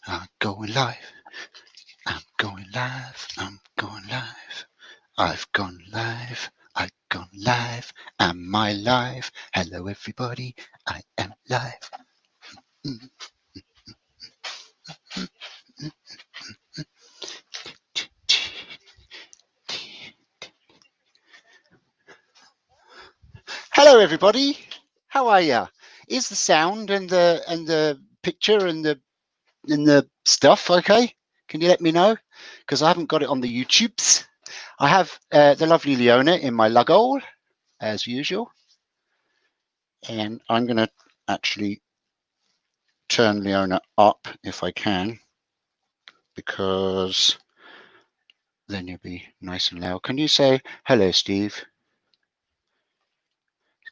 I'm going live. I'm going live. I'm going live. I've gone live. I've gone live. Am I live? Hello, everybody. I am live. Hello, everybody. How are ya? Is the sound and the picture and the stuff okay? Can you let me know? Because I haven't got it on the YouTubes. I have the lovely Leona in my lug hole, as usual. And I'm going to actually turn Leona up if I can, because then you'll be nice and loud. Can you say hello, Steve?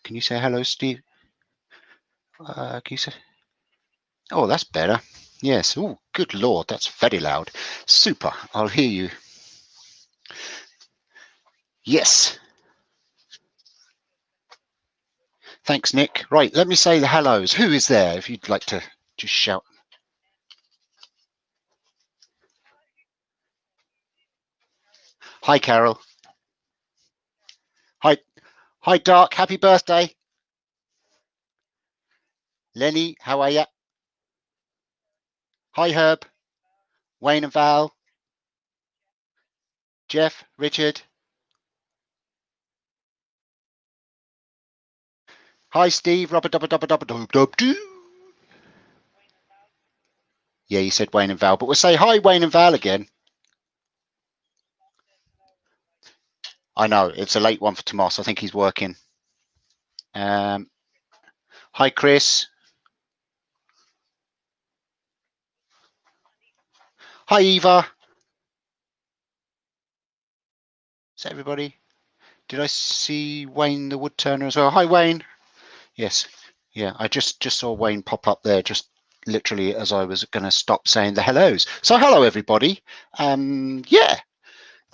Can you say hello, Steve? Can you say? Oh, that's better. Yes. Oh, good Lord, that's very loud. Super. I'll hear you. Yes. Thanks, Nick. Right, let me say the hellos. Who is there? If you'd like to just shout. Hi, Carol. Hi, hi, Dark. Happy birthday. Lenny, how are you? Hi, Herb. Wayne and Val. Jeff, Richard. Hi, Steve. Rubber dubber dubber dubber dub dub doo. Yeah, you said Wayne and Val, but we'll say hi, Wayne and Val again. I know it's a late one for Tomas. I think he's working. Hi, Chris. Hi, Eva. Is that everybody? Did I see Wayne the Woodturner as well? Hi, Wayne. Yes. Yeah, I just saw Wayne pop up there, just literally as I was going to stop saying the hellos. So hello, everybody. Yeah,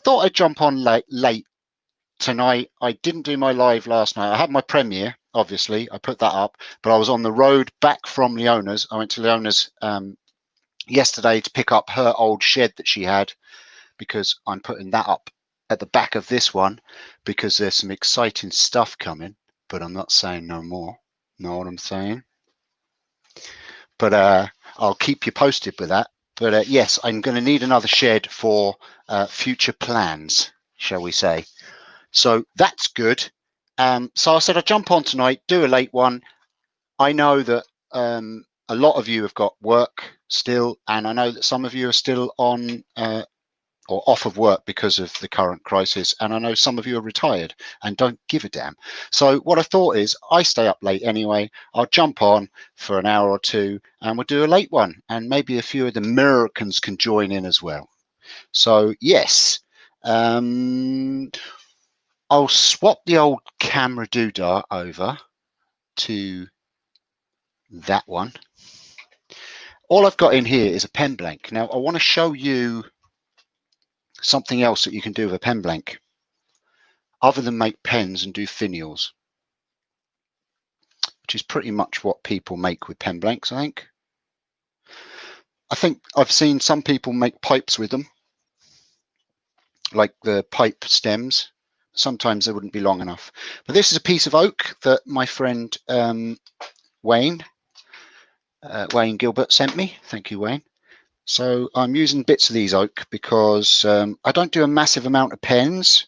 thought I'd jump on late tonight. I didn't do my live last night. I had my premiere, obviously. I put that up, but I was on the road back from Leona's. I went to Leona's yesterday to pick up her old shed that she had, because I'm putting that up at the back of this one because there's some exciting stuff coming, but I'm not saying no more. Know what I'm saying? But I'll keep you posted with that. But yes, I'm going to need another shed for future plans, shall we say. So that's good. So I said I'd jump on tonight, do a late one. I know that a lot of you have got work still, and I know that some of you are still on or off of work because of the current crisis, and I know some of you are retired and don't give a damn. So what I thought is, I stay up late anyway. I'll jump on for an hour or two and we'll do a late one, and maybe a few of the Americans can join in as well. So yes, I'll swap the old camera doodah over to that one. All I've got in here is a pen blank. Now I want to show you something else that you can do with a pen blank other than make pens and do finials, which is pretty much what people make with pen blanks, I think I've seen some people make pipes with them, like the pipe stems. Sometimes they wouldn't be long enough. But this is a piece of oak that my friend Wayne Gilbert sent me. Thank you, Wayne. So I'm using bits of these oak because I don't do a massive amount of pens,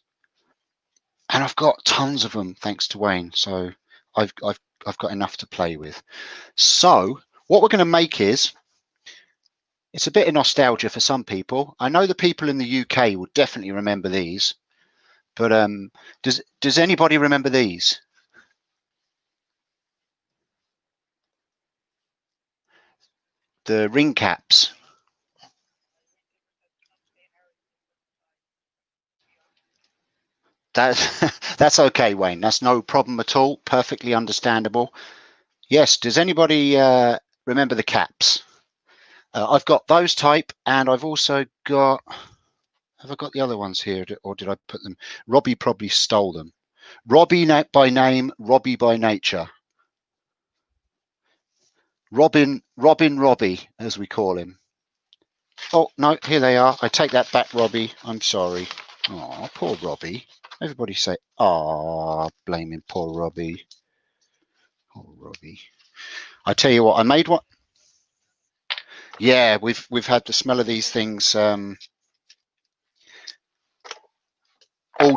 and I've got tons of them thanks to Wayne. So I've got enough to play with. So what we're going to make is, it's a bit of nostalgia for some people. I know the people in the UK will definitely remember these, but does anybody remember these? The ring caps. That's okay, Wayne. That's no problem at all. Perfectly understandable. Yes. Does anybody remember the caps? I've got those type, and I've also got. Have I got the other ones here, or did I put them? Robbie probably stole them. Robbie by name, Robbie by nature. Robbie, as we call him. Oh, no, here they are. I take that back, Robbie. I'm sorry. Oh, poor Robbie. Everybody say, oh, blaming poor Robbie. Poor Robbie. I tell you what, I made one. Yeah, we've had the smell of these things all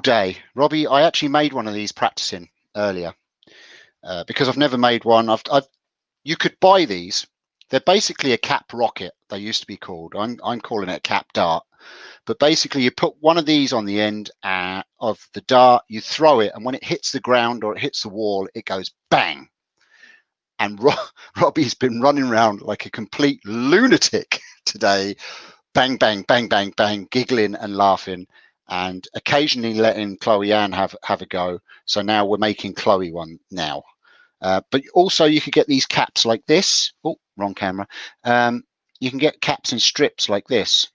day. Robbie, I actually made one of these practicing earlier because I've never made one. You could buy these. They're basically a cap rocket. They used to be called. I'm calling it a cap dart. But basically, you put one of these on the end of the dart, you throw it, and when it hits the ground or it hits the wall, it goes bang. And Robbie's been running around like a complete lunatic today, bang, bang, bang, bang, bang, giggling and laughing, and occasionally letting Chloe Ann have a go. So now we're making Chloe one now. But also you could get these caps like this. Oh, wrong camera. You can get caps in strips like this,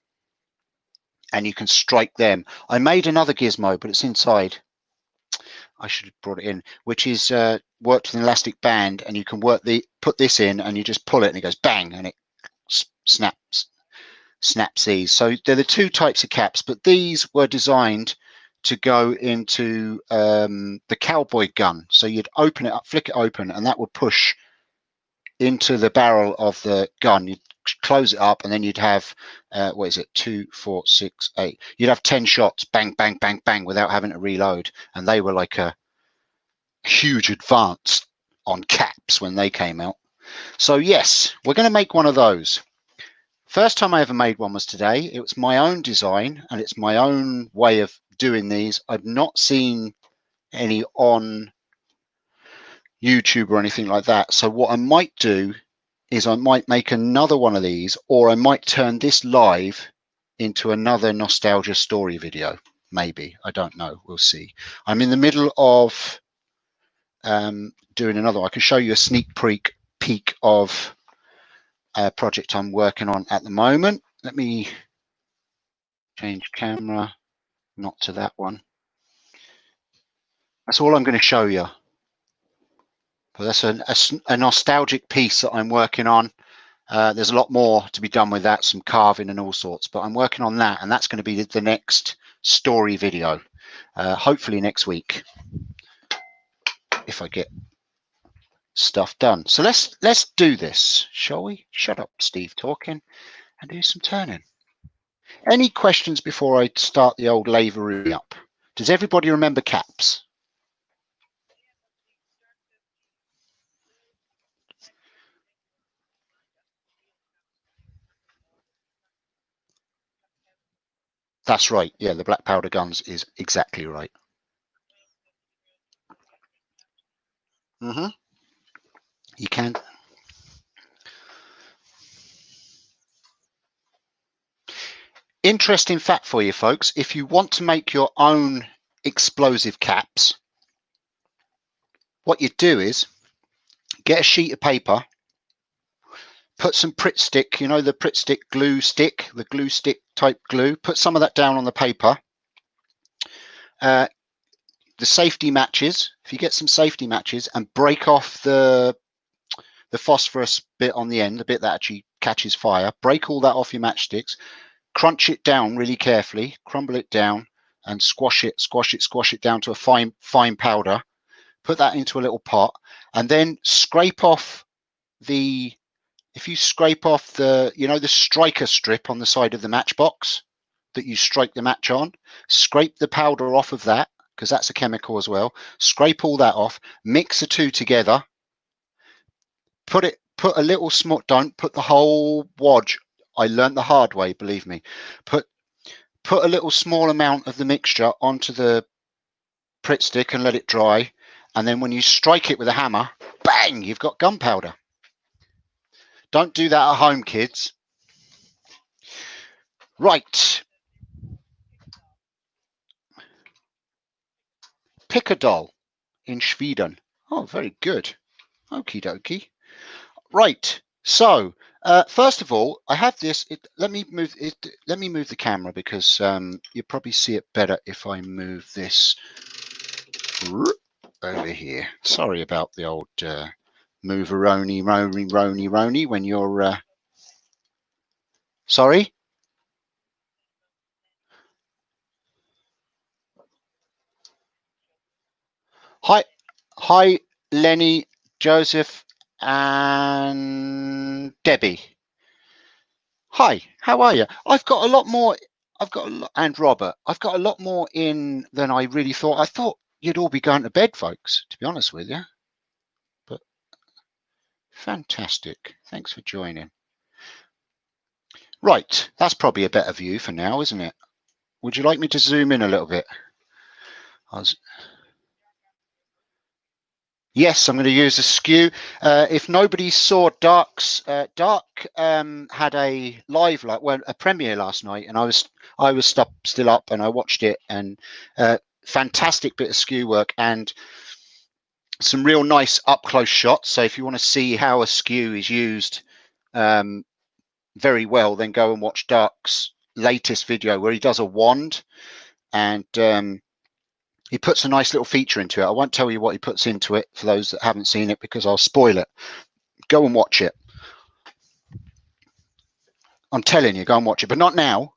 and you can strike them. I made another gizmo, but it's inside. I should have brought it in, which is worked with an elastic band, and you can put this in, and you just pull it, and it goes bang, and it snaps these. So they're the two types of caps, but these were designed to go into the cowboy gun. So you'd open it up, flick it open, and that would push into the barrel of the gun. You'd close it up, and then you'd have what is it, 2, 4, 6, 8, you'd have 10 shots, bang, bang, bang, bang, without having to reload. And they were like a huge advance on caps when they came out. So yes, we're going to make one of those. First time I ever made one was today. It was my own design, and it's my own way of doing these. I've not seen any on YouTube or anything like that. So what I might do is I might make another one of these, or I might turn this live into another nostalgia story video. Maybe, I don't know, we'll see. I'm in the middle of doing another. I can show you a sneak peek of a project I'm working on at the moment. Let me change camera, not to that one. That's all I'm going to show you. But that's a nostalgic piece that I'm working on. There's a lot more to be done with that, some carving and all sorts, but I'm working on that, and that's going to be the next story video, hopefully next week, if I get stuff done. So let's do this, shall we? Shut up, Steve, talking, and do some turning. Any questions before I start the old lavery up? Does everybody remember caps? That's right. Yeah, the black powder guns is exactly right. You can. Interesting fact for you folks, if you want to make your own explosive caps, what you do is get a sheet of paper, put some Pritt stick, you know, the Pritt stick glue stick, the glue stick type glue, put some of that down on the paper. The safety matches, if you get some safety matches, and break off the phosphorus bit on the end, the bit that actually catches fire, break all that off your matchsticks, crunch it down really carefully, crumble it down, and squash it down to a fine powder. Put that into a little pot, and then scrape off if you scrape off the striker strip on the side of the matchbox that you strike the match on, scrape the powder off of that, because that's a chemical as well. Scrape all that off, mix the two together, put a little small, don't put the whole wodge. I learned the hard way, believe me. Put a little small amount of the mixture onto the Pritt stick and let it dry. And then when you strike it with a hammer, bang, you've got gunpowder. Don't do that at home, kids. Right. Pickadol in Sweden. Oh, very good. Okie dokie. Right. So, first of all, I have this. Let me move the camera, because you probably see it better if I move this over here. Sorry about the old move-a-rony when you're sorry. Hi, Lenny, Joseph, and Debbie. Hi, how are you? I've got a lot more. And Robert. I've got a lot more in than I really thought. I thought you'd all be going to bed, folks, to be honest with you. But fantastic. Thanks for joining. Right, that's probably a better view for now, isn't it? Would you like me to zoom in a little bit? Yes, I'm going to use a skew. If nobody saw Dark had a live, a premiere last night, and I was still up and I watched it, and fantastic bit of skew work and some real nice up close shots. So if you want to see how a skew is used very well, then go and watch Dark's latest video where he does a wand and he puts a nice little feature into it. I won't tell you what he puts into it for those that haven't seen it because I'll spoil it. Go and watch it. I'm telling you, go and watch it, but not now.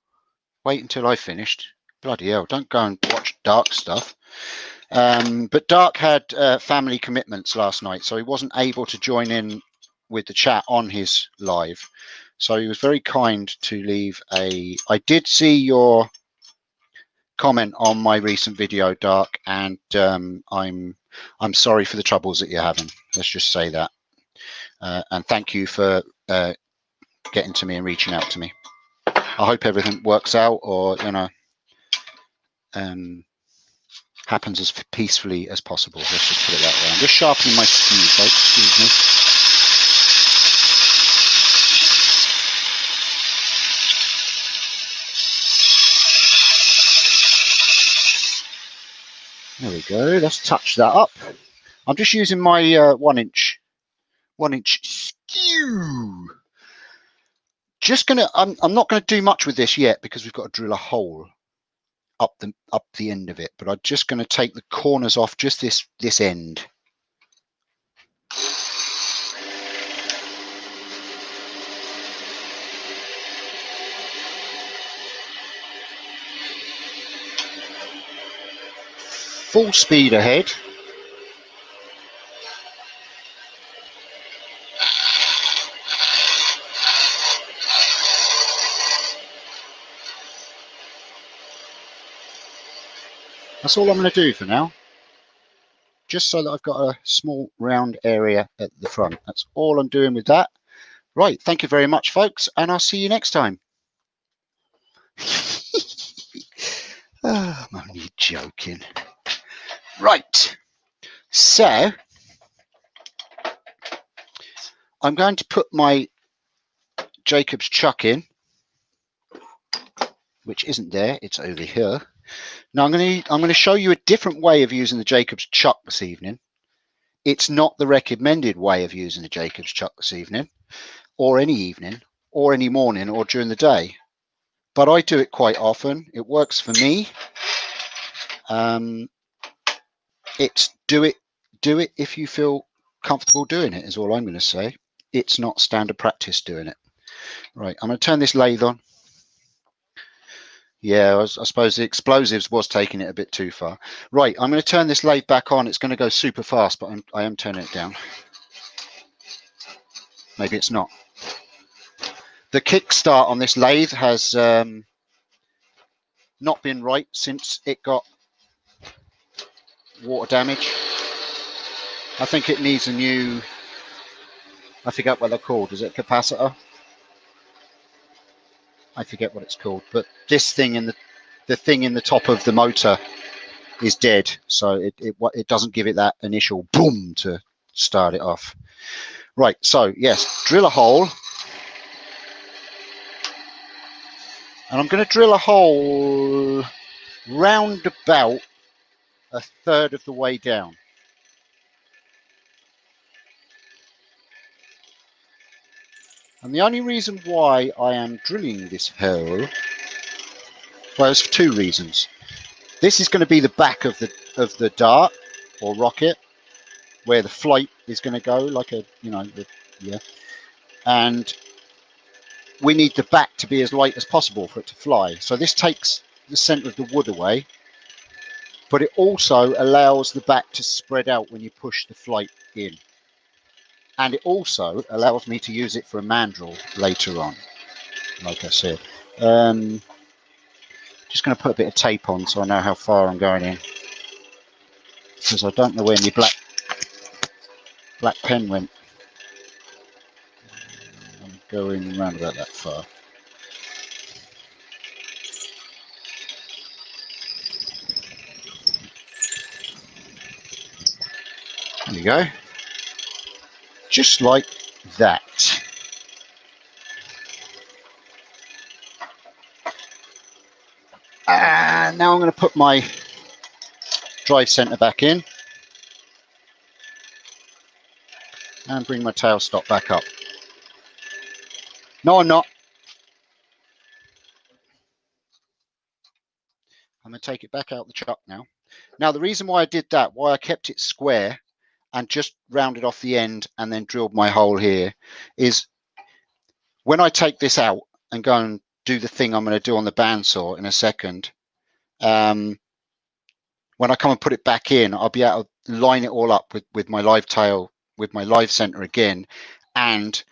Wait until I've finished. Bloody hell, don't go and watch Dark stuff. But Dark had family commitments last night, so he wasn't able to join in with the chat on his live. So he was very kind to leave a... I did see your comment on my recent video, Dark, and I'm sorry for the troubles that you're having. Let's just say that. And thank you for getting to me and reaching out to me. I hope everything works out, or happens as peacefully as possible. Let's just put it that way. I'm just sharpening my skew, folks. Excuse me. There we go. Let's touch that up. I'm just using my 1 inch skew. Just gonna. I'm not going to do much with this yet because we've got to drill a hole up the end of it. But I'm just going to take the corners off, just this end. Full speed ahead. That's all I'm going to do for now. Just so that I've got a small round area at the front. That's all I'm doing with that. Right, thank you very much, folks, and I'll see you next time. Oh, I'm only joking. Right, so I'm going to put my Jacob's chuck in, which isn't there, it's over here. Now I'm going to show you a different way of using the Jacob's chuck this evening. It's not the recommended way of using the Jacob's chuck this evening, or any evening, or any morning, or during the day. But I do it quite often. It works for me. It's do it if you feel comfortable doing it, is all I'm going to say. It's not standard practice doing it. Right, I'm going to turn this lathe on. Yeah, I suppose the explosives was taking it a bit too far. Right, I'm going to turn this lathe back on. It's going to go super fast, but I am turning it down. Maybe it's not. The kickstart on this lathe has not been right since it got water damage. I think it needs a new, I forget what they're called. Is it a capacitor? I forget what it's called. But this thing in the thing in the top of the motor is dead, so it doesn't give it that initial boom to start it off. Right, so yes, drill a hole. And I'm going to drill a hole round about a third of the way down. And the only reason why I am drilling this hole, well, there's 2 reasons. This is going to be the back of the dart or rocket, where the flight is going to go, like a, yeah. And we need the back to be as light as possible for it to fly. So this takes the center of the wood away. but it also allows the back to spread out when you push the flight in. And it also allows me to use it for a mandrel later on, like I said. Just going to put a bit of tape on so I know how far I'm going in, because I don't know where my black pen went. I'm going around about that far. There you go. Just like that. And now I'm going to put my drive center back in and bring my tailstop back up. No, I'm not. I'm going to take it back out the chuck now. Now, the reason why I did that, why I kept it square and just rounded off the end and then drilled my hole here, is when I take this out and go and do the thing I'm going to do on the bandsaw in a second, when I come and put it back in, I'll be able to line it all up with my live tail, with my live center again, and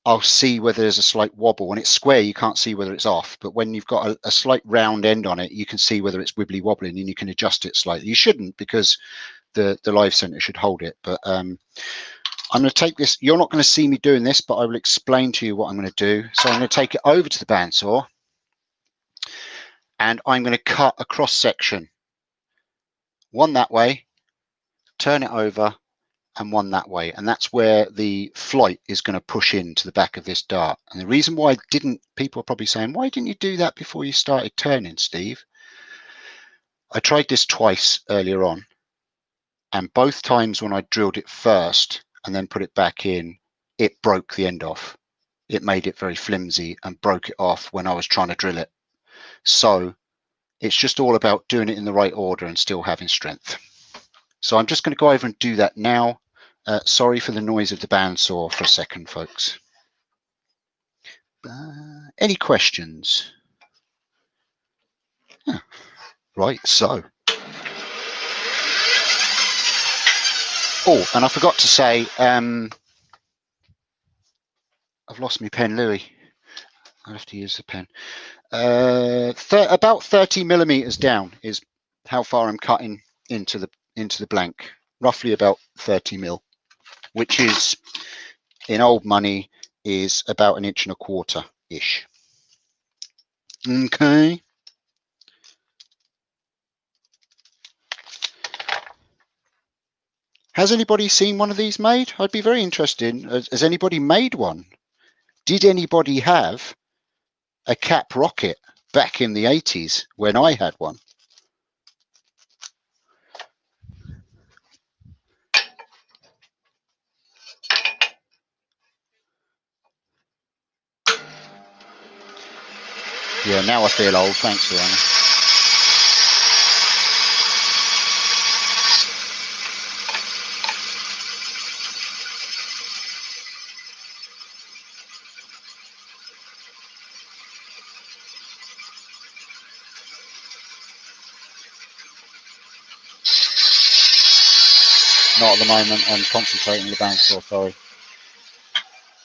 I'll see whether there's a slight wobble. When it's square, you can't see whether it's off, but when you've got a slight round end on it, you can see whether it's wibbly wobbling, and you can adjust it slightly. You shouldn't, because the live center should hold it. But I'm going to take this. You're not going to see me doing this, but I will explain to you what I'm going to do. So I'm going to take it over to the bandsaw, and I'm going to cut a cross section. One that way, turn it over, and one that way, and that's where the flight is going to push into the back of this dart. And the reason why I didn't, people are probably saying, why didn't you do that before you started turning, Steve? I tried this twice earlier on, and both times when I drilled it first and then put it back in, it broke the end off. It made it very flimsy and broke it off when I was trying to drill it. So it's just all about doing it in the right order and still having strength. So I'm just going to go over and do that now. Sorry for the noise of the bandsaw for a second, folks. Any questions? Yeah. Right, so. Oh, and I forgot to say, I've lost my pen, Louis. I'll have to use the pen. About 30 millimeters down is how far I'm cutting into the blank. Roughly about 30 mil, which is, in old money, is about 1.25 inches ish. Okay. Has anybody seen one of these made? I'd be very interested. Has anybody made one? Did anybody have a cap rocket back in the 80s when I had one? Yeah, now I feel old. Thanks, Rihanna. Not at the moment. I'm concentrating on the bandsaw. Sorry.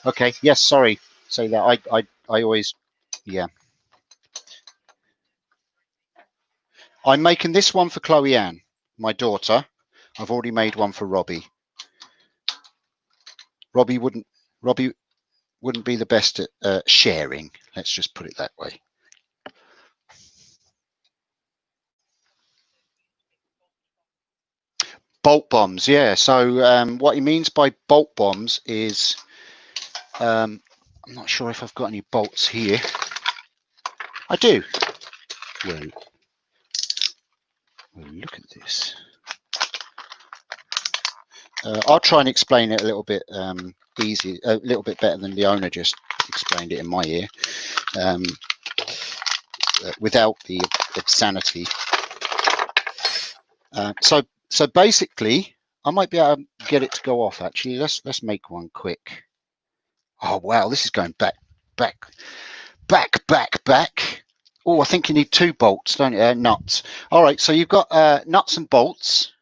Okay. Yes. Sorry. Say that. I always. Yeah. I'm making this one for Chloe Ann, my daughter. I've already made one for Robbie. Robbie wouldn't be the best at sharing. Let's just put it that way. Bolt bombs, yeah. So what he means by bolt bombs is, I'm not sure if I've got any bolts here. I do. Well, look at this. I'll try and explain it a little bit easy, a little bit better than the owner just explained it in my ear, without the obscenity. So basically, I might be able to get it to go off. Actually, let's make one quick. Oh wow, this is going back. Oh, I think you need 2 bolts, don't you? Nuts. All right, so you've got nuts and bolts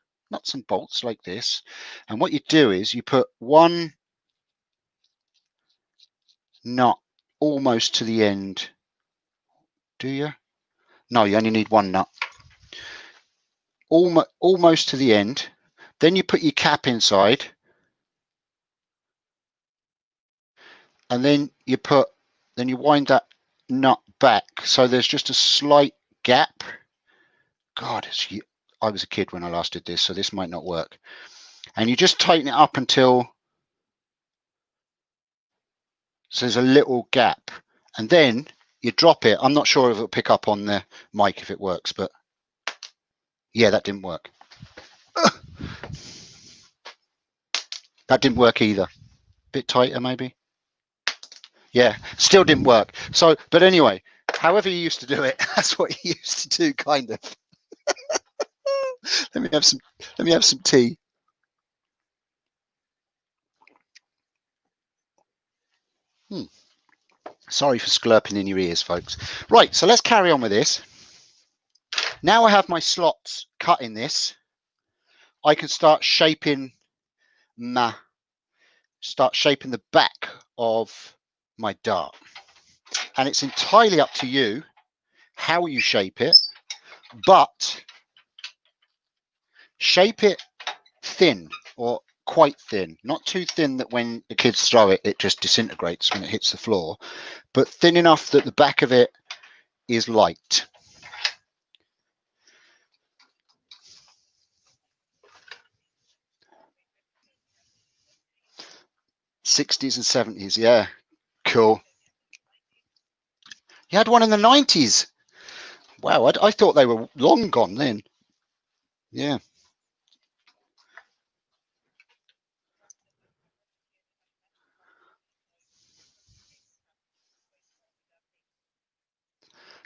like this. And what you do is you put 1 nut almost to the end. Do you? No, you only need 1 nut. Almost to the end. Then you put your cap inside. And then you wind that nut back. So there's just a slight gap. God, I was a kid when I last did this, so this might not work. And you just tighten it up until so there's a little gap. And then you drop it. I'm not sure if it'll pick up on the mic if it works, but yeah, that didn't work. That didn't work either. Bit tighter maybe. Yeah, still didn't work. So, but anyway, however you used to do it, that's what you used to do, kind of. Let me have some tea. Sorry for sklurping in your ears, folks. Right, so let's carry on with this. Now I have my slots cut in this. I can start shaping the back of my dart. And it's entirely up to you how you shape it, but shape it thin or quite thin, not too thin that when the kids throw it, it just disintegrates when it hits the floor, but thin enough that the back of it is light. '60s and '70s, yeah, cool. You had one in the '90s. Wow, I thought they were long gone then. Yeah.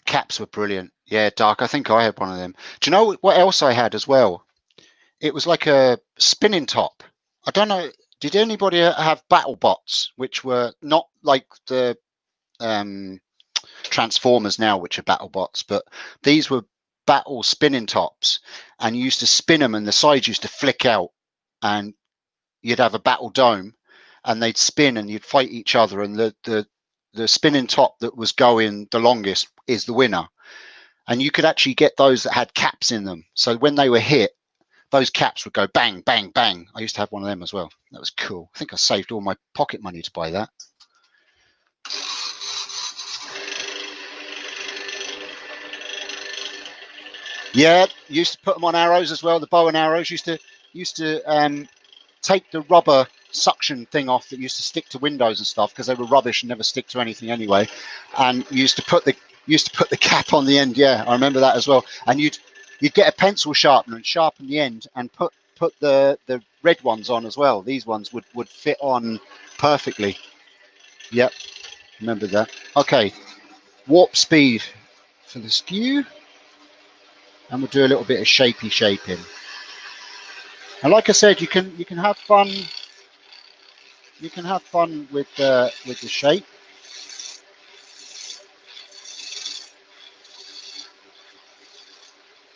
Caps were brilliant. Yeah, Dark. I think I had one of them. Do you know what else I had as well? It was like a spinning top. I don't know. Did anybody have battle bots, which were not like the Transformers now, which are battle bots, but these were battle spinning tops, and you used to spin them, and the sides used to flick out, and you'd have a battle dome, and they'd spin, and you'd fight each other, and the spinning top that was going the longest is the winner. And you could actually get those that had caps in them, so when they were hit, those caps would go bang, bang, bang. I used to have one of them as well. That was cool. I think I saved all my pocket money to buy that. Yeah, used to put them on arrows as well. The bow and arrows used to take the rubber suction thing off that used to stick to windows and stuff because they were rubbish and never stick to anything anyway. And used to put the cap on the end. Yeah, I remember that as well. And you'd get a pencil sharpener and sharpen the end and put the red ones on as well. These ones would fit on perfectly. Yep, remember that. Okay, warp speed for the skew, and we'll do a little bit of shaping. And like I said, you can have fun. You can have fun with the shape.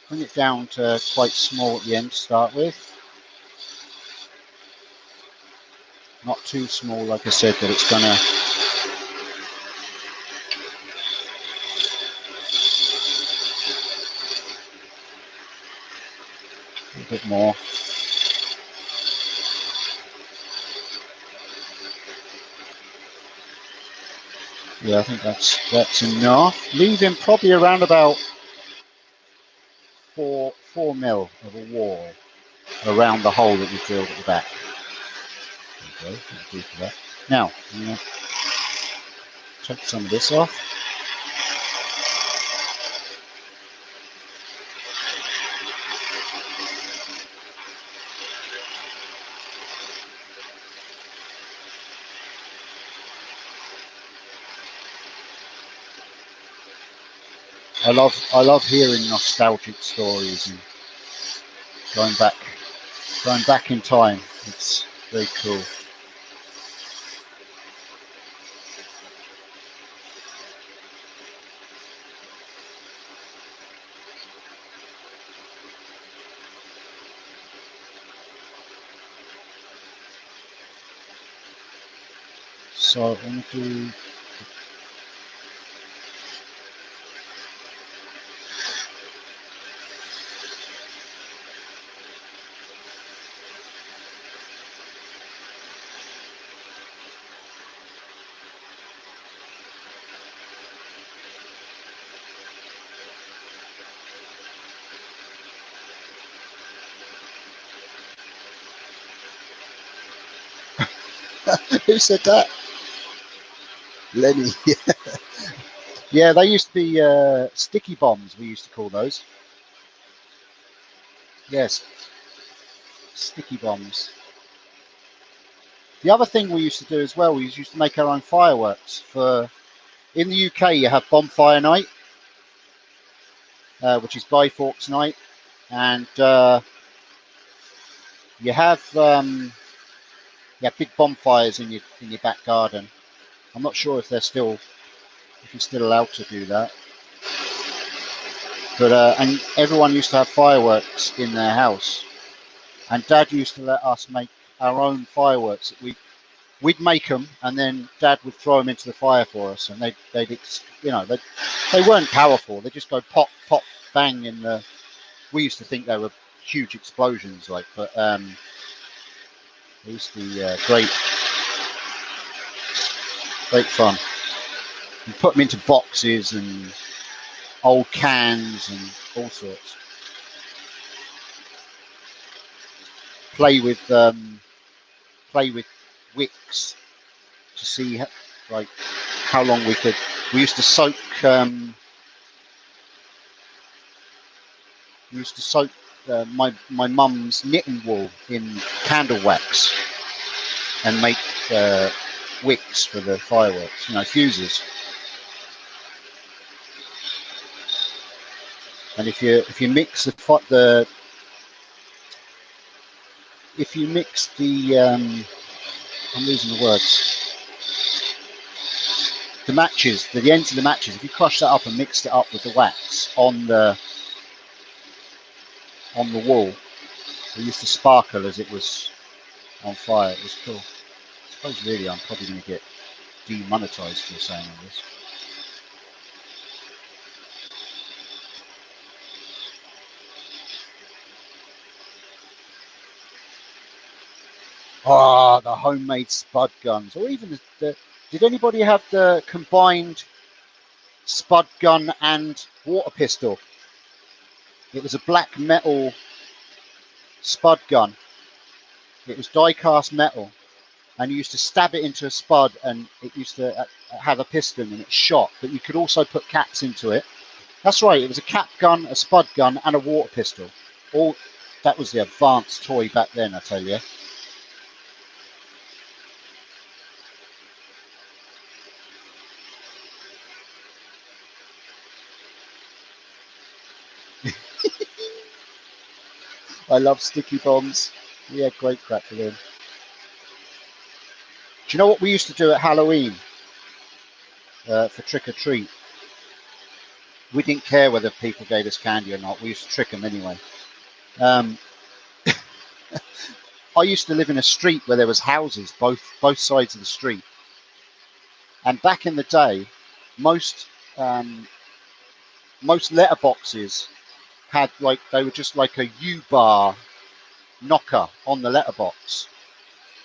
Bring it down to quite small at the end to start with. Not too small, like I said, that it's gonna. A little bit more. Yeah, I think that's enough. Leaving probably around about 4 mil of a wall around the hole that we drilled at the back. There you go. That'll do for that. Now, I'm going to take some of this off. I love hearing nostalgic stories and going back in time. It's very cool. So I'm going to do. Who said that? Lenny. Yeah, they used to be sticky bombs, we used to call those. Yes, sticky bombs. The other thing we used to do as well, we used to make our own fireworks. In the UK, you have bonfire night, which is Guy Fawkes night, and you have big bonfires in your back garden. I'm not sure if if you're still allowed to do that. But and everyone used to have fireworks in their house, and Dad used to let us make our own fireworks. We'd make them, and then Dad would throw them into the fire for us, and they weren't powerful. They just go pop, pop, bang in the. We used to think they were huge explosions, but they used to be great fun. You put them into boxes and old cans and all sorts. Play with wicks to see how long we could. We used to soak. My mum's knitting wool in candle wax and make wicks for the fireworks. Fuses. And if you mix the I'm losing the words. The matches, the ends of the matches. If you crush that up and mixed it up with the wax on the wall, it used to sparkle as it was on fire. It was cool. I suppose really I'm probably going to get demonetized for saying all this. Oh, the homemade spud guns, or even did anybody have the combined spud gun and water pistol? It was a black metal spud gun. It was die-cast metal, and you used to stab it into a spud, and it used to have a piston, and it shot. But you could also put caps into it. That's right. It was a cap gun, a spud gun, and a water pistol. That was the advanced toy back then, I tell you. I love sticky bombs. We had great crack with them. Do you know what we used to do at Halloween for trick or treat? We didn't care whether people gave us candy or not. We used to trick them anyway. I used to live in a street where there was houses both sides of the street, and back in the day, most letterboxes had they were just like a U-bar knocker on the letterbox.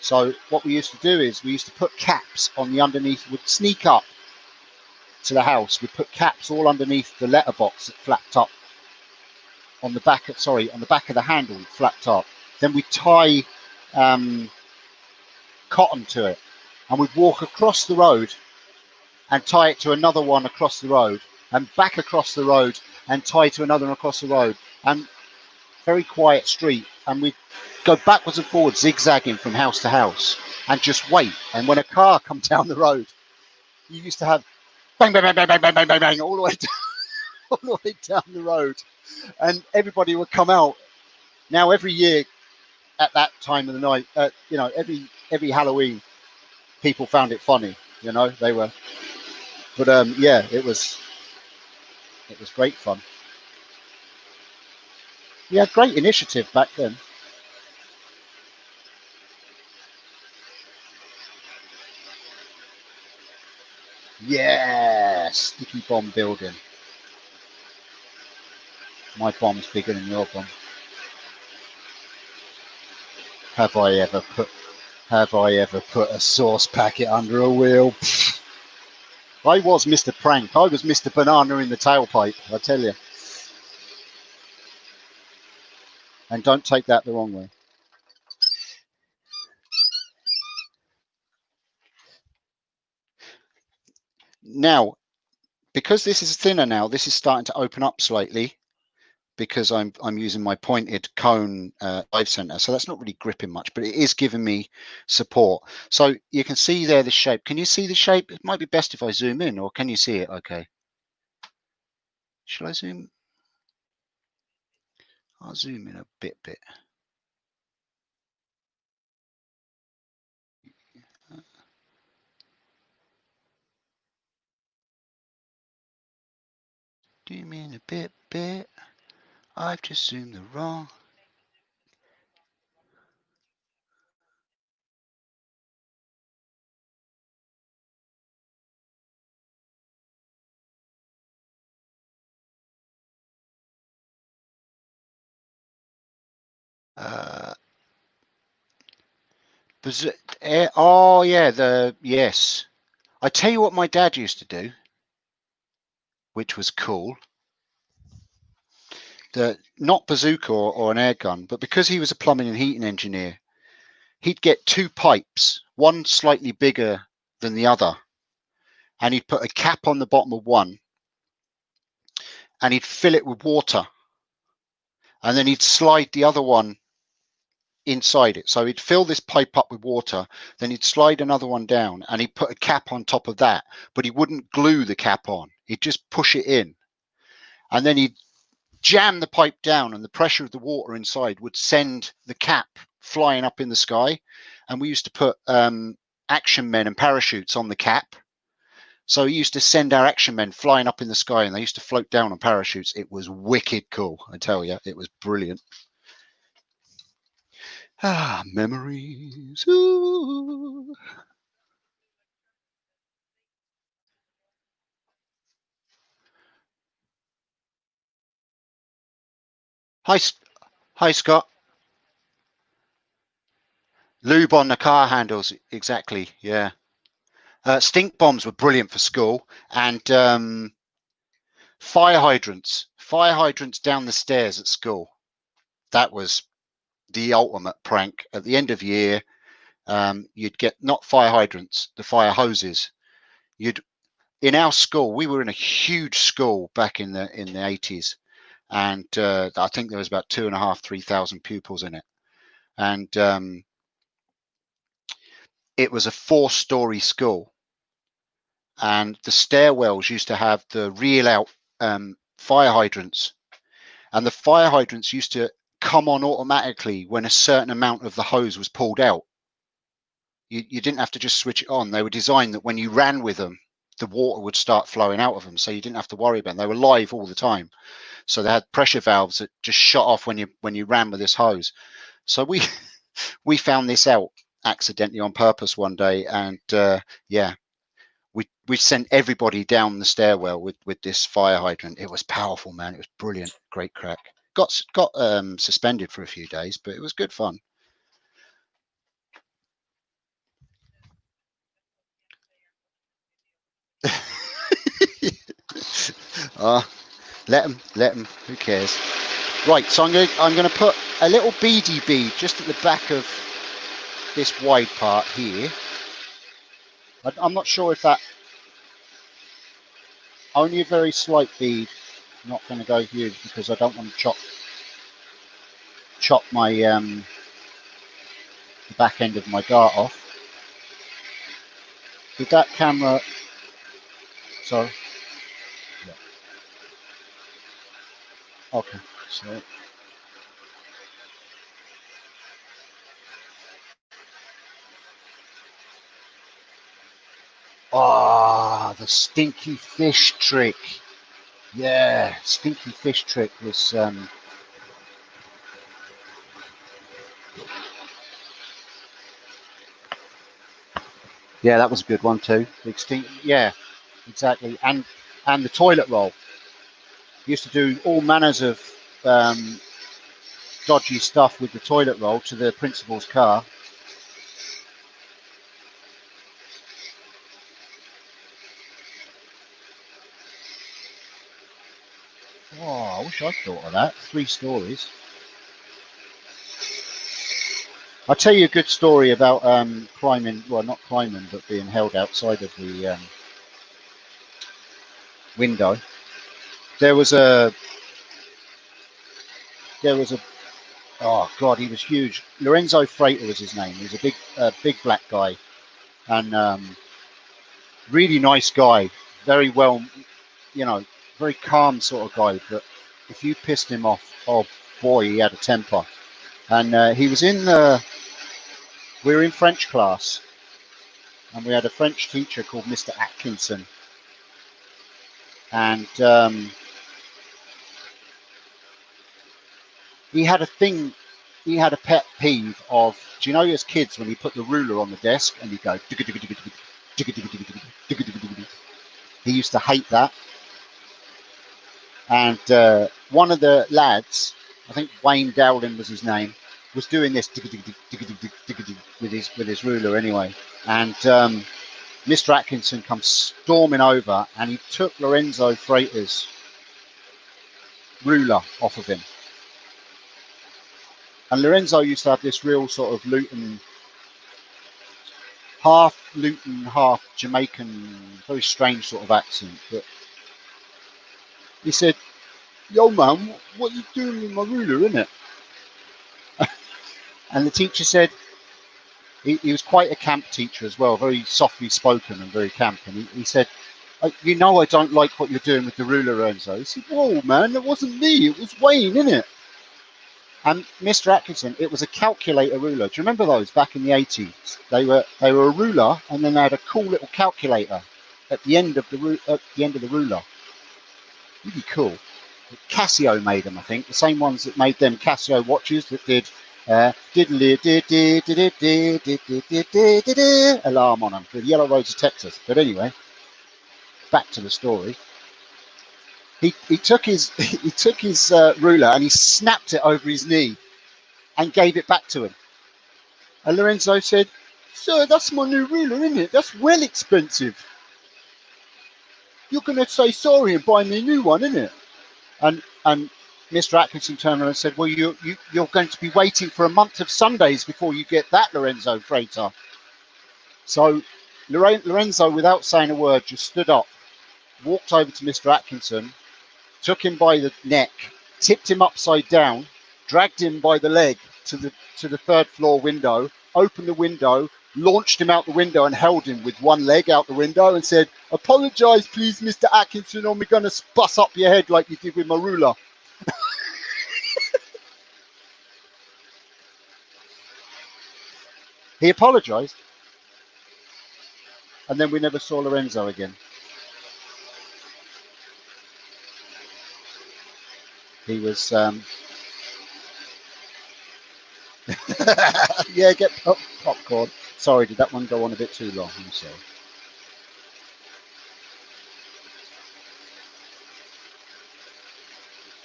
So what we used to do is we used to put caps on the underneath. We'd sneak up to the house. We'd put caps all underneath the letterbox that flapped up on the back of the handle. It flapped up. Then we'd tie cotton to it, and we'd walk across the road and tie it to another one across the road, and back across the road and tie to another one across the road. And very quiet street, and we'd go backwards and forwards, zigzagging from house to house, and just wait. And when a car come down the road, you used to have bang, bang, bang, bang, bang, bang, bang, bang, bang, all the way down the road, and everybody would come out. Now every year at that time of the night, every Halloween, people found it funny. They were, but yeah, it was great fun. We had great initiative back then. Yeah, sticky bomb building. My bomb's bigger than your bomb. Have I ever put a sauce packet under a wheel? I was Mr. Prank. I was Mr. Banana in the tailpipe, I tell you. And don't take that the wrong way. Now, because this is thinner now, this is starting to open up slightly because I'm using my pointed cone live center. So that's not really gripping much, but it is giving me support. So you can see there the shape. Can you see the shape? It might be best if I zoom in, or can you see it okay? Shall I zoom? I'll zoom in a bit. Zoom in a bit. I've just zoomed the wrong. Oh yeah, yes. I tell you what my dad used to do, which was cool. Not bazooka or an air gun, but because he was a plumbing and heating engineer, he'd get two pipes, one slightly bigger than the other, and he'd put a cap on the bottom of one, and he'd fill it with water, and then he'd slide the other one inside it. So he'd fill this pipe up with water, then he'd slide another one down, and he'd put a cap on top of that, but he wouldn't glue the cap on. He'd just push it in, and then he'd jam the pipe down, and the pressure of the water inside would send the cap flying up in the sky. And we used to put action men and parachutes on the cap. So he used to send our action men flying up in the sky, and they used to float down on parachutes. It was wicked cool, I tell you. It was brilliant. Ah, memories. Ooh. Hi, Scott. Lube on the car handles, exactly. Yeah. Stink bombs were brilliant for school, and fire hydrants down the stairs at school. That was the ultimate prank. At the end of year, you'd get not fire hydrants, the fire hoses. You'd in our school, we were in a huge school back in the 80s, and I think there was about 2,500, 3,000 pupils in it, and it was a 4-story school, and the stairwells used to have the reel out fire hydrants, and the fire hydrants used to come on automatically when a certain amount of the hose was pulled out. You didn't have to just switch it on. They were designed that when you ran with them, the water would start flowing out of them, so you didn't have to worry about them. They were live all the time, so they had pressure valves that just shut off when you ran with this hose. So we found this out accidentally on purpose one day, and yeah, we sent everybody down the stairwell with this fire hydrant. It was powerful, man. It was brilliant, great crack. Got suspended for a few days, but it was good fun. Let them. Who cares? Right, so I'm gonna put a little beady bead just at the back of this wide part here. I'm not sure if that, only a very slight bead. Not going to go huge because I don't want to chop my the back end of my dart off. With that camera, sorry. Yeah. Okay, so. Ah, the stinky fish trick. Yeah, stinky fish trick was yeah, that was a good one too. Yeah, exactly. And the toilet roll. He used to do all manners of dodgy stuff with the toilet roll to the principal's car. Oh, I wish I'd thought of that. 3 stories. I'll tell you a good story about climbing, well, not climbing, but being held outside of the window. There was a, oh God, he was huge. Lorenzo Frater was his name. He was a big black guy, and really nice guy. Very well, you know, very calm sort of guy. But if you pissed him off, oh boy, he had a temper. And he was in the, we were in French class, and we had a French teacher called Mr. Atkinson, and he had a thing. He had a pet peeve of, do you know, as kids when you put the ruler on the desk and you go, he used to hate that. And one of the lads, I think Wayne Dowling was his name, was doing this with his ruler anyway. And Mr. Atkinson comes storming over and he took Lorenzo Frater's ruler off of him. And Lorenzo used to have this real sort of half Luton, half Jamaican, very strange sort of accent. But he said, "Yo, man, what are you doing with my ruler, innit?" And the teacher said, he was quite a camp teacher as well, very softly spoken and very camp. And he said, "You know I don't like what you're doing with the ruler, Lorenzo." He said, "Whoa, man, it wasn't me, it was Wayne, innit?" And Mr. Atkinson, it was a calculator ruler. Do you remember those back in the 80s? They were a ruler, and then they had a cool little calculator at the end of the ruler. Really cool. Casio made them, I think, the same ones that made them Casio watches that did alarm on them with Yellow Rose of Texas. But anyway, back to the story. He took his ruler and he snapped it over his knee and gave it back to him. And Lorenzo said, "Sir, that's my new ruler, isn't it? That's well expensive. You're going to say sorry and buy me a new one, isn't it?" And Mr. Atkinson turned around and said, "Well, you're going to be waiting for a month of Sundays before you get that, Lorenzo Frater." So Lorenzo, without saying a word, just stood up, walked over to Mr. Atkinson, took him by the neck, tipped him upside down, dragged him by the leg to the 3rd floor window, opened the window, launched him out the window and held him with one leg out the window and said, "Apologise, please, Mr. Atkinson, or we're going to bust up your head like you did with my ruler." He apologised, and then we never saw Lorenzo again. He was, yeah, get popcorn. Sorry, did that one go on a bit too long? I'm sorry.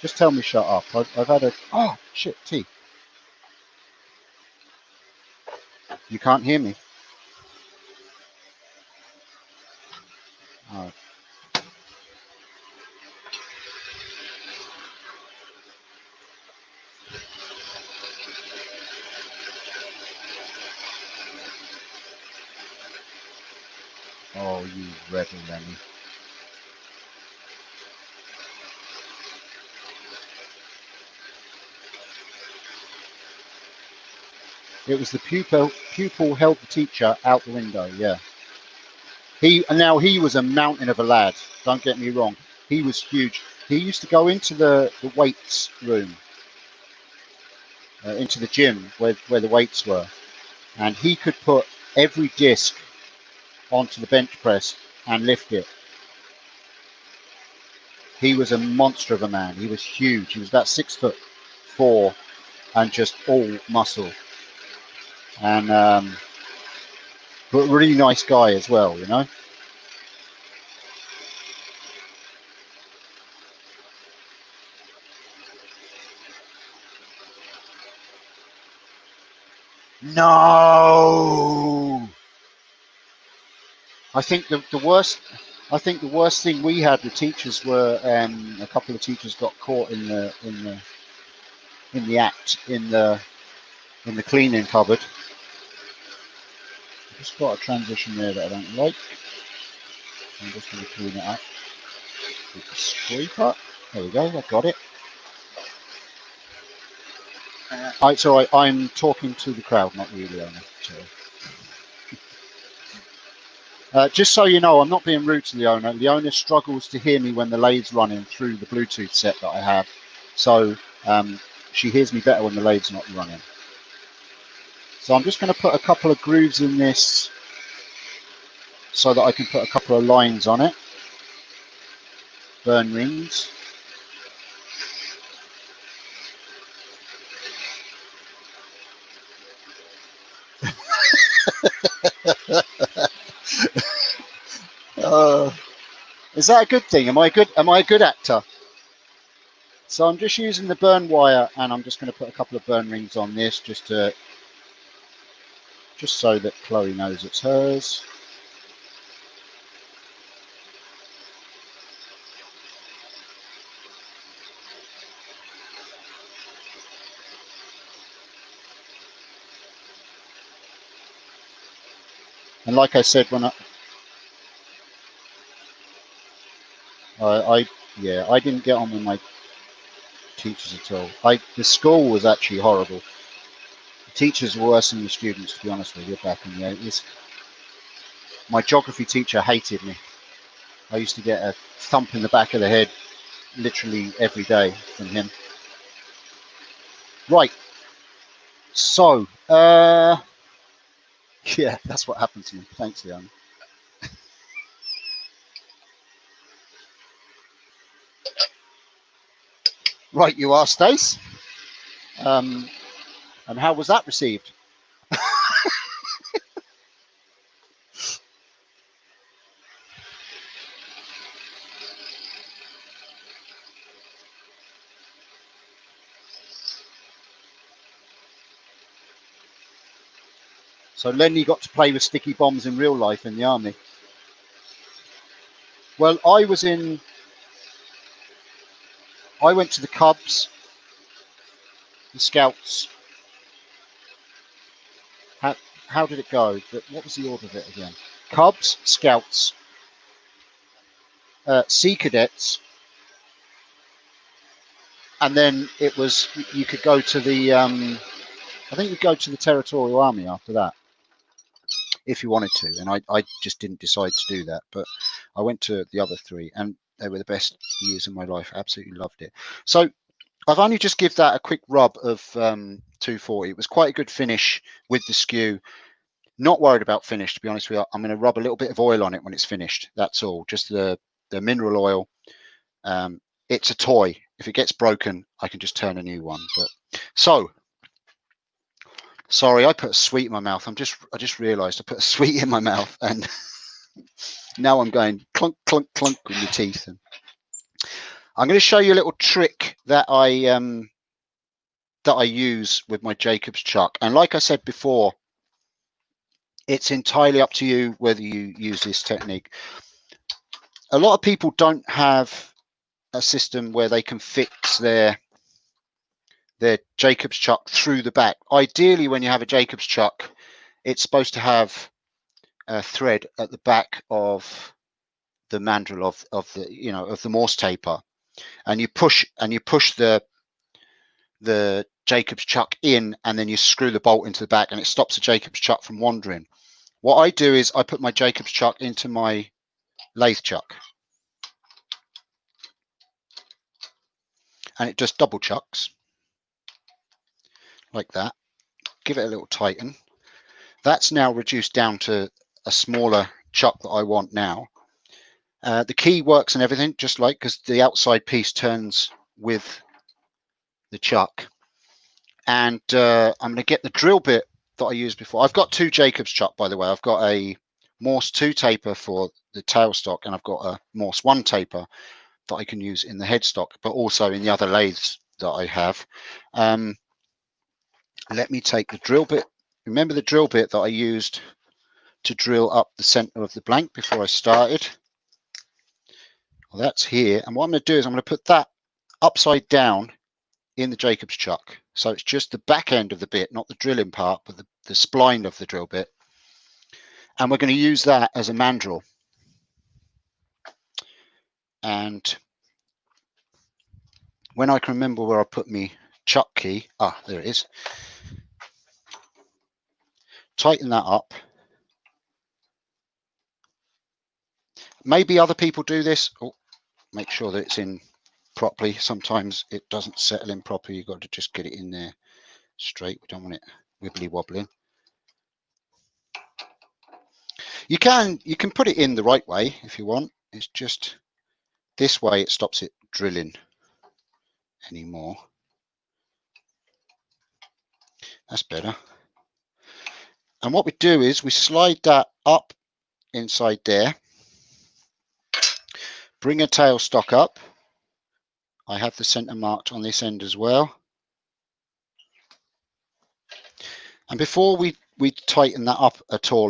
Just tell me shut up. I've had a, oh shit, tea. You can't hear me. All right. Oh, you rebel, Lenny. It was the pupil held the teacher out the window. Yeah. He was a mountain of a lad. Don't get me wrong. He was huge. He used to go into the weights room, into the gym where the weights were, and he could put every disc onto the bench press and lift it. He was a monster of a man. He was huge. He was about 6'4" and just all muscle. And but a really nice guy as well, you know. No. I think the worst thing we had with teachers were a couple of teachers got caught in the act in the cleaning cupboard. I've just got a transition there that I don't like. I'm just going to clean it up with the scraper. There we go, I got it. So I'm talking to the crowd, not you, Leona. Just so you know, I'm not being rude to Leona. Leona struggles to hear me when the lathe's running through the Bluetooth set that I have. So she hears me better when the lathe's not running. So I'm just going to put a couple of grooves in this so that I can put a couple of lines on it. Burn rings. Is that a good thing? Am I a good actor? So I'm just using the burn wire, and I'm just going to put a couple of burn rings on this just so that Chloe knows it's hers. And like I said, when I didn't get on with my teachers at all. The school was actually horrible. The teachers were worse than the students, to be honest with you, back in the 80s. My geography teacher hated me. I used to get a thump in the back of the head literally every day from him. Right. So, yeah, that's what happened to me. Thanks, Leon. Right, you are, Stace. And how was that received? So Lenny got to play with sticky bombs in real life in the army. Well, I went to the Cubs, the Scouts. How did it go? What was the order of it again? Cubs, Scouts, Sea Cadets, and then it was you could go to the I think you'd go to the Territorial Army after that if you wanted to, and I just didn't decide to do that, but I went to the other three, and they were the best years of my life. I absolutely loved it. So I've only just give that a quick rub of 240. It was quite a good finish with the skew. Not worried about finish, to be honest with you. I'm going to rub a little bit of oil on it when it's finished. That's all. Just the mineral oil. It's a toy. If it gets broken, I can just turn a new one. But so, sorry, I put a sweet in my mouth. I just realised I put a sweet in my mouth, and now I'm going clunk, clunk, clunk with my teeth. And I'm going to show you a little trick that I use with my Jacob's chuck. And like I said before, it's entirely up to you whether you use this technique. A lot of people don't have a system where they can fix their Jacob's chuck through the back. Ideally, when you have a Jacob's chuck, it's supposed to have a thread at the back of the mandrel of the Morse taper, and you push the Jacob's chuck in, and then you screw the bolt into the back, and it stops the Jacob's chuck from wandering. What I do is I put my Jacob's chuck into my lathe chuck, and it just double chucks like that. Give it a little tighten. That's now reduced down to a smaller chuck that I want now. The key works and everything, just like, because the outside piece turns with the chuck. And I'm going to get the drill bit that I used before. I've got two Jacob's chuck, by the way. I've got a Morse 2 taper for the tailstock, and I've got a Morse 1 taper that I can use in the headstock, but also in the other lathes that I have. Let me take the drill bit remember the drill bit that I used to drill up the center of the blank before I started? Well, that's here. And what I'm going to do is I'm going to put that upside down in the Jacob's chuck. So it's just the back end of the bit, not the drilling part, but the spline of the drill bit. And we're going to use that as a mandrel. And when I can remember where I put my chuck key, there it is. Tighten that up. Maybe other people do this. Make sure that it's in properly. Sometimes it doesn't settle in properly. You've got to just get it in there straight. We don't want it wibbly wobbling. You can put it in the right way if you want. It's just this way it stops it drilling anymore. That's better. And what we do is we slide that up inside there. Bring a tailstock up. I have the center marked on this end as well. And before we tighten that up at all,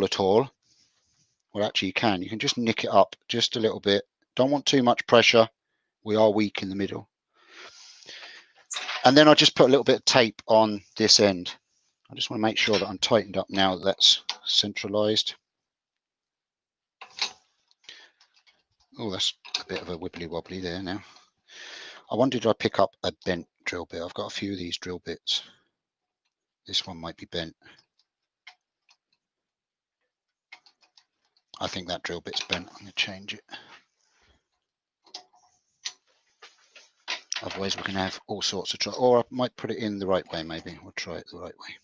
well, actually you can just nick it up just a little bit. Don't want too much pressure. We are weak in the middle. And then I just put a little bit of tape on this end. I just want to make sure that I'm tightened up now that that's centralized. Oh, that's a bit of a wibbly wobbly there now. I wonder, did I pick up a bent drill bit? I've got a few of these drill bits. This one might be bent. I think that drill bit's bent. I'm going to change it. Otherwise we're going to have all sorts of trouble. Or I might put it in the right way maybe. We'll try it the right way.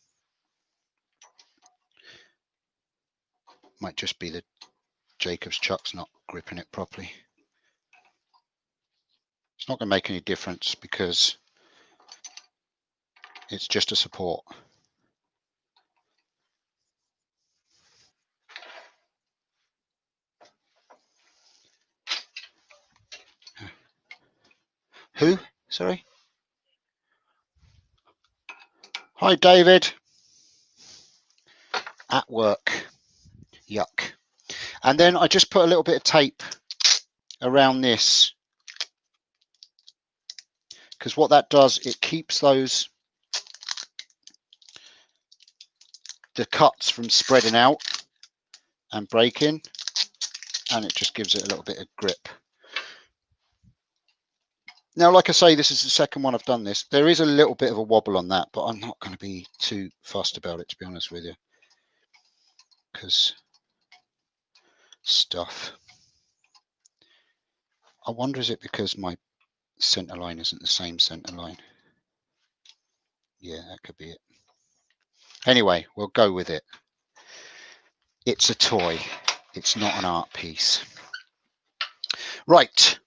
Might just be the Jacob's chuck's not gripping it properly. It's not going to make any difference because it's just a support. Who? Sorry? Hi, David. At work. Yuck. And then I just put a little bit of tape around this, because what that does, it keeps the cuts from spreading out and breaking, and it just gives it a little bit of grip. Now, like I say, this is the second one I've done this. There is a little bit of a wobble on that, but I'm not going to be too fussed about it, to be honest with you, because stuff. I wonder, is it because my center line isn't the same center line? Yeah, that could be it. Anyway, we'll go with it. It's a toy. It's not an art piece. Right.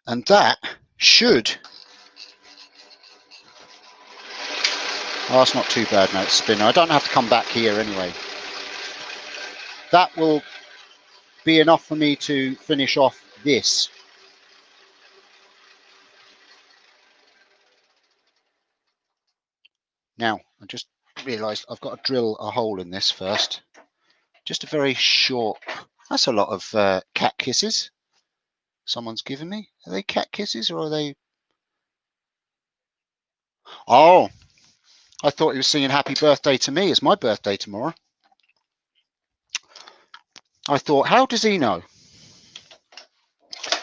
And that should... Oh, that's not too bad now, it's spinning. I don't have to come back here anyway. That will be enough for me to finish off this. Now, I just realised I've got to drill a hole in this first. Just a very short... That's a lot of cat kisses someone's given me. Are they cat kisses or are they... Oh, I thought he was singing happy birthday to me. It's my birthday tomorrow. I thought, how does he know?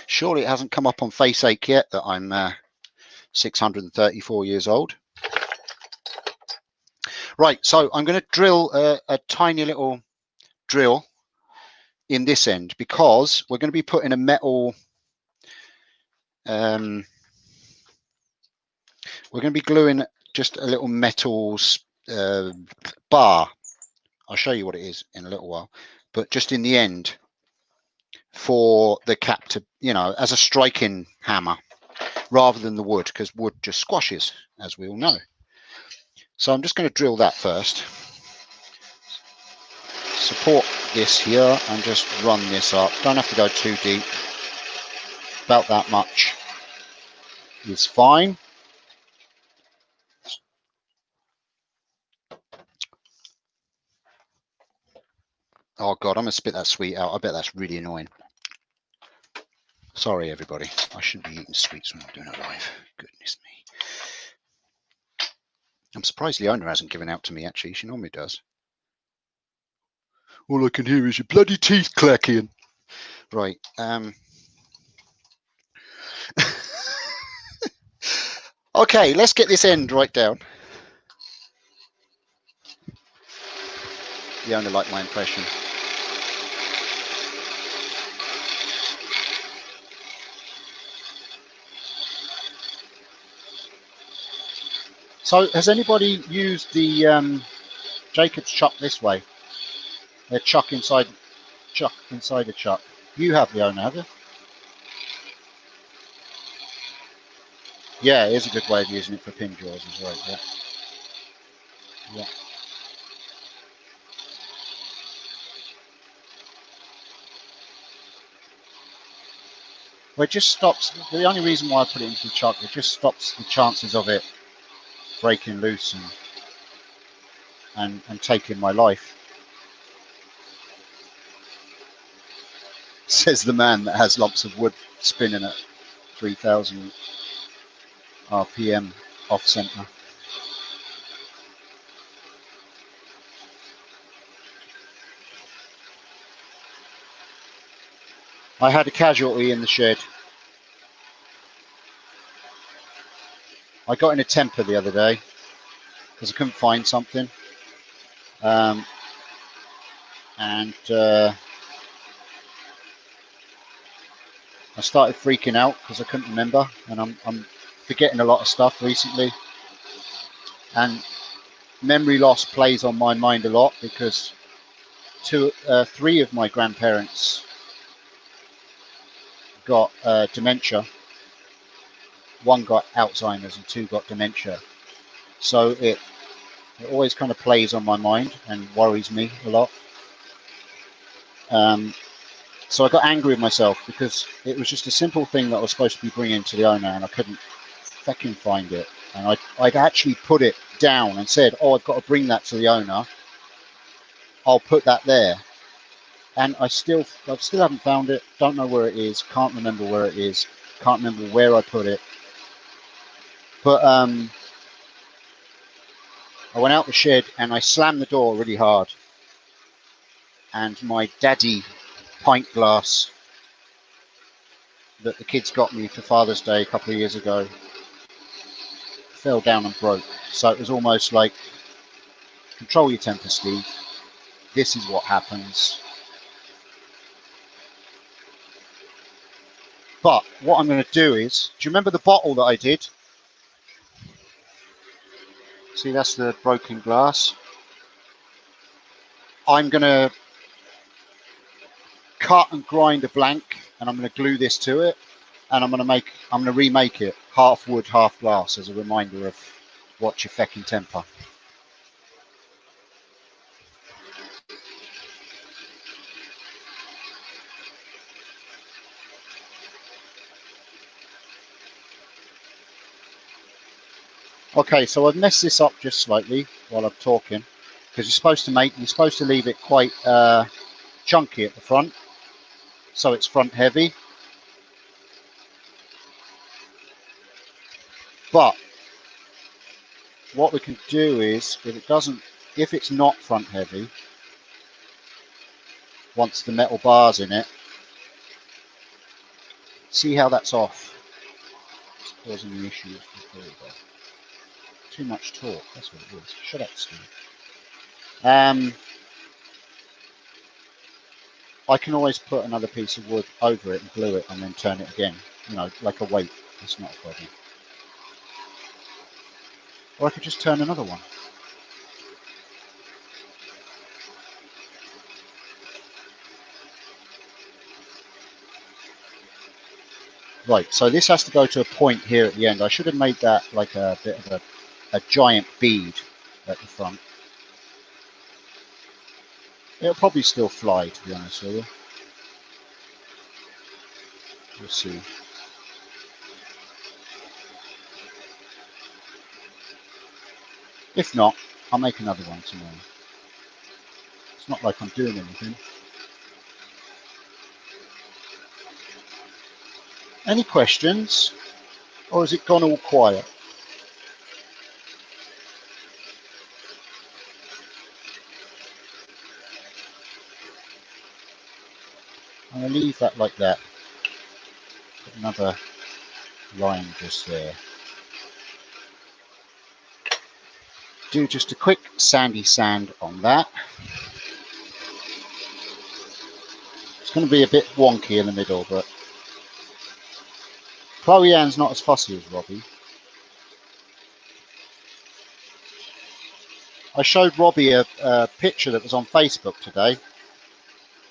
Surely it hasn't come up on Face Ache yet that I'm 634 years old. Right, so I'm going to drill a tiny little drill in this end because we're going to be putting a metal... we're going to be gluing just a little metal bar. I'll show you what it is in a little while. But just in the end for the cap to, you know, as a striking hammer rather than the wood, because wood just squashes, as we all know. So I'm just going to drill that first. Support this here and just run this up. Don't have to go too deep. About that much is fine. Oh God, I'm gonna spit that sweet out. I bet that's really annoying. Sorry, everybody. I shouldn't be eating sweets when I'm doing it live. Goodness me. I'm surprised the owner hasn't given out to me, actually. She normally does. All I can hear is your bloody teeth clacking. Right. Okay, let's get this end right down. The owner liked my impression. So, has anybody used the Jacob's chuck this way? They're chuck inside a chuck. You have the owner, have you? Yeah, it is a good way of using it for pin drawers, is right. Yeah. Yeah. Well, it just stops. The only reason why I put it into the chuck, it just stops the chances of it breaking loose and taking my life. Says the man that has lumps of wood spinning at 3,000 RPM off center. I had a casualty in the shed. I got in a temper the other day because I couldn't find something. And I started freaking out because I couldn't remember, and I'm forgetting a lot of stuff recently. And memory loss plays on my mind a lot because three of my grandparents got dementia. One got Alzheimer's and two got dementia. So it always kind of plays on my mind and worries me a lot. So I got angry with myself because it was just a simple thing that I was supposed to be bringing to the owner, and I couldn't fucking find it. And I'd actually put it down and said, oh, I've got to bring that to the owner. I'll put that there. And I still haven't found it. Don't know where it is. Can't remember where it is. Can't remember where I put it. But I went out the shed and I slammed the door really hard. And my daddy pint glass that the kids got me for Father's Day a couple of years ago fell down and broke. So it was almost like, control your temper, Steve. This is what happens. But what I'm going to do is, do you remember the bottle that I did? See, that's the broken glass. I'm going to cut and grind a blank, and I'm going to glue this to it, and I'm going to remake it half wood, half glass as a reminder of watch your fecking temper. Okay, so I've messed this up just slightly while I'm talking, because you're supposed to leave it quite chunky at the front, so it's front heavy. But what we can do is, if it's not front heavy, once the metal bar's in it, see how that's off. It's causing the issues. Too much torque, that's what it is. Shut up, Steve. I can always put another piece of wood over it and glue it and then turn it again, like a weight. That's not a problem. Or I could just turn another one. Right, so this has to go to a point here at the end. I should have made that like a bit of a giant bead at the front. It'll probably still fly, to be honest with you. We'll see. If not, I'll make another one tomorrow. It's not like I'm doing anything. Any questions? Or has it gone all quiet? I'm going to leave that like that. Put another line just there. Do just a quick sandy sand on that. It's going to be a bit wonky in the middle, but Chloe Ann's not as fussy as Robbie. I showed Robbie a picture that was on Facebook today.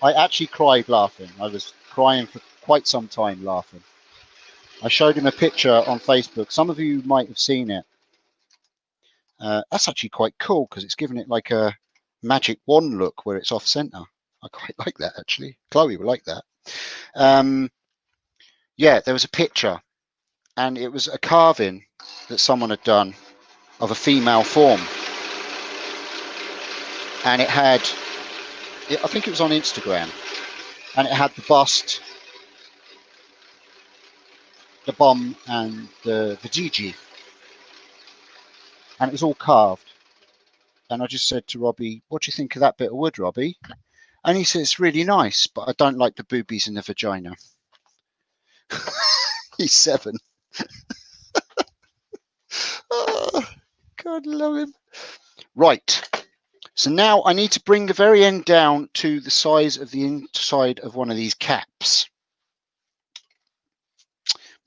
I actually cried laughing. I was crying for quite some time laughing. I showed him a picture on Facebook. Some of you might have seen it. That's actually quite cool because it's given it like a magic wand look where it's off center. I quite like that actually. Chloe would like that. Yeah, there was a picture and it was a carving that someone had done of a female form. And it had, I think it was on Instagram, and it had the bust, the bum and the Gigi. And it was all carved. And I just said to Robbie, what do you think of that bit of wood, Robbie? And he said, it's really nice, but I don't like the boobies in the vagina. He's 7. Oh, God, love him. Right. So now I need to bring the very end down to the size of the inside of one of these caps.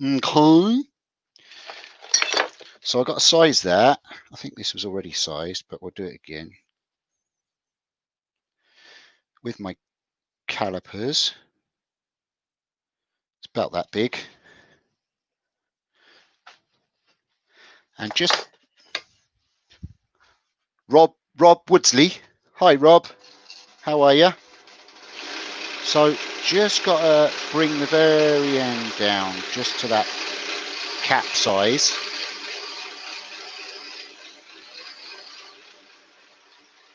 Okay. So I got a size there. I think this was already sized, but we'll do it again with my calipers. It's about that big. And just Rob Woodsley. Hi, Rob. How are you? So just got to bring the very end down just to that cap size.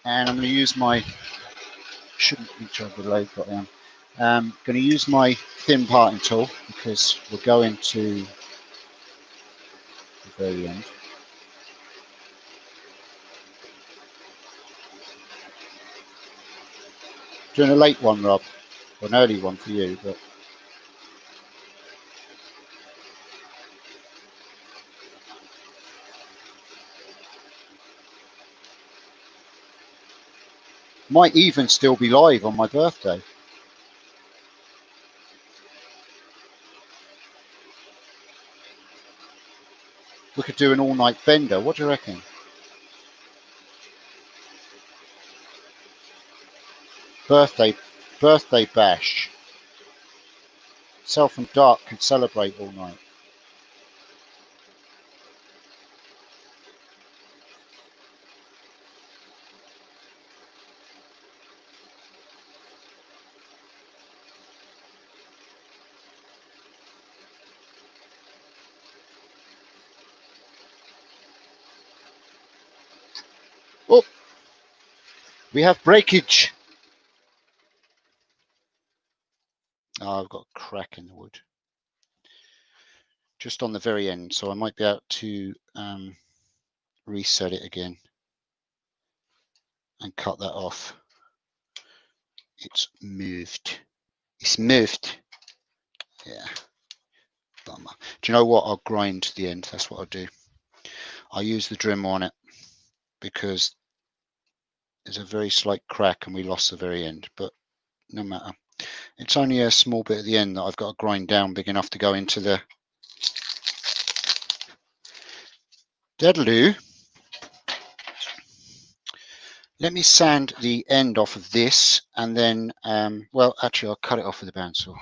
And I'm going to use my, shouldn't reach over the load got down. I'm going to use my thin parting tool because we're going to the very end. Doing a late one, Rob, or an early one for you, but might even still be live on my birthday. We could do an all-night bender. What do you reckon? Birthday bash. Self and Dark could celebrate all night. Oh, we have breakage. Oh, I've got a crack in the wood. Just on the very end, so I might be able to reset it again and cut that off. It's moved. It's moved. Yeah. Bummer. Do you know what? I'll grind to the end. That's what I'll do. I'll use the Dremel on it because there's a very slight crack and we lost the very end, but no matter. It's only a small bit at the end that I've got to grind down big enough to go into the Deadaloo. Let me sand the end off of this and then, well, actually, I'll cut it off with a bandsaw.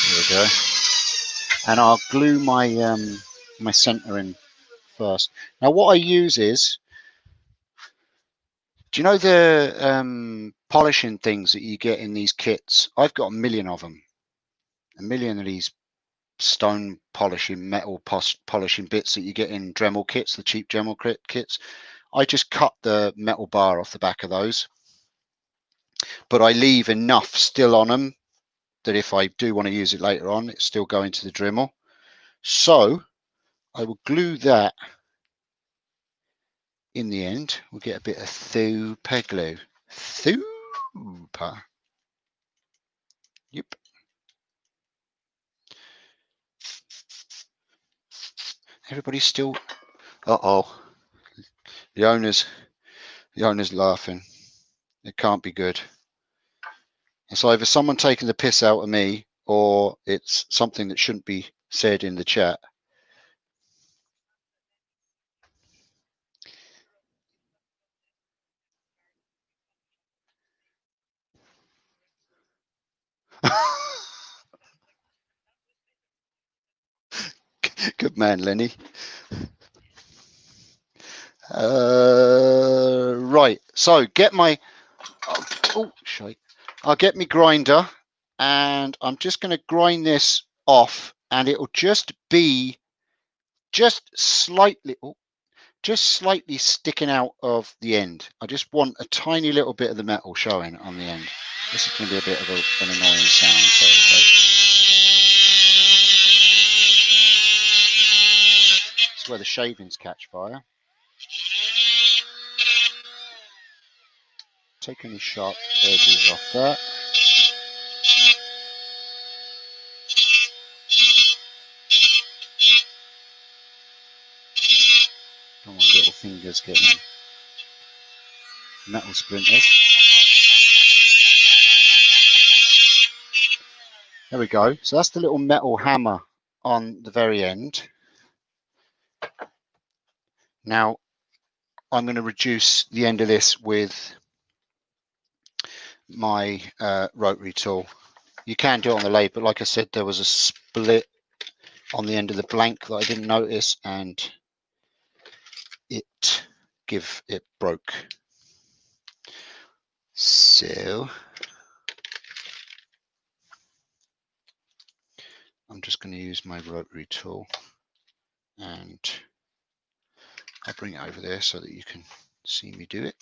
There we go. And I'll glue my my center in first. Now, what I use is, do you know the polishing things that you get in these kits. I've got a million of them, a million of these stone polishing, metal polishing bits that you get in Dremel kits, the cheap Dremel kits. I just cut the metal bar off the back of those, but I leave enough still on them that if I do want to use it later on, it's still going to the Dremel. So I will glue that in the end. We'll get a bit of super glue. Super. Yep. Everybody's still. Uh-oh. The owner's laughing. It can't be good. It's either someone taking the piss out of me or it's something that shouldn't be said in the chat. Good man, Lenny. Right, so get my I'll get my grinder, and I'm just going to grind this off, and it'll just be slightly sticking out of the end. I just want a tiny little bit of the metal showing on the end. This is going to be a bit of an annoying sound. Sorry, this is where the shavings catch fire. Take any sharp edges off that. Don't want little fingers getting metal splinters. There we go. So that's the little metal hammer on the very end. Now I'm going to reduce the end of this with my rotary tool. You can do it on the lathe, but like I said, there was a split on the end of the blank that I didn't notice, and it broke. So I'm just going to use my rotary tool, and I'll bring it over there so that you can see me do it.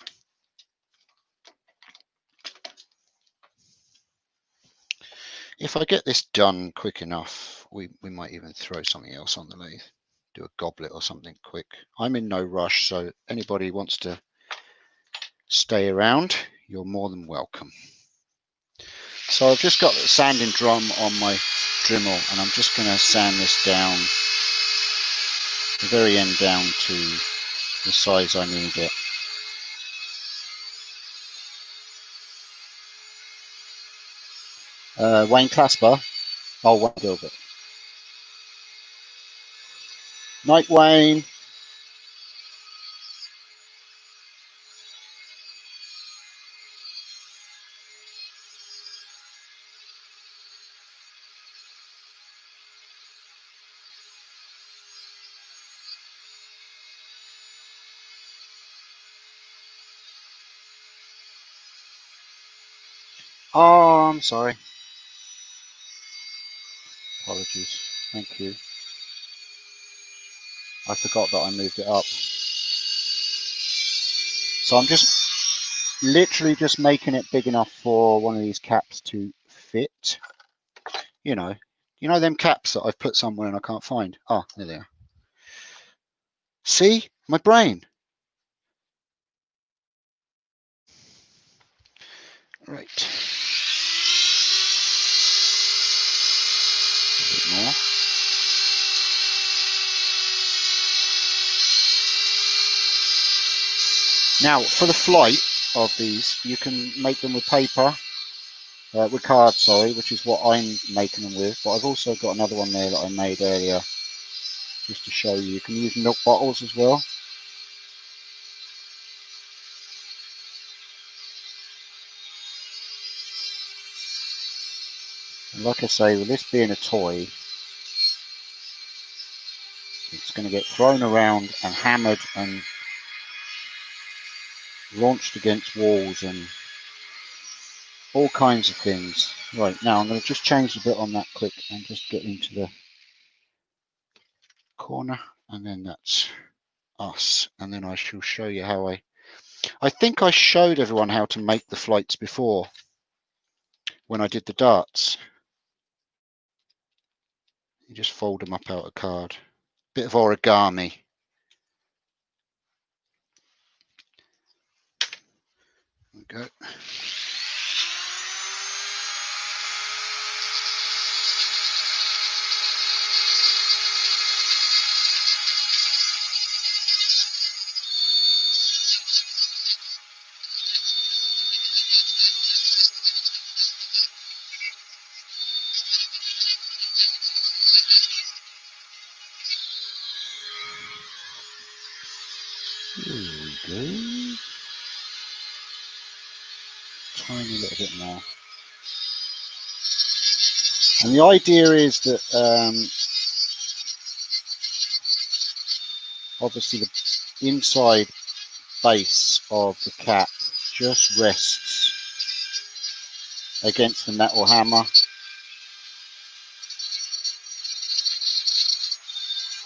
If I get this done quick enough, we might even throw something else on the lathe. Do a goblet or something quick. I'm in no rush, so anybody who wants to stay around, you're more than welcome. So I've just got the sanding drum on my Dremel, and I'm just going to sand this down, the very end down to the size I need it. Wayne Clasper. Oh, Wayne Gilbert. Night, Wayne. Oh, I'm sorry. Apologies. Thank you. I forgot that I moved it up. So I'm just literally just making it big enough for one of these caps to fit. You know them caps that I've put somewhere and I can't find. Oh, there they are. See? My brain. Right. A bit more. Now, for the flight of these, you can make them with paper, with card, sorry, which is what I'm making them with. But I've also got another one there that I made earlier, just to show you. You can use milk bottles as well. And like I say, with this being a toy, it's going to get thrown around and hammered and launched against walls, and all kinds of things. Right, now I'm going to just change the bit on that quick and just get into the corner, and then that's us. And then I shall show you how I think I showed everyone how to make the flights before when I did the darts. You just fold them up out of card. Bit of origami. There we go. Here we go. Tiny little bit more. And the idea is that obviously the inside base of the cap just rests against the metal hammer,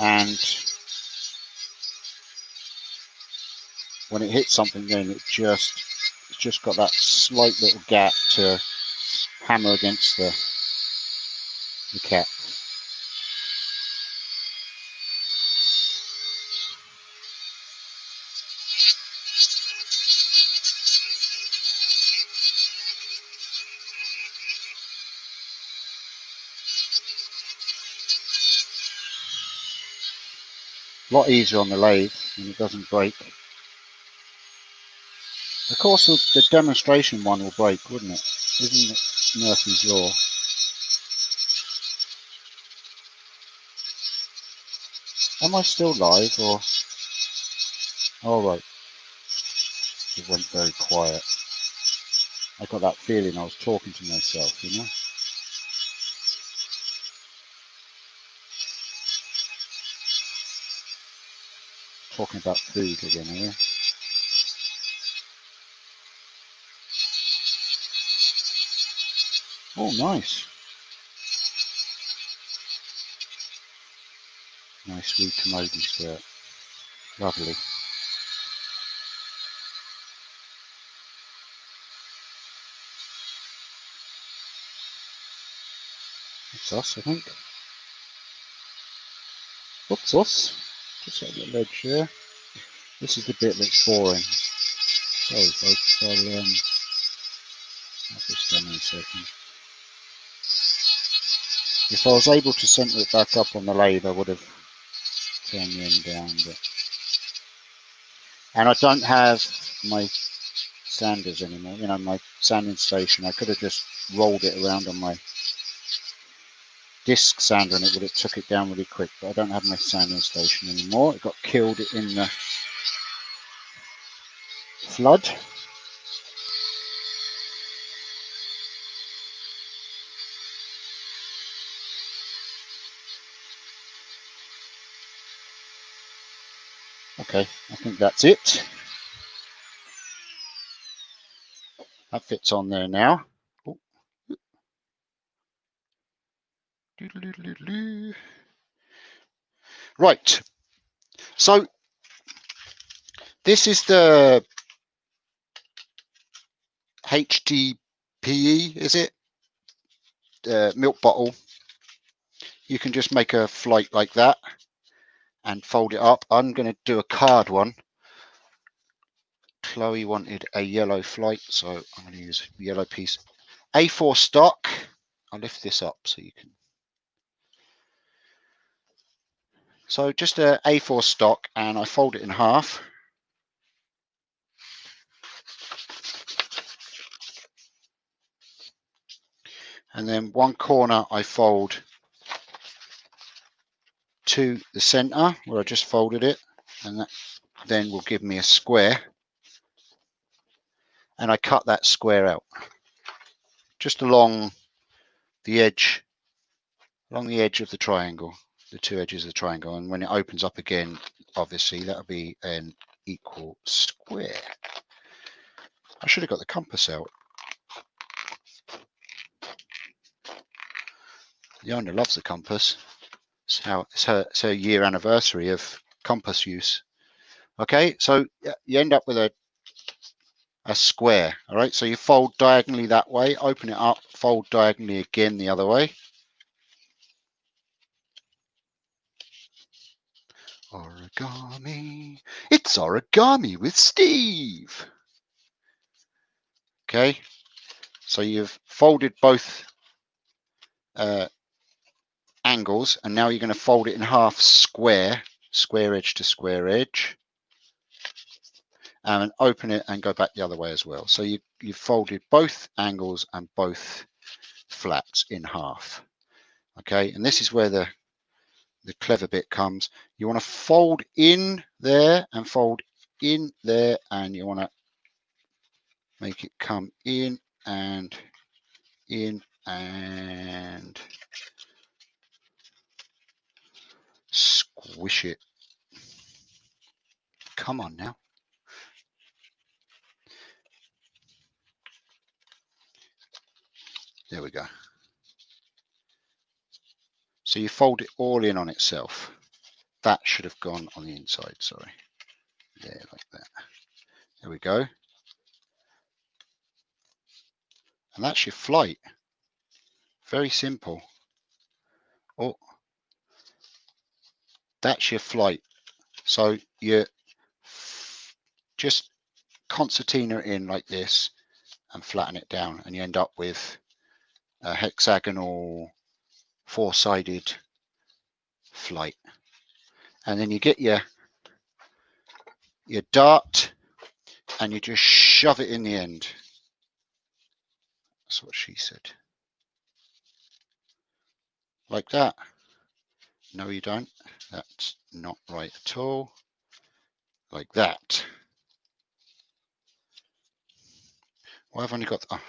and when it hits something, then it's just got that slight little gap to hammer against the cap. A lot easier on the lathe and it doesn't break. Of course the demonstration one will break, wouldn't it? Isn't it Murphy's Law? Am I still live or? Oh right, it went very quiet. I got that feeling I was talking to myself, you know? Talking about food again, are you? Oh, nice. Nice wee commodity skirt. Lovely. That's us, I think. What's us? Just got a little ledge here. This is the bit that's boring. Sorry folks, I'll have this done in a second. If I was able to centre it back up on the lathe, I would have turned the end down. But... And I don't have my sanders anymore, you know, my sanding station. I could have just rolled it around on my disc sander and it would have took it down really quick, but I don't have my sanding station anymore. It got killed in the flood. Okay, I think that's it. That fits on there now. Oh. Right, so this is the HDPE, is it? Milk bottle. You can just make a flight like that and fold it up. I'm going to do a card one. Chloe wanted a yellow flight, so I'm going to use a yellow piece. A4 stock. I'll lift this up so you can. So just a A4 stock, and I fold it in half. And then one corner I fold to the center where I just folded it, and that then will give me a square. And I cut that square out just along the edge of the triangle, the two edges of the triangle, and when it opens up again, obviously that'll be an equal square. I should have got the compass out. The owner loves the compass. It's her year anniversary of compass use. Okay, so you end up with a square. All right, so you fold diagonally that way, open it up, fold diagonally again the other way. Origami. It's origami with Steve. Okay, so you've folded both angles, and now you're going to fold it in half square edge to square edge, and open it and go back the other way as well. So you've folded both angles and both flaps in half. Okay, and this is where the clever bit comes. You want to fold in there and fold in there, and you want to make it come in and squish it. Come on now. There we go. So you fold it all in on itself. That should have gone on the inside, sorry. There, like that. There we go. And that's your flight. Very simple. Oh, that's your flight. So you just concertina in like this and flatten it down, and you end up with a hexagonal four-sided flight. And then you get your dart and you just shove it in the end. That's what she said. Like that. No, you don't. That's not right at all. Like that. Well, I've only got... Oh.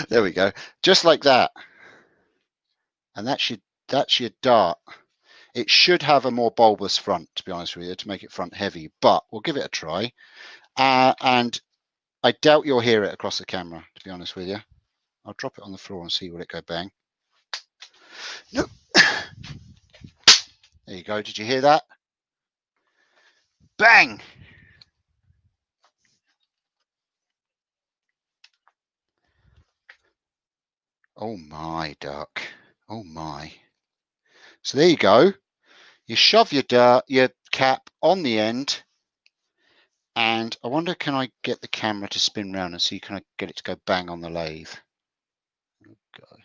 There we go. Just like that. And that's your dart. It should have a more bulbous front, to be honest with you, to make it front heavy, but we'll give it a try. And I doubt you'll hear it across the camera, to be honest with you. I'll drop it on the floor and see will it go bang. Nope. There you go. Did you hear that? Bang! Oh my, duck. Oh my. So there you go. You shove your cap on the end, and I wonder, can I get the camera to spin round and see, can I get it to go bang on the lathe? Okay.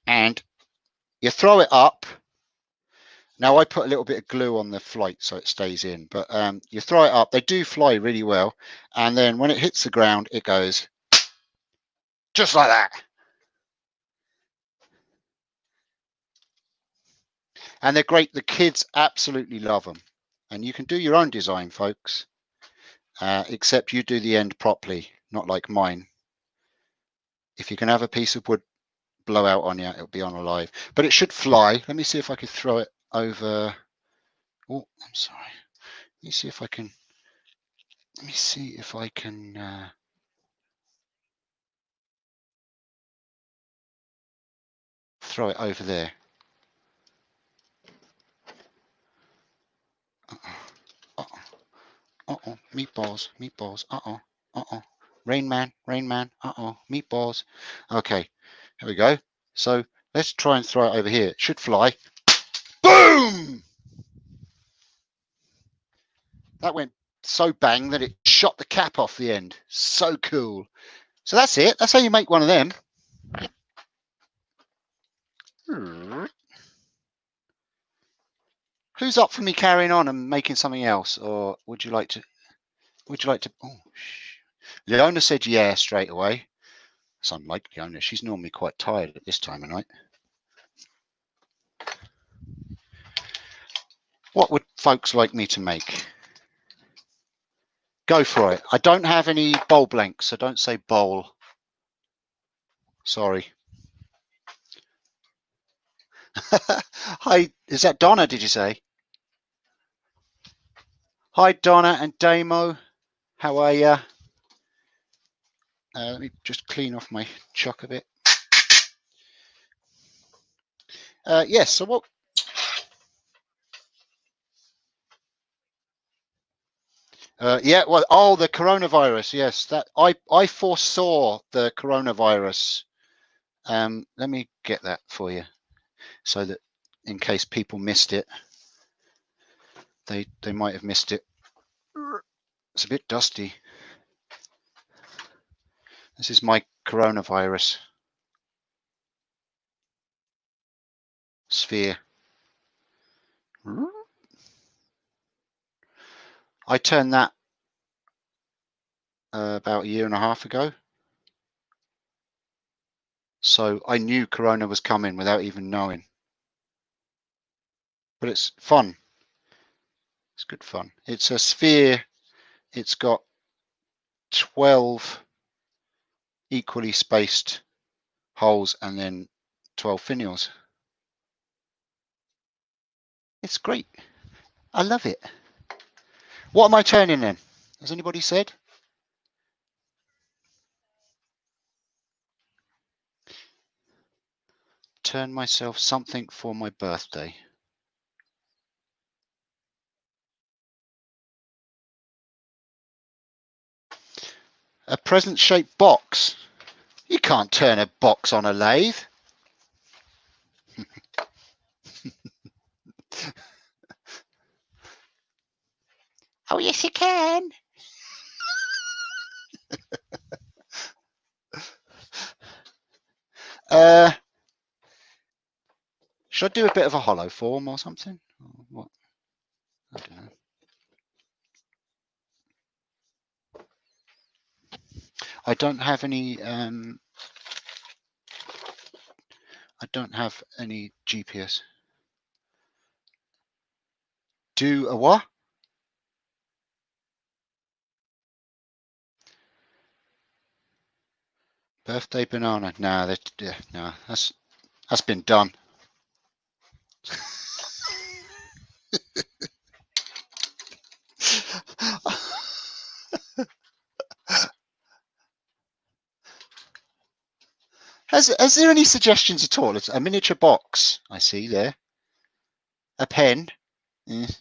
And you throw it up. Now I put a little bit of glue on the flight so it stays in, but you throw it up. They do fly really well, and then when it hits the ground, it goes just like that. And they're great. The kids absolutely love them. And you can do your own design, folks, except you do the end properly, not like mine. If you can have a piece of wood blow out on you, it'll be on alive. But it should fly. Let me see if I could throw it over. Oh, I'm sorry. Let me see if I can. Let me see if I can. Throw it over there. Uh-oh, meatballs, uh-oh. Rain Man, uh-oh, meatballs. Okay, here we go. So let's try and throw it over here. It should fly. Boom! That went so bang that it shot the cap off the end. So cool. So that's it. That's how you make one of them. Who's up for me carrying on and making something else, or would you like to? Oh, Leona said yeah straight away. It's unlike Leona. She's normally quite tired at this time of night. What would folks like me to make? Go for it. I don't have any bowl blanks, so don't say bowl. Sorry. Hi, is that Donna, did you say? Hi, Donna and Damo. How are you? Let me just clean off my chuck a bit. Yes, so what? Yeah, well, oh, the coronavirus. Yes, that I foresaw the coronavirus. Let me get that for you, so that in case people missed it, they might have missed it. It's a bit dusty. This is my coronavirus sphere. I turned that about a year and a half ago. So I knew Corona was coming without even knowing. But it's fun. It's good fun. It's a sphere. It's got 12 equally spaced holes and then 12 finials. It's great. I love it. What am I turning then? Has anybody said? Turn myself something for my birthday. A present-shaped box. You can't turn a box on a lathe. Oh, yes, you can. Should I do a bit of a hollow form or something? Or what? I don't know. I don't have any. I don't have any GPS. Do a what? Birthday banana. Nah, no, that's been done. Has there any suggestions at all? It's a miniature box. I see there. A pen. Pen.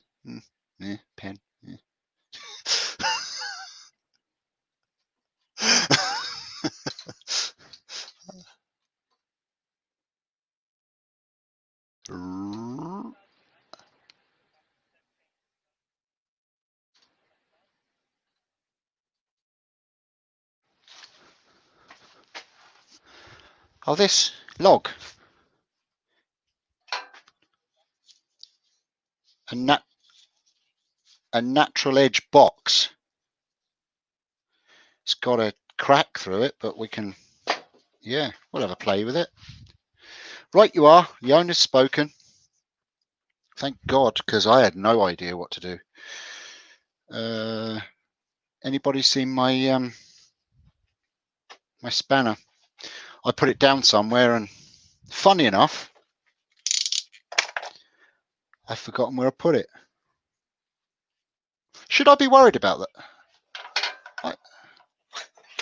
Oh, this log. A natural edge box. It's got a crack through it, but we can, yeah, we'll have a play with it. Right, you are. The owner's spoken. Thank God, because I had no idea what to do. Anybody seen my my spanner? I put it down somewhere, and funny enough, I've forgotten where I put it. Should I be worried about that?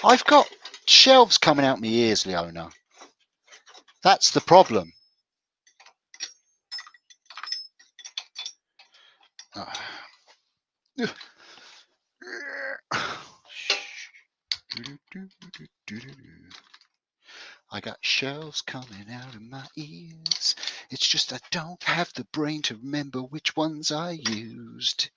I've got shelves coming out my ears, Leona. That's the problem. I got shelves coming out of my ears. It's just I don't have the brain to remember which ones I used.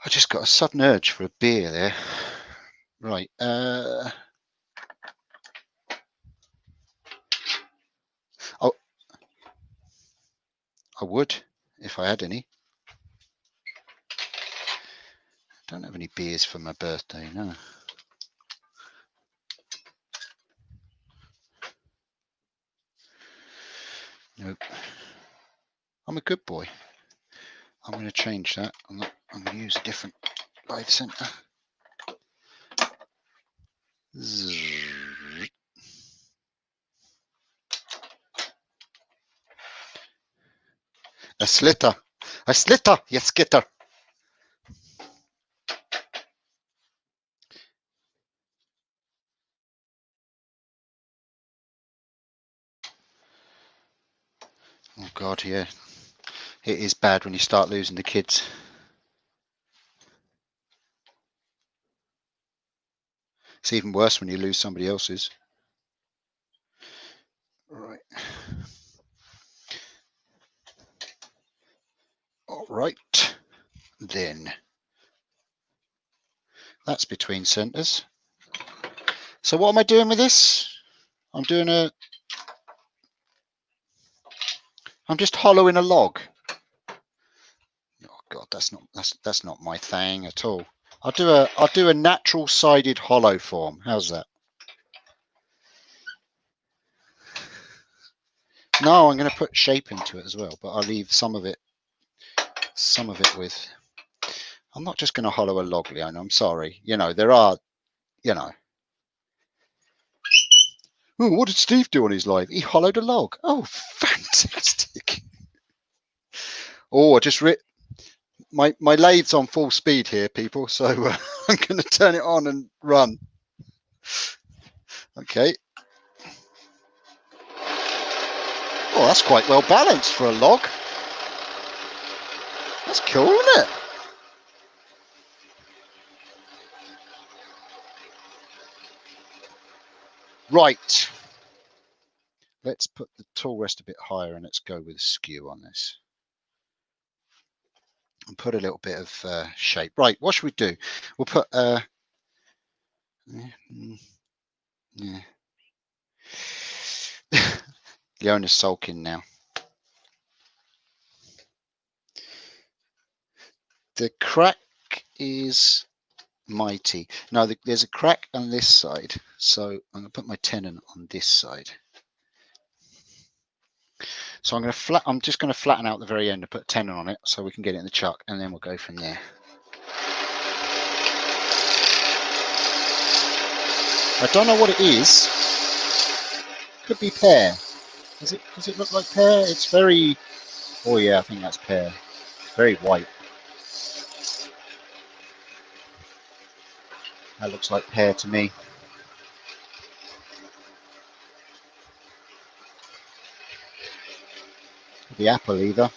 I just got a sudden urge for a beer there. Right. Oh, I would if I had any. I don't have any beers for my birthday, no. Nope. I'm a good boy. I'm going to change that. I'm going to use a different live center. A slitter. A slitter, you skitter. Oh God, yeah. It is bad when you start losing the kids. It's even worse when you lose somebody else's. Right. All right. Then that's between centers. So what am I doing with this? I'm just hollowing a log. Oh God, that's not my thing at all. I'll do a natural sided hollow form. How's that? No, I'm going to put shape into it as well, but I'll leave some of it with. I'm not just going to hollow a log, Leon. I'm sorry. You know, there are, you know. Oh, what did Steve do on his live? He hollowed a log. Oh, fantastic. Oh, I just my lathe's on full speed here, people. So I'm going to turn it on and run. Okay. Oh, that's quite well balanced for a log. That's cool, isn't it? Right. Let's put the tool rest a bit higher and let's go with skew on this. And put a little bit of shape. Right, what should we do? We'll put yeah. Leona's sulking now. The crack is mighty. No, there's a crack on this side, so I'm going to put my tenon on this side. So I'm just going to flatten out the very end and put a tenon on it so we can get it in the chuck, and then we'll go from there. I don't know what it is. Could be pear. Does it look like pear? It's very. Oh yeah, I think that's pear. It's very white. That looks like pear to me. The apple either.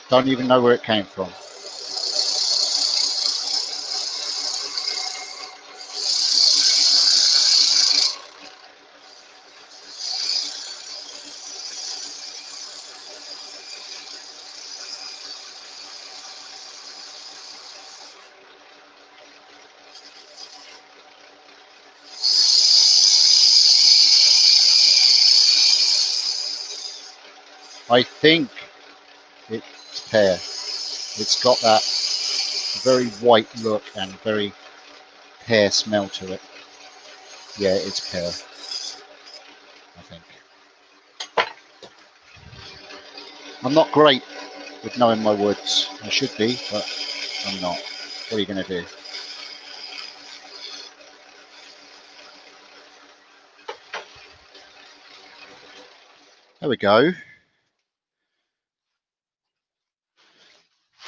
Don't even know where it came from. I think it's pear. It's got that very white look and very pear smell to it. Yeah, it's pear, I think. I'm not great with knowing my woods. I should be, but I'm not. What are you going to do? There we go.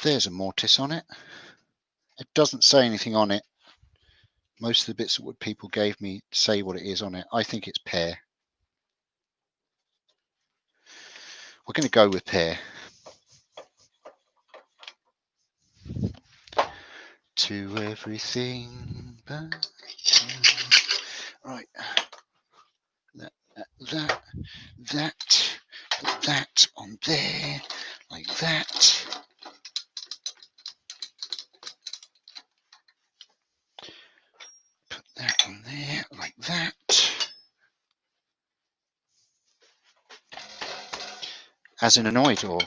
There's a mortise on it. It doesn't say anything on it. Most of the bits of wood people gave me say what it is on it. I think it's pear. We're going to go with pear. To everything but right. Put that on there, like that. Put that on there, like that. As in annoyed, or?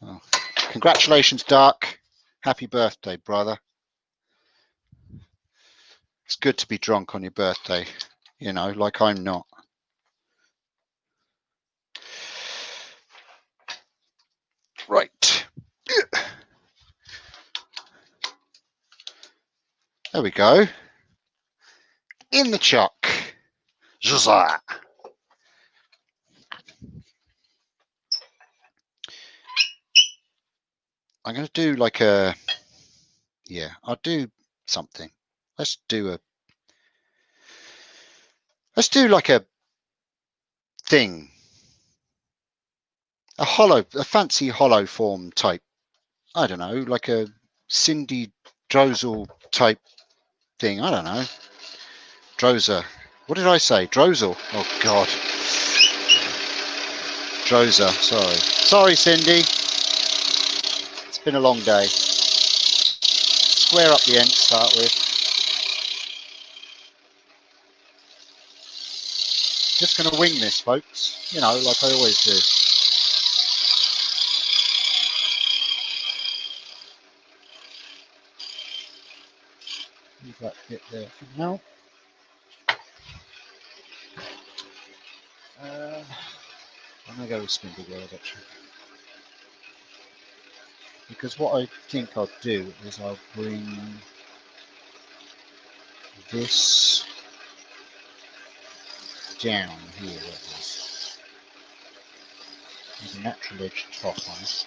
Oh. Congratulations, Dark. Happy birthday, brother. It's good to be drunk on your birthday, you know, like I'm not. Right. There we go. In the chuck. Zuzah. I'm going to do like a, yeah, I'll do something. Let's do like a thing. A fancy hollow form type. I don't know, like a Cindy Drozel type thing. I don't know. Drozer. What did I say? Drozel. Oh, God. Drozer. Sorry. Sorry, Cindy. It's been a long day. Square up the end to start with. Just going to wing this, folks. You know, like I always do. Leave that bit there for now. I'm going to go with spindle word, actually. Because what I think I'll do is I'll bring this down here. It is. There's a natural edge top on it.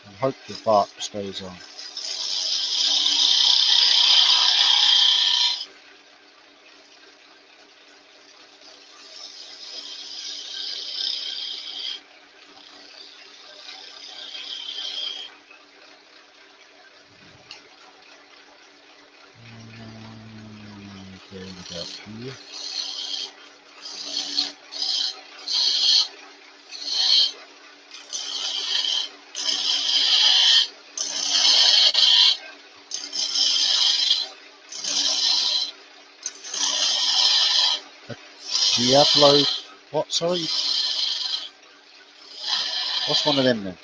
And hope the bark stays on. Going about here. Diablo, what, sorry? What's one of them then?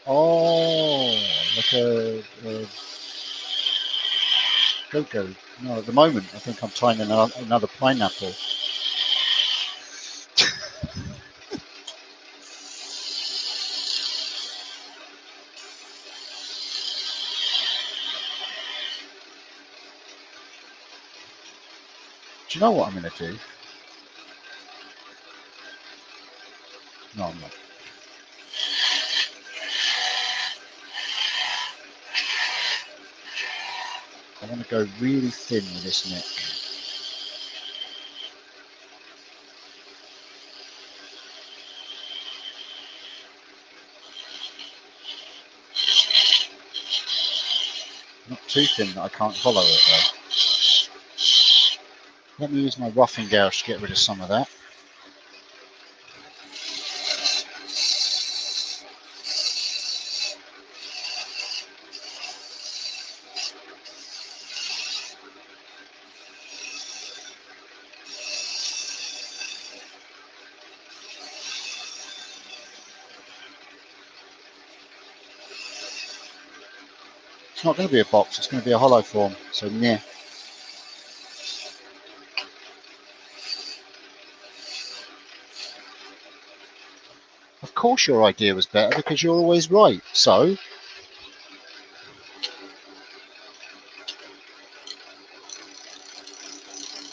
Oh, like a go-go. No, at the moment I think I'm tying another pineapple. Do you know what I'm going to do? No, I'm not. I want to go really thin with this neck. Not too thin that I can't follow it though. Let me use my roughing gouge to get rid of some of that. It's not going to be a box, it's going to be a hollow form, so yeah. Of course your idea was better because you're always right, so.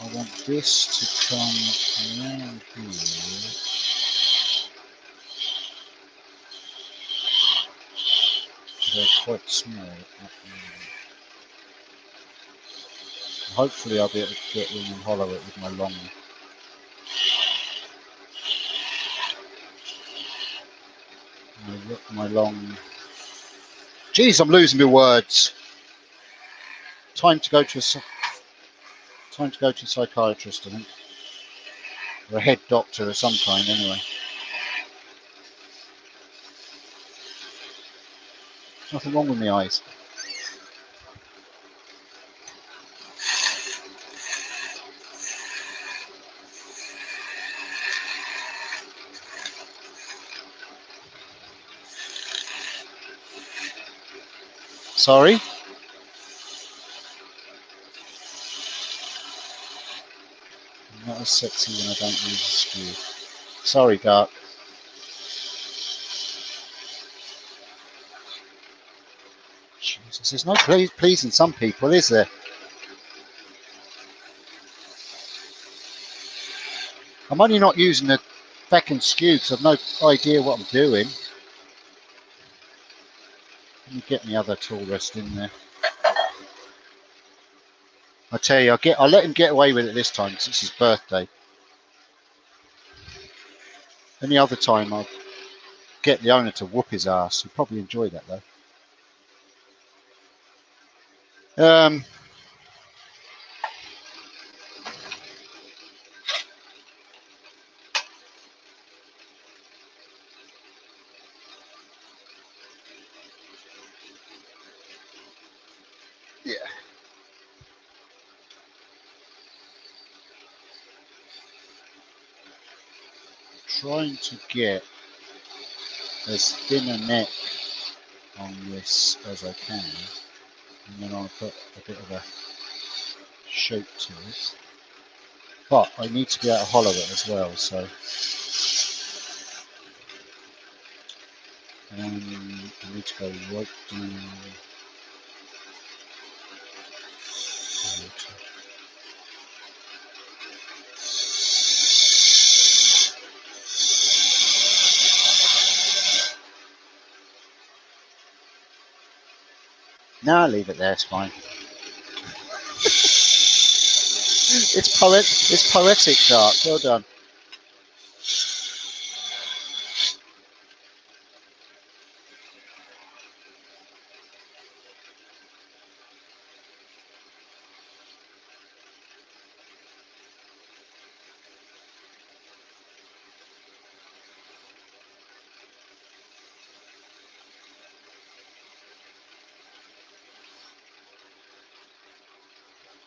I want this to come around here. They're quite small. Hopefully I'll be able to get in and hollow it with my long. Geez, I'm losing my words. Time to go to a psychiatrist, I think, or a head doctor of some kind. Anyway, there's nothing wrong with my eyes. Sorry? I'm not as sexy when I don't use a skew. Sorry, Garth. Jesus, there's no pleasing some people, is there? I'm only not using the fucking skew because I've no idea what I'm doing. Let me get my other tool rest in there. I tell you, I'll let him get away with it this time because it's his birthday. Any other time I'll get the owner to whoop his ass. He'll probably enjoy that though. Yeah. Trying to get as thin a neck on this as I can, and then I'll put a bit of a shape to it. But I need to be able to hollow it as well, so I need to go right down. No, I'll leave it there, it's fine. It's poetic, Dark. Well done.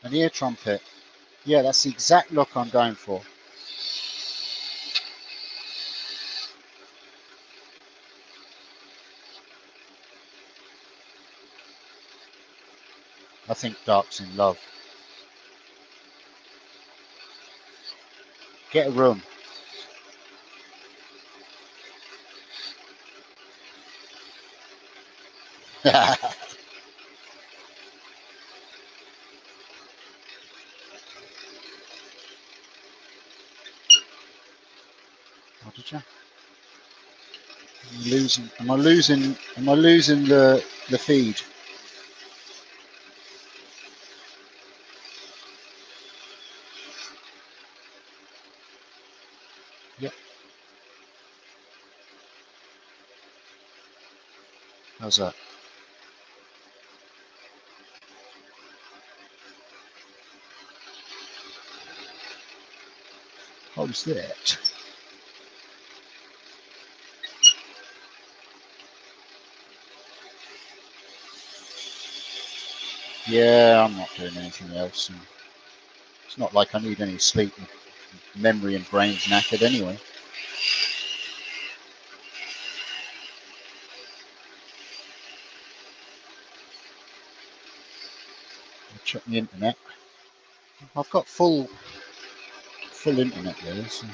An ear trumpet. Yeah, that's the exact look I'm going for. I think Dark's in love. Get a room. What did you? Am I losing the feed? Yep. How's that? How's that? Yeah, I'm not doing anything else. And it's not like I need any sleep. Memory and brain's knackered anyway. I'll check the internet. I've got full internet there, so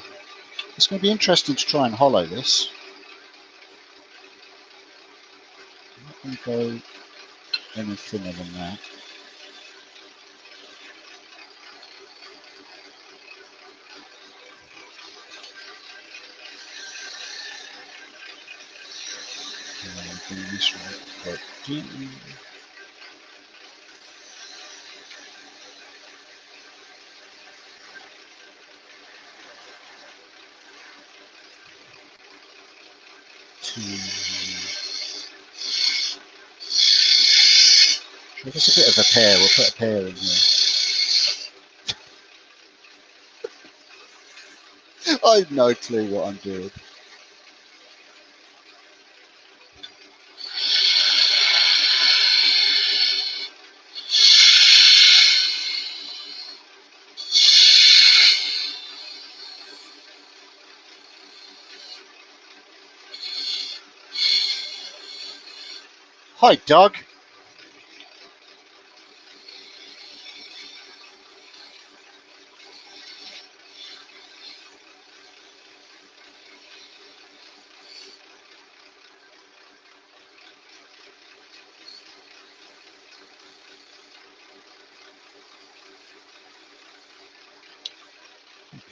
it's going to be interesting to try and hollow this. I'm not going to go any thinner than that. And then I'm doing this right. Give us a bit of a pair. We'll put a pair in here. I've no clue what I'm doing. Hi, Doug.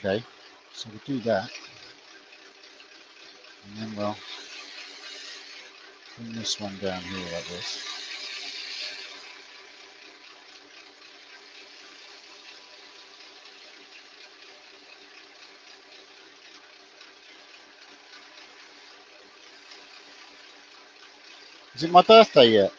Okay, so we'll do that, and then we'll bring this one down here like this. Is it my birthday yet?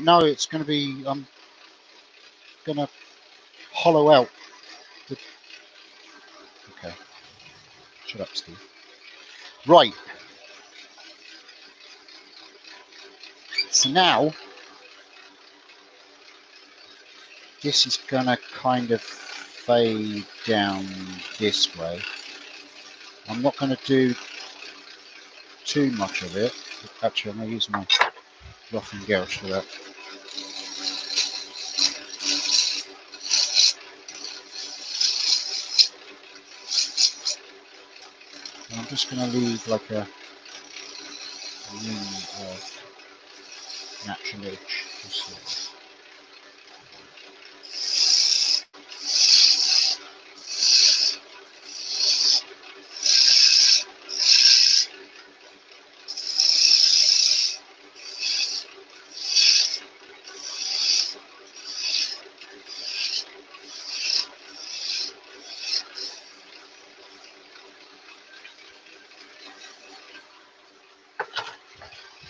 No, it's going to be, I'm going to hollow out the, okay, shut up, Steve. Right, so now this is going to kind of fade down this way. I'm not going to do too much of it. Actually, I'm going to use my rough and gouge for that. And I'm just going to leave like a ring of natural edge.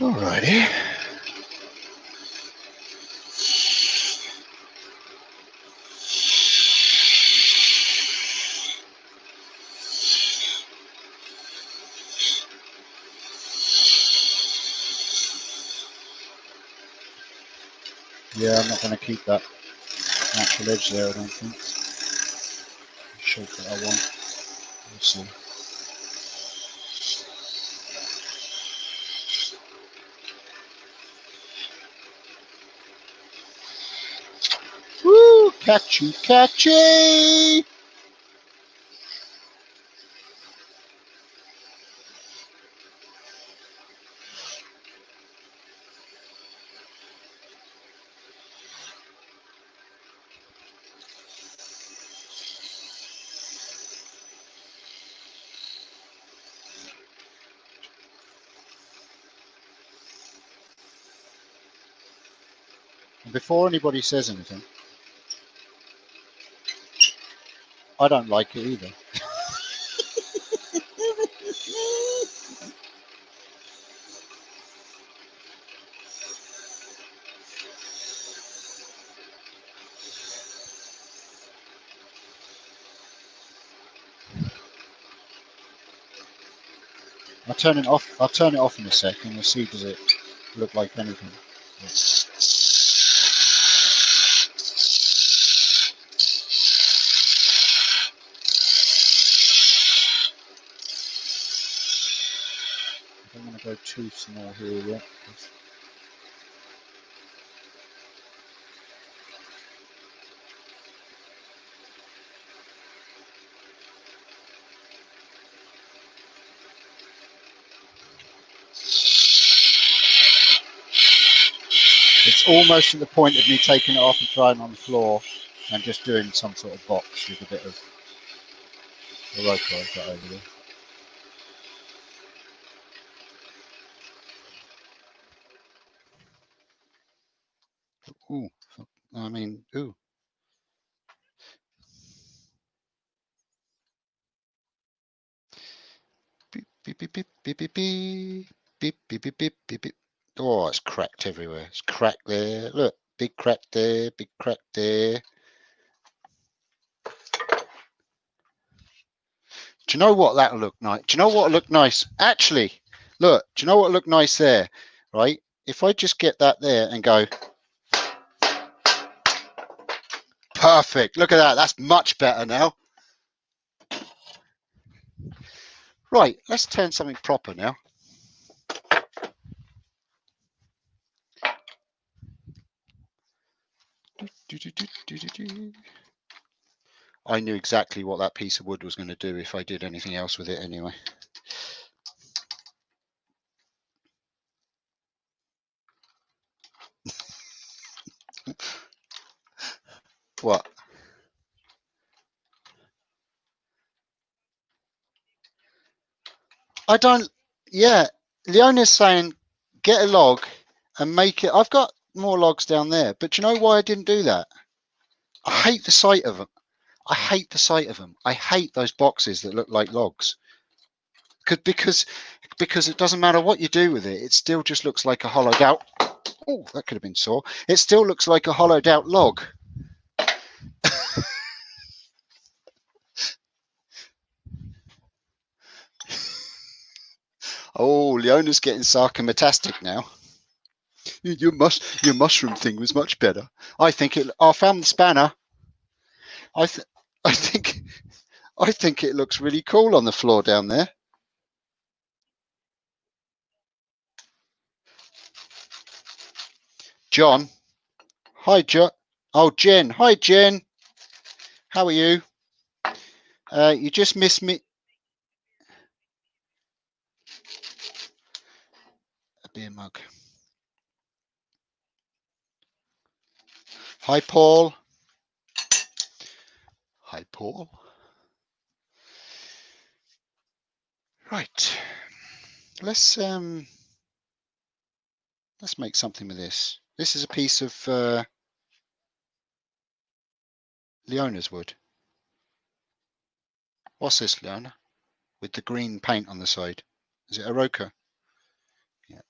Alrighty. Yeah, I'm not going to keep that natural edge there, I don't think. The shape that I want. We'll see. Woo! Catchy, catchy! And before anybody says anything, I don't like it either. I'll turn it off. I'll turn it off in a second. We'll see, does it look like anything? I don't want to go too small here yet. It's almost to the point of me taking it off and trying it on the floor and just doing some sort of box with a bit of the rope I've got over there. Ooh, I mean, ooh. Beep, beep, beep, beep, beep, beep, beep, beep, beep, beep, beep, beep, beep. Oh, it's cracked everywhere. It's cracked there. Look, big crack there, big crack there. Do you know what that'll look nice? Do you know what look nice? Actually, look, do you know what look nice there? Right? If I just get that there and go, perfect. Look at that. That's much better now. Right, let's turn something proper now. I knew exactly what that piece of wood was going to do if I did anything else with it anyway. What? I don't. Yeah, Leona's saying get a log and make it. I've got more logs down there, but do you know why I didn't do that? I hate the sight of them. I hate the sight of them. I hate those boxes that look like logs. Because it doesn't matter what you do with it, it still just looks like a hollowed out. Oh, that could have been sore. It still looks like a hollowed out log. Oh, Leona's getting sarcastic now. Your mushroom thing was much better. I think it. I found the spanner. I th I think I think it looks really cool on the floor down there. John. Hi, John. Oh, Jen. Hi, Jen. How are you? You just missed me. A beer mug. Hi, Paul. Hi, Paul. Right. Let's make something with this. This is a piece of Leona's wood. What's this, Leona? With the green paint on the side. Is it a Roca? Yeah.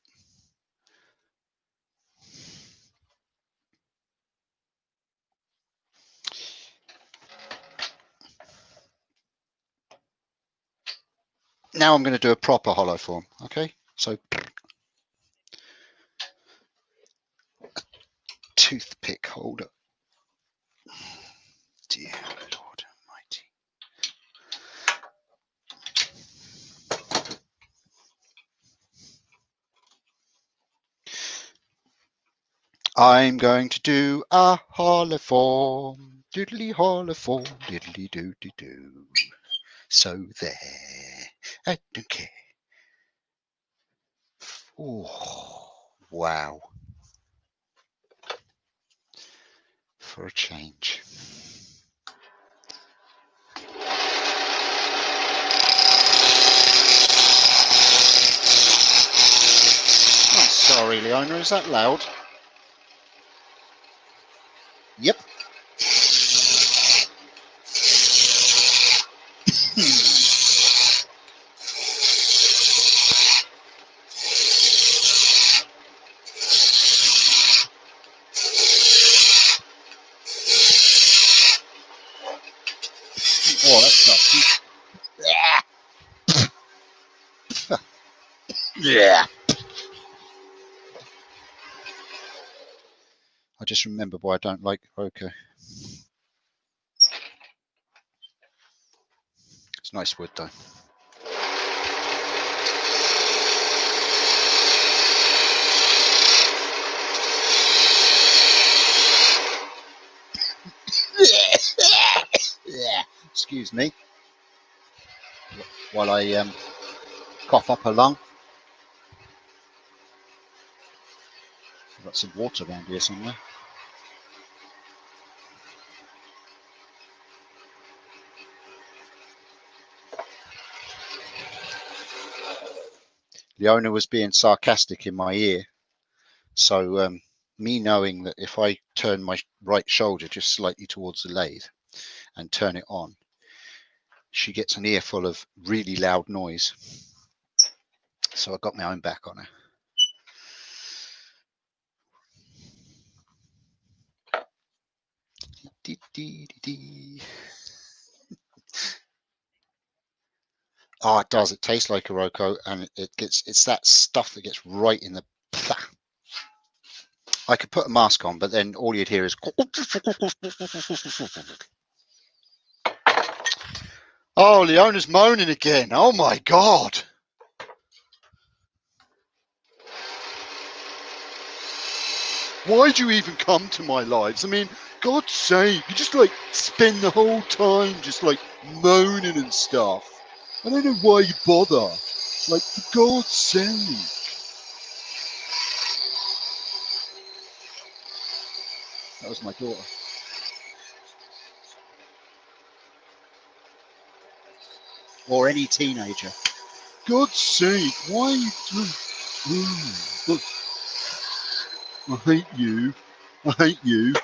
Now I'm going to do a proper hollow form. Okay. So toothpick holder. Dear Lord Almighty. I'm going to do a hollow form. Doodly hollow form. Diddly doo doo doo. So there. I don't care. Oh, wow. For a change. Oh, sorry, Leona, is that loud? Yep. Oh, that's not. Yeah. I just remembered why I don't like Roca. It's nice wood, though. Yeah. Excuse me. While I cough up a lung. I've got some water around here somewhere. Leona was being sarcastic in my ear. So me knowing that if I turn my right shoulder just slightly towards the lathe and turn it on, she gets an earful of really loud noise. So I got my own back on her. Oh, it does. It tastes like a Roco, and it's that stuff that gets right in the. I could put a mask on, but then all you'd hear is. Oh, Leona's moaning again. Oh my God. Why'd you even come to my lives? I mean, God's sake, you just like spend the whole time just like moaning and stuff. I don't know why you bother. Like, for God's sake. That was my daughter. Or any teenager. God's sake, why are you doing? I hate you. I hate you.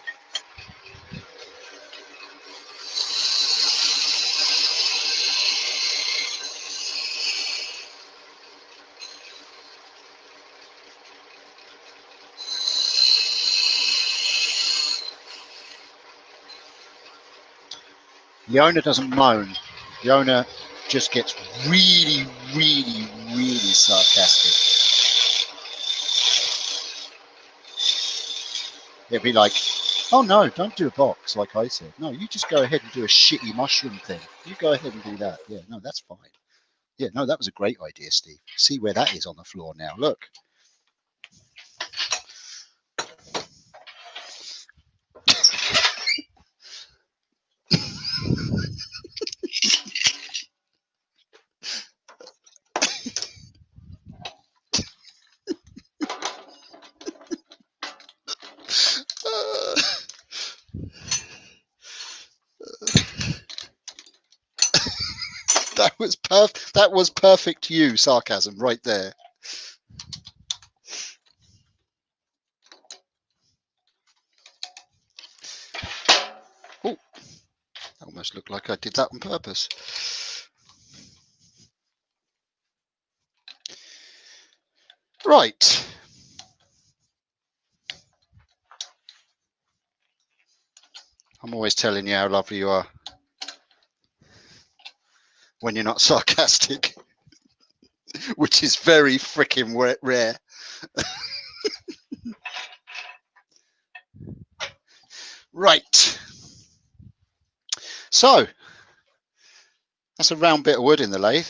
The owner doesn't moan. The owner just gets really, really, really sarcastic. It'd be like, oh no, don't do a box like I said. No, you just go ahead and do a shitty mushroom thing. You go ahead and do that. Yeah, no, that's fine. Yeah, no, that was a great idea, Steve. See where that is on the floor now. Look. That was perfect you sarcasm right there. Oh, that almost looked like I did that on purpose. Right. I'm always telling you how lovely you are when you're not sarcastic, which is very freaking rare. Right. So, that's a round bit of wood in the lathe.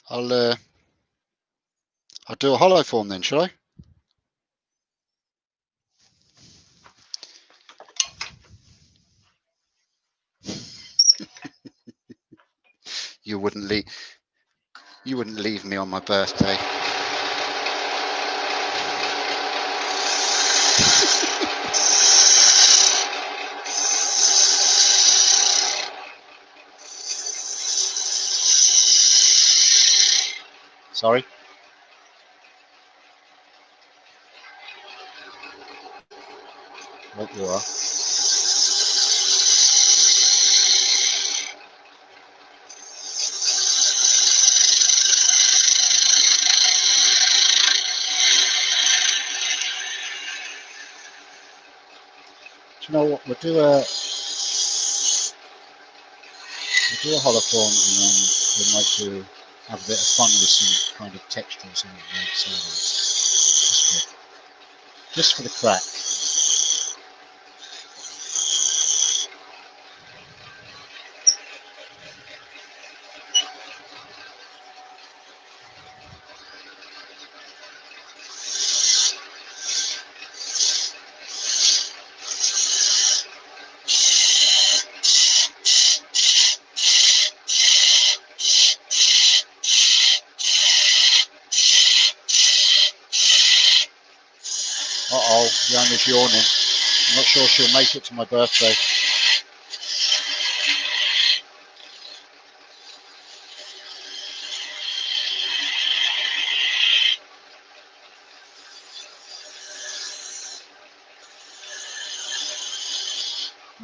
I'll do a hollow form then, shall I? You wouldn't leave me on my birthday. Sorry. What you are. Do you know what? We'll do a hollow form, and then we might have a bit of fun with some kind of textures on the outside. Just for the crack. Uh-oh, Yona's yawning. I'm not sure she'll make it to my birthday.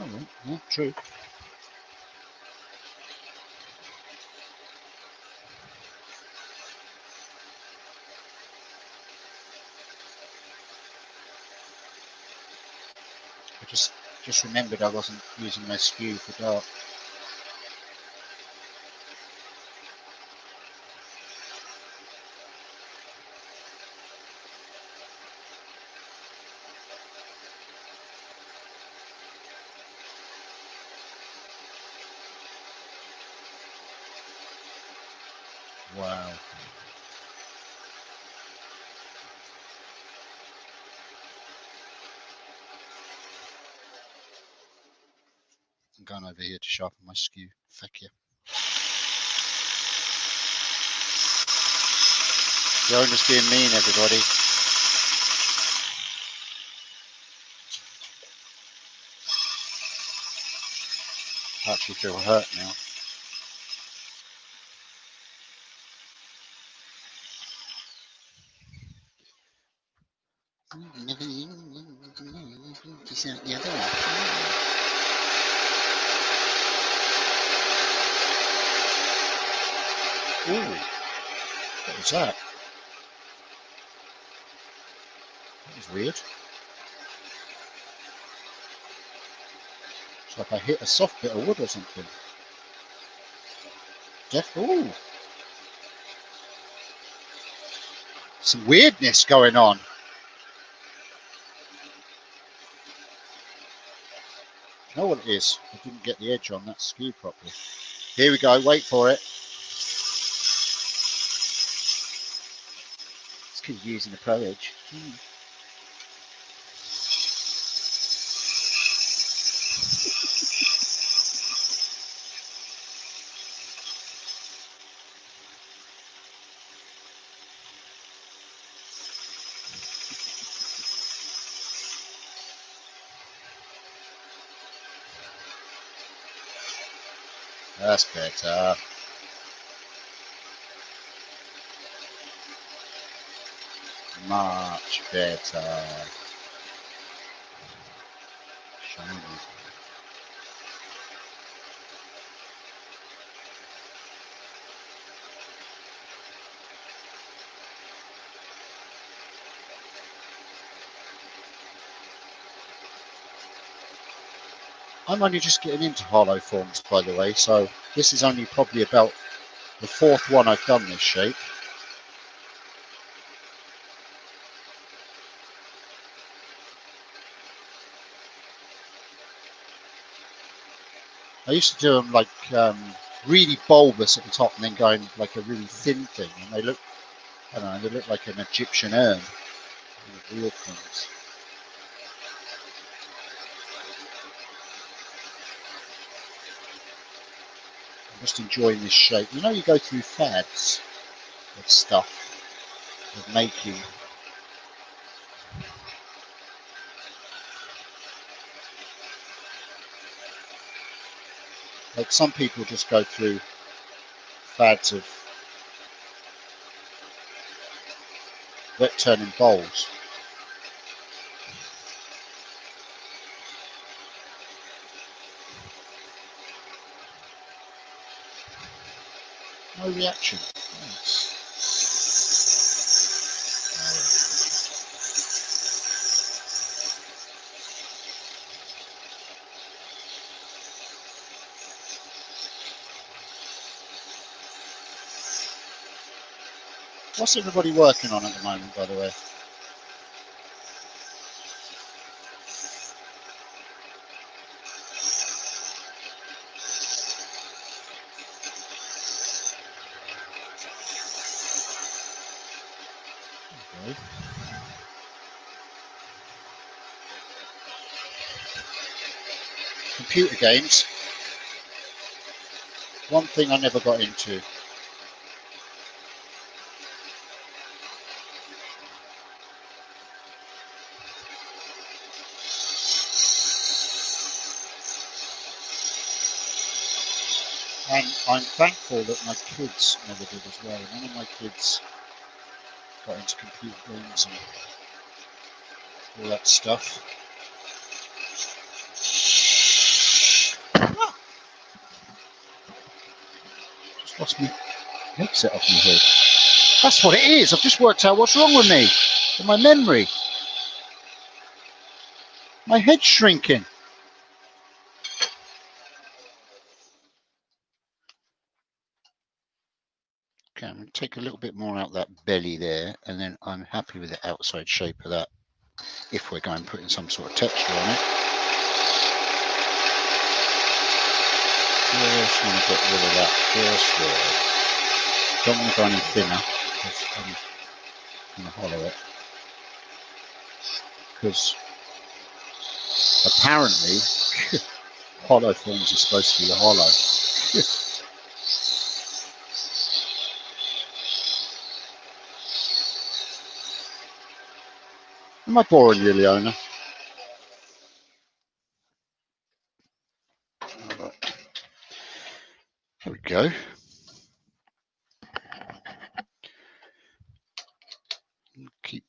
Oh, yeah, true. I just remembered I wasn't using my skew for dark. Wow. I'm going over here to sharpen my skew. Thank you. The owner's being mean, everybody. I actually feel hurt now. Ooh, what was that? That was weird. It's like I hit a soft bit of wood or something. Ooh. Some weirdness going on. You know what it is? I didn't get the edge on that skew properly. Here we go, wait for it. It's because you're using the Pro Edge. That's better. Much better. Shiny. I'm only just getting into hollow forms, by the way, so this is only probably about the fourth one I've done this shape. I used to do them like really bulbous at the top and then going like a really thin thing, and they look, I don't know, they look like an Egyptian urn. Weird things. I'm just enjoying this shape. You know, you go through fads of stuff, of making. Like some people just go through fads of wet turning bowls. No reaction. Nice. What's everybody working on at the moment, by the way? Okay. Computer games. One thing I never got into. And I'm thankful that my kids never did as well. None of my kids got into computer games and all that stuff. Just lost my headset off my head. That's what it is. I've just worked out what's wrong with me. With my memory. My head's shrinking. Okay, I'm going to take a little bit more out that belly there, and then I'm happy with the outside shape of that if we're going putting some sort of texture on it. Just want to get rid of that first there. Don't want to go any thinner because I'm going to hollow it. Because apparently Hollow forms are supposed to be the hollow. Am I boring you, Leona? Right. There we go. Keep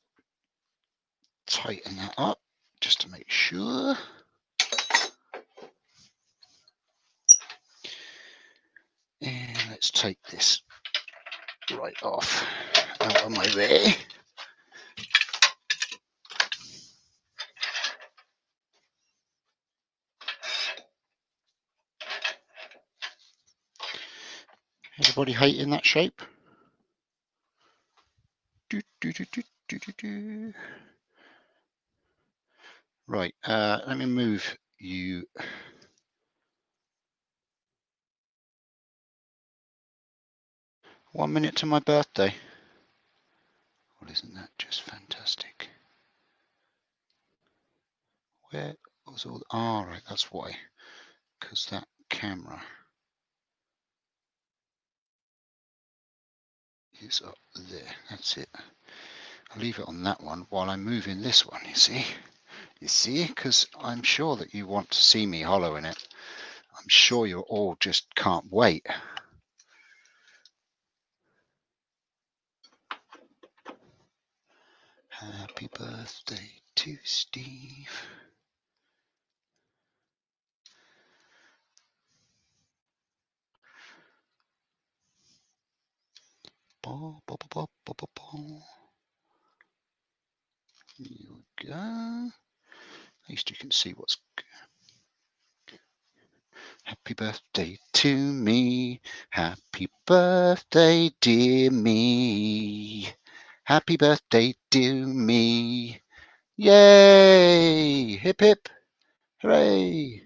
tightening that up just to make sure. And let's take this right off out of my way. Everybody hating that shape? Right, let me move you. One minute to my birthday. Well, isn't that just fantastic? Where was all? Ah, right, that's why. Because that camera is up there. That's it. I'll leave it on that one while I'm moving this one, you see? You see? Because I'm sure that you want to see me hollowing it. I'm sure you all just can't wait. Happy birthday to Steve. Here we go. At least you can see what's good. Happy birthday to me. Happy birthday, dear me. Happy birthday to me. Yay! Hip hip. Hooray!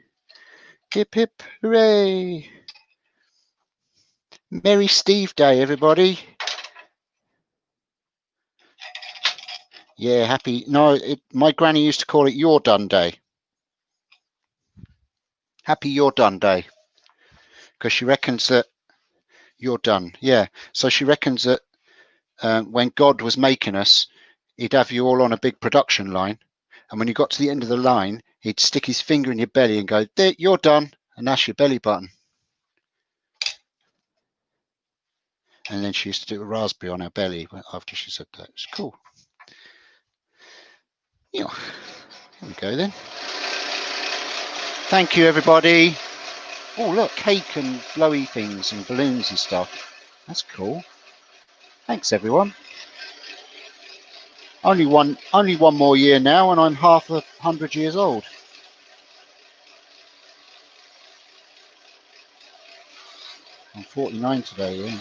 Hip hip. Hooray! Merry Steve Day, everybody. Yeah, happy. No, my granny used to call it You're Done Day. Happy You're Done Day. Because she reckons that you're done. Yeah. So she reckons that when God was making us, he'd have you all on a big production line. And when you got to the end of the line, he'd stick his finger in your belly and go, there, you're done. And that's your belly button. And then she used to do a raspberry on her belly after she said that. It's cool. Yeah. There we go then. Thank you, everybody. Oh, look, cake and blowy things and balloons and stuff. That's cool. Thanks, everyone. Only one more year now, and I'm half 100 years old. I'm 49 today, yeah.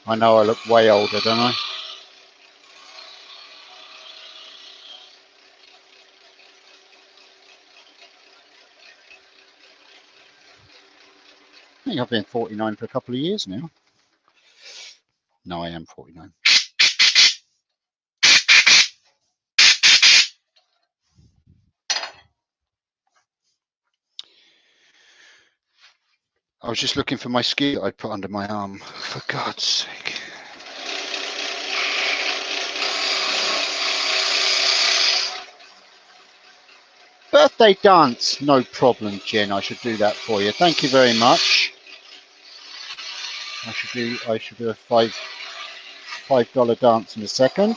I know I look way older, don't I? I think I've been 49 for a couple of years now. No, I am 49. I was just looking for my ski that I put under my arm. For God's sake. Birthday dance. No problem, Jen. I should do that for you. Thank you very much. I should do a $5 dance in a second.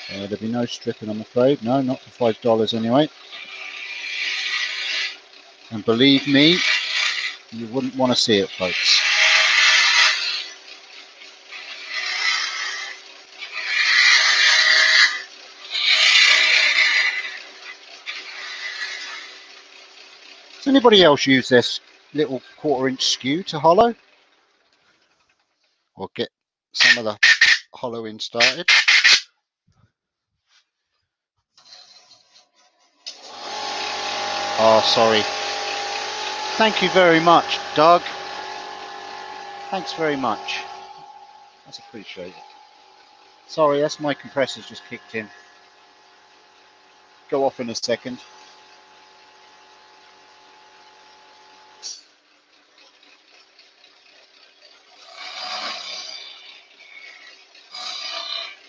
There'll be no stripping, I'm afraid. No, not for $5 anyway. And believe me, you wouldn't want to see it, folks. Does anybody else use this little 1/4 inch skew to hollow? Or get some of the hollowing started? Oh, sorry. Thank you very much, Doug. Thanks very much. That's appreciated. Sorry, that's my compressor's just kicked in. Go off in a second.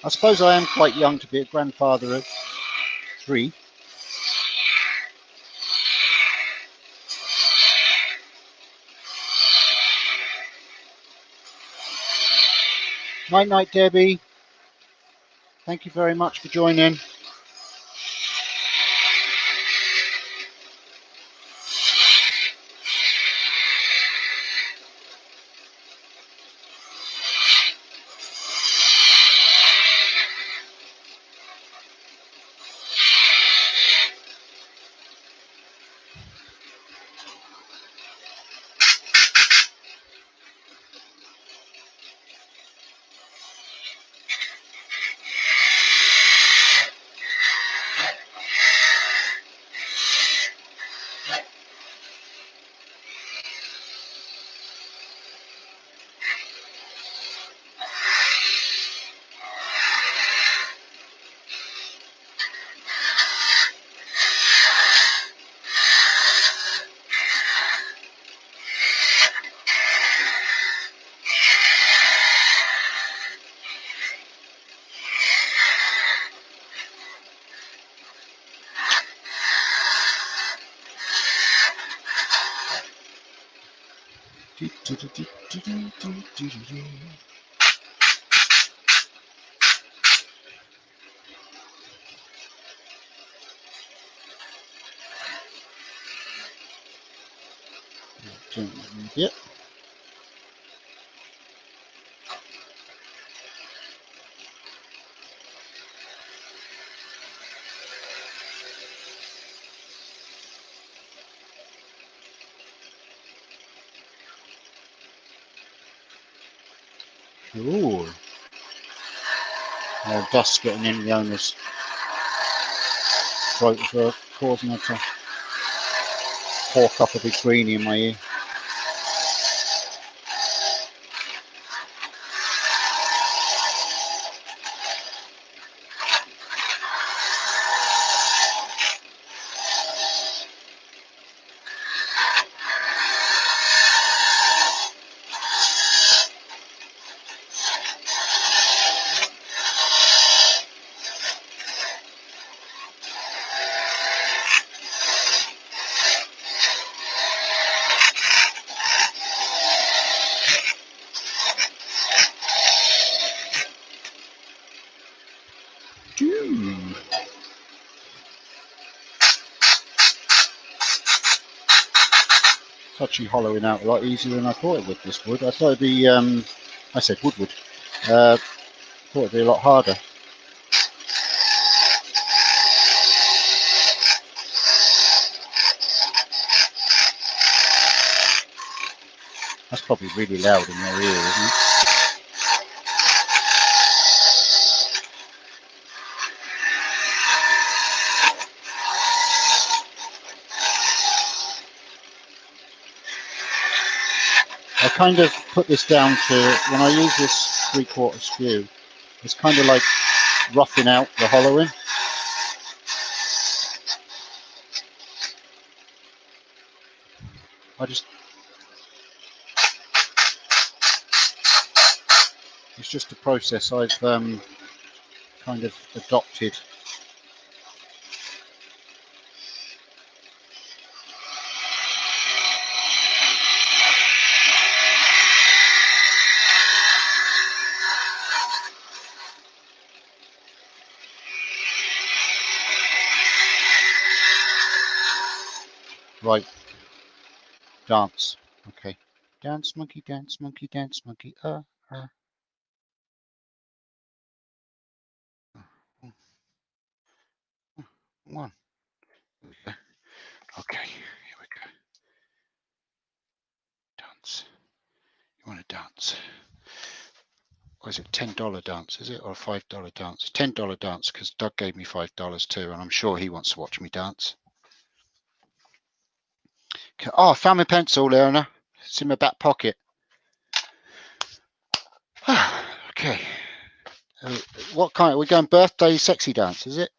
I suppose I am quite young to be a grandfather of 3. Night night, Debbie. Thank you very much for joining. Yep. Ooh. Dust's getting in the owner's throat as well, causing her to hawk up a big greenie in my ear. It's actually hollowing out a lot easier than I thought it would, this wood. I thought it'd be, I said wood. Thought it'd be a lot harder. That's probably really loud in your ear, isn't it? I kind of put this down to, when I use this 3/4 skew, it's kind of like roughing out the hollowing. It's just a process I've kind of adopted. Right, dance. Okay. Dance monkey, dance monkey, dance monkey. One. Okay, here we go. Dance. You want to dance? Or is it $10 dance? Is it, or a $5 dance? $10 dance, because Doug gave me $5 too, and I'm sure he wants to watch me dance. Oh, I found my pencil, Leona. It's in my back pocket. Okay. What kind? Are we going birthday sexy dance? Is it?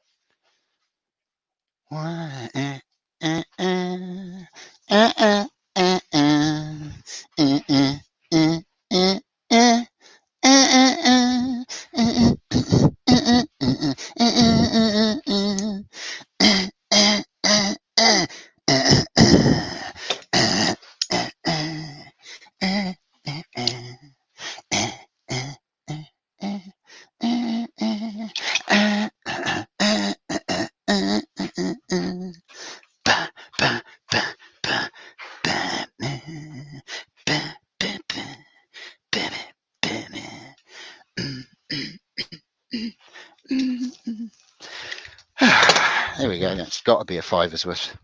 There we go. That's got to be a fiver's worth.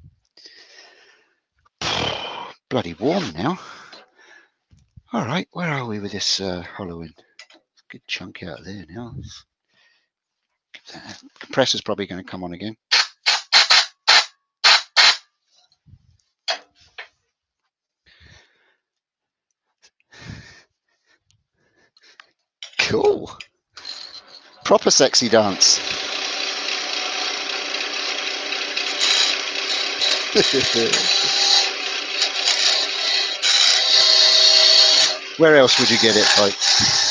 Bloody warm now. All right, where are we with this Halloween? Good chunk out there now. Compressor's probably going to come on again. Cool. Proper sexy dance. Where else would you get it, folks?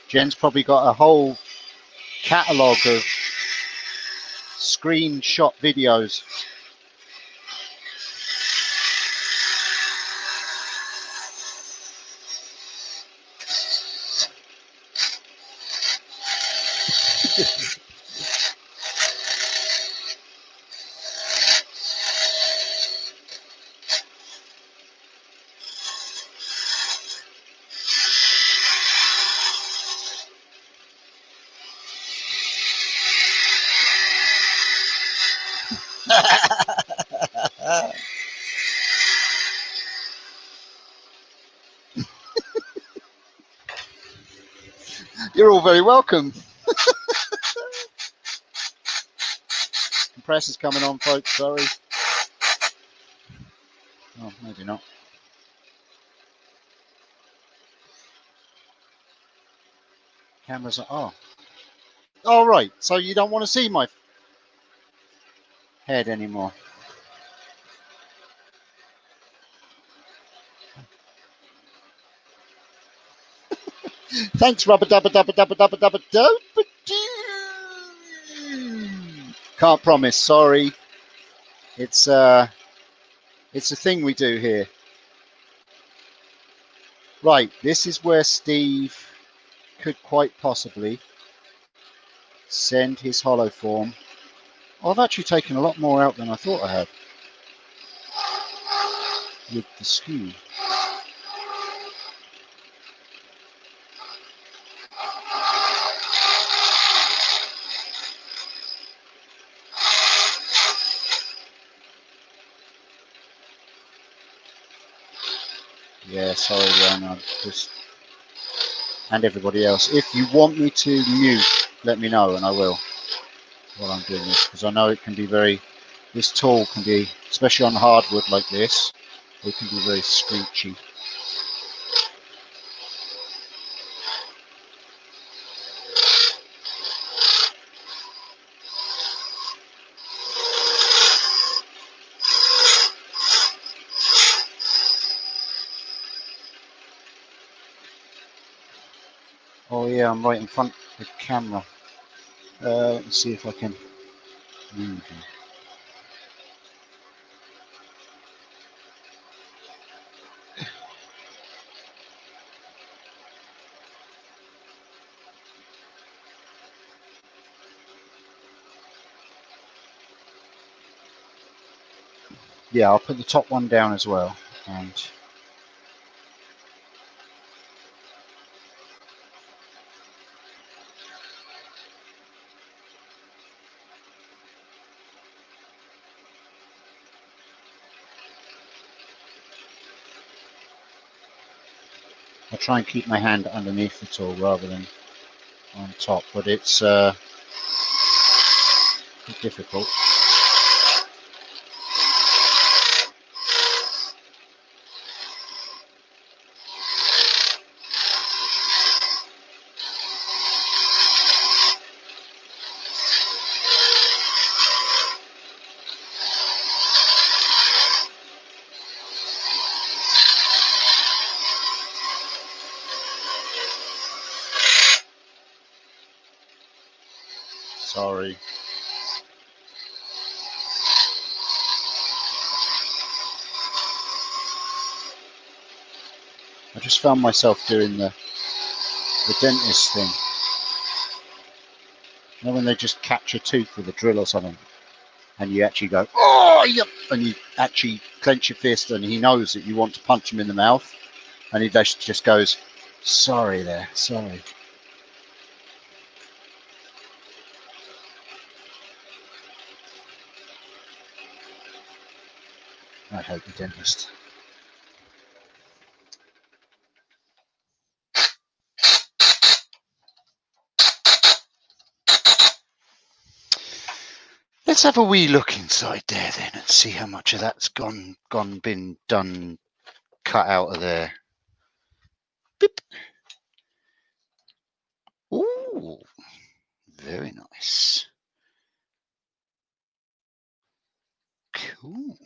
Jen's probably got a whole catalogue of screenshot videos. You're all very welcome. Compressor's coming on, folks. Sorry. Oh, maybe not. Cameras are. Oh. Oh, right. So you don't want to see my head anymore. Thanks, rubber dubber dubber dubber dubber dubber dubber doo. Can't promise. Sorry. It's a thing we do here. Right. This is where Steve could quite possibly send his hollow form. Oh, I've actually taken a lot more out than I thought I had with the skew. Yeah, sorry, Ron, just and everybody else. If you want me to mute, let me know and I will while I'm doing this, because I know it can be this tool can be, especially on hardwood like this, it can be very screechy. Oh yeah, I'm right in front of the camera. Let me see if I can move him. Yeah, I'll put the top one down as well, and I'll try and keep my hand underneath the tool rather than on top, but it's difficult. Sorry. I just found myself doing the dentist thing. You know when they just catch a tooth with a drill or something, and you actually go, oh, yep, and you actually clench your fist, and he knows that you want to punch him in the mouth, and he just goes, sorry there, sorry. I hate the dentist. Let's have a wee look inside there then and see how much of that's been done, cut out of there. Beep. Ooh, very nice. Cool.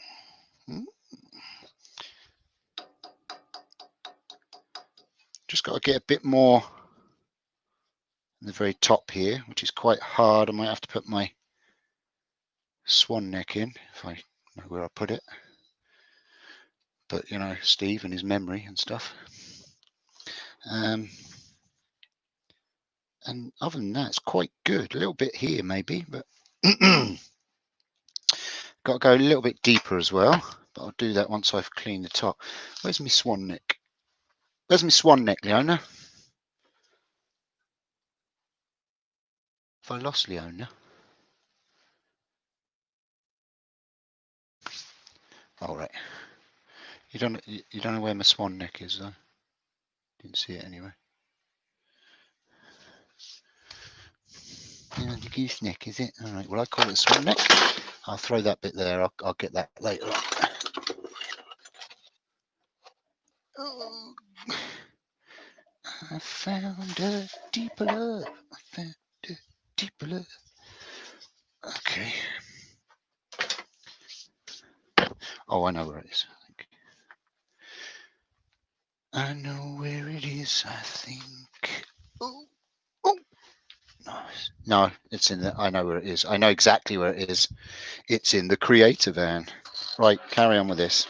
Just got to get a bit more in the very top here, which is quite hard. I might have to put my swan neck in if I know where I put it. But you know, Steve and his memory and stuff. And other than that, it's quite good. A little bit here maybe, but got to go a little bit deeper as well. But I'll do that once I've cleaned the top. Where's my swan neck? Where's my swan neck, Leona? Have I lost Leona? All right. You don't know where my swan neck is though. Didn't see it anyway. Yeah, the gooseneck, is it? All right. Well, I call it swan neck. I'll throw that bit there. I'll get that later on. Oh, I found a deeper love. I found a deeper love. Okay. Oh, I know where it is. I know where it is. I think. Oh, oh. Nice. No, it's in the. I know where it is. I know exactly where it is. It's in the creator van. Right, carry on with this.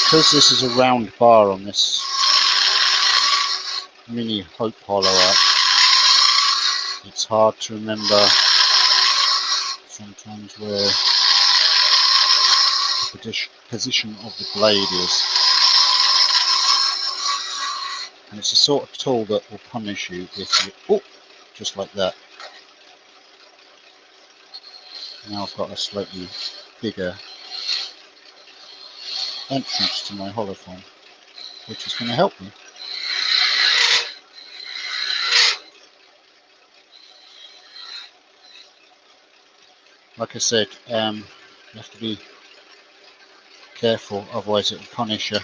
Because this is a round bar on this mini Hope Hollow up, it's hard to remember sometimes where the position of the blade is. And it's a sort of tool that will punish you if you, oh, just like that, Now I've got a slightly bigger entrance to my holophone, which is going to help me. Like I said, you have to be careful, otherwise it will punish you.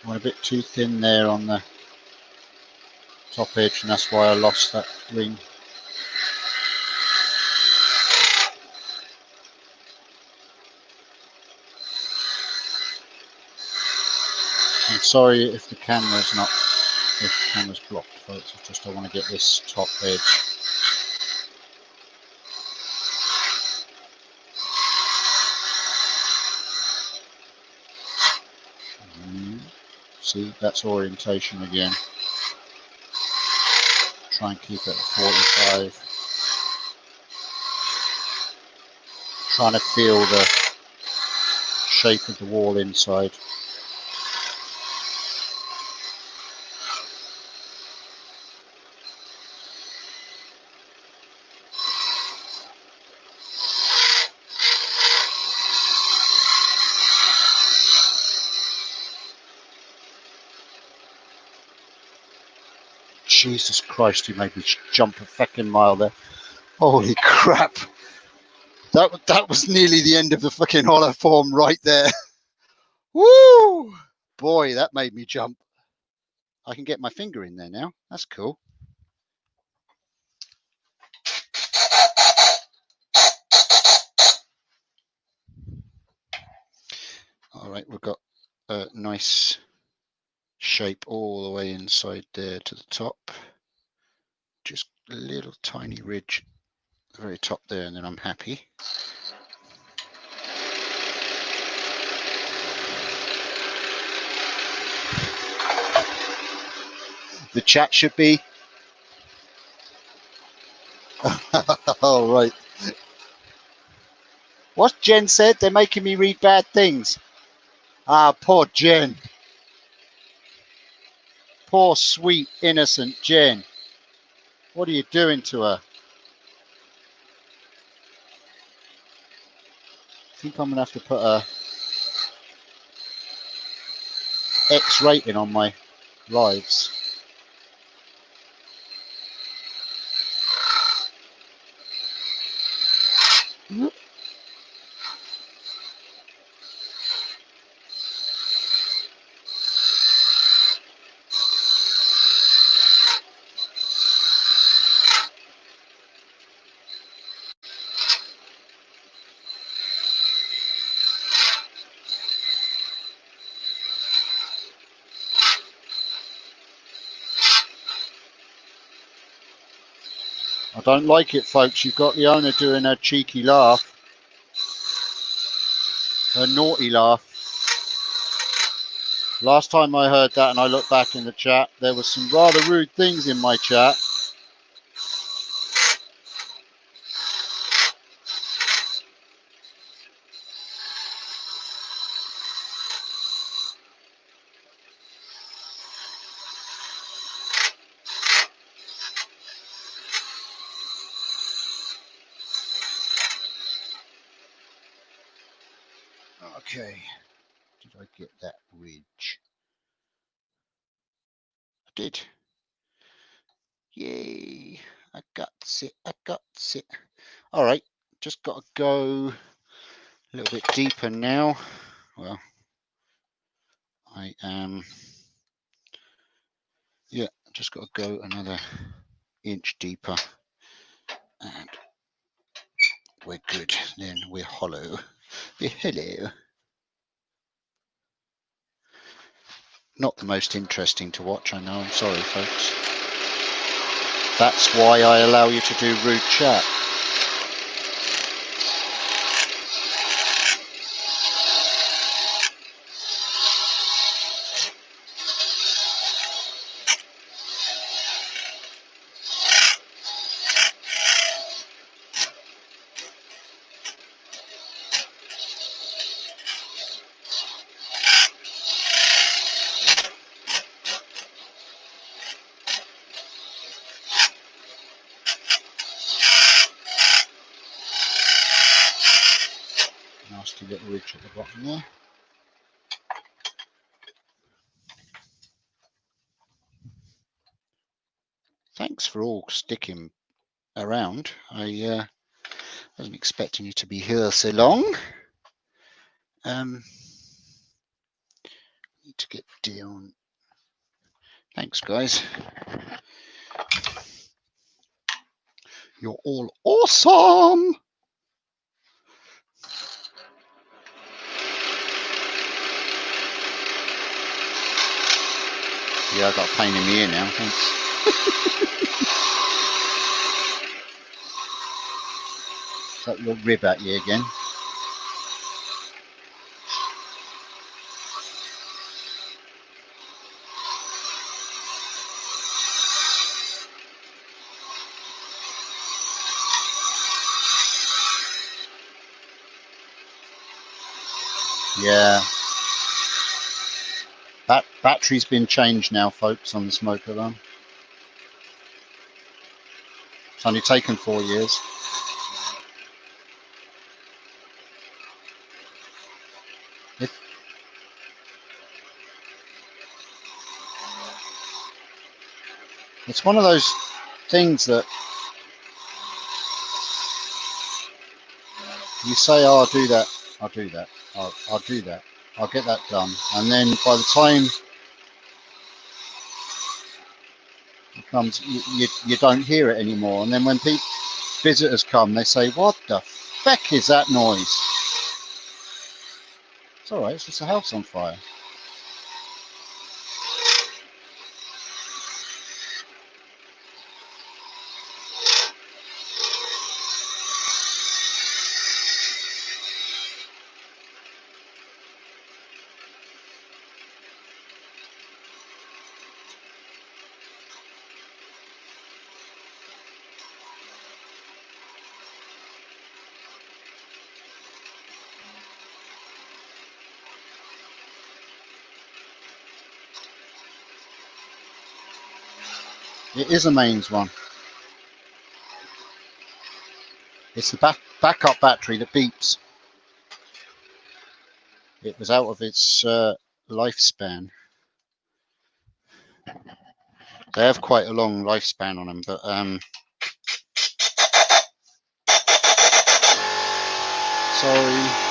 I went a bit too thin there on the top edge, and that's why I lost that ring. I'm sorry if the camera's not, if the camera's blocked, folks. It's just I want to get this top edge. See, that's orientation again. Try and keep it at 45. Trying to feel the shape of the wall inside. Jesus Christ, you made me jump a fucking mile there. Holy crap. That was nearly the end of the fucking holoform right there. Woo! Boy, that made me jump. I can get my finger in there now. That's cool. All right, we've got a nice shape all the way inside there to the top. Just a little tiny ridge at the very top there, and then I'm happy. The chat should be. Oh, right. What Jen said, they're making me read bad things. Ah, poor Jen. Poor, sweet, innocent Jen. What are you doing to her? I think I'm going to have to put a X rating on my lives. I don't like it, folks. You've got the owner doing her cheeky laugh. Her naughty laugh. Last time I heard that and I looked back in the chat, there was some rather rude things in my chat. Okay. Did I get that ridge? I did. Yay. I got it. I got it. All right. Just got to go a little bit deeper now. Well, I am. Yeah, just got to go another inch deeper. And we're good. Then we're hollow. We're hello. Not the most interesting to watch, I know. I'm sorry, folks. That's why I allow you to do rude chat. nasty little ridge at the bottom there. Thanks for all sticking around. I wasn't expecting you to be here so long. Need to get down. Thanks, guys. You're all awesome. Yeah, I got a pain in the ear now. Thanks. Got your rib at you again. Yeah. That battery's been changed now, folks, on the smoke alarm. It's only taken 4 years. It's one of those things that you say, oh, I'll do that, I'll do that, I'll do that, I'll get that done. And then by the time it comes, you don't hear it anymore. And then when visitors come, they say, what the feck is that noise? It's all right, it's just a house on fire. It is a mains one. It's the backup battery that beeps. It was out of its lifespan. They have quite a long lifespan on them, but sorry.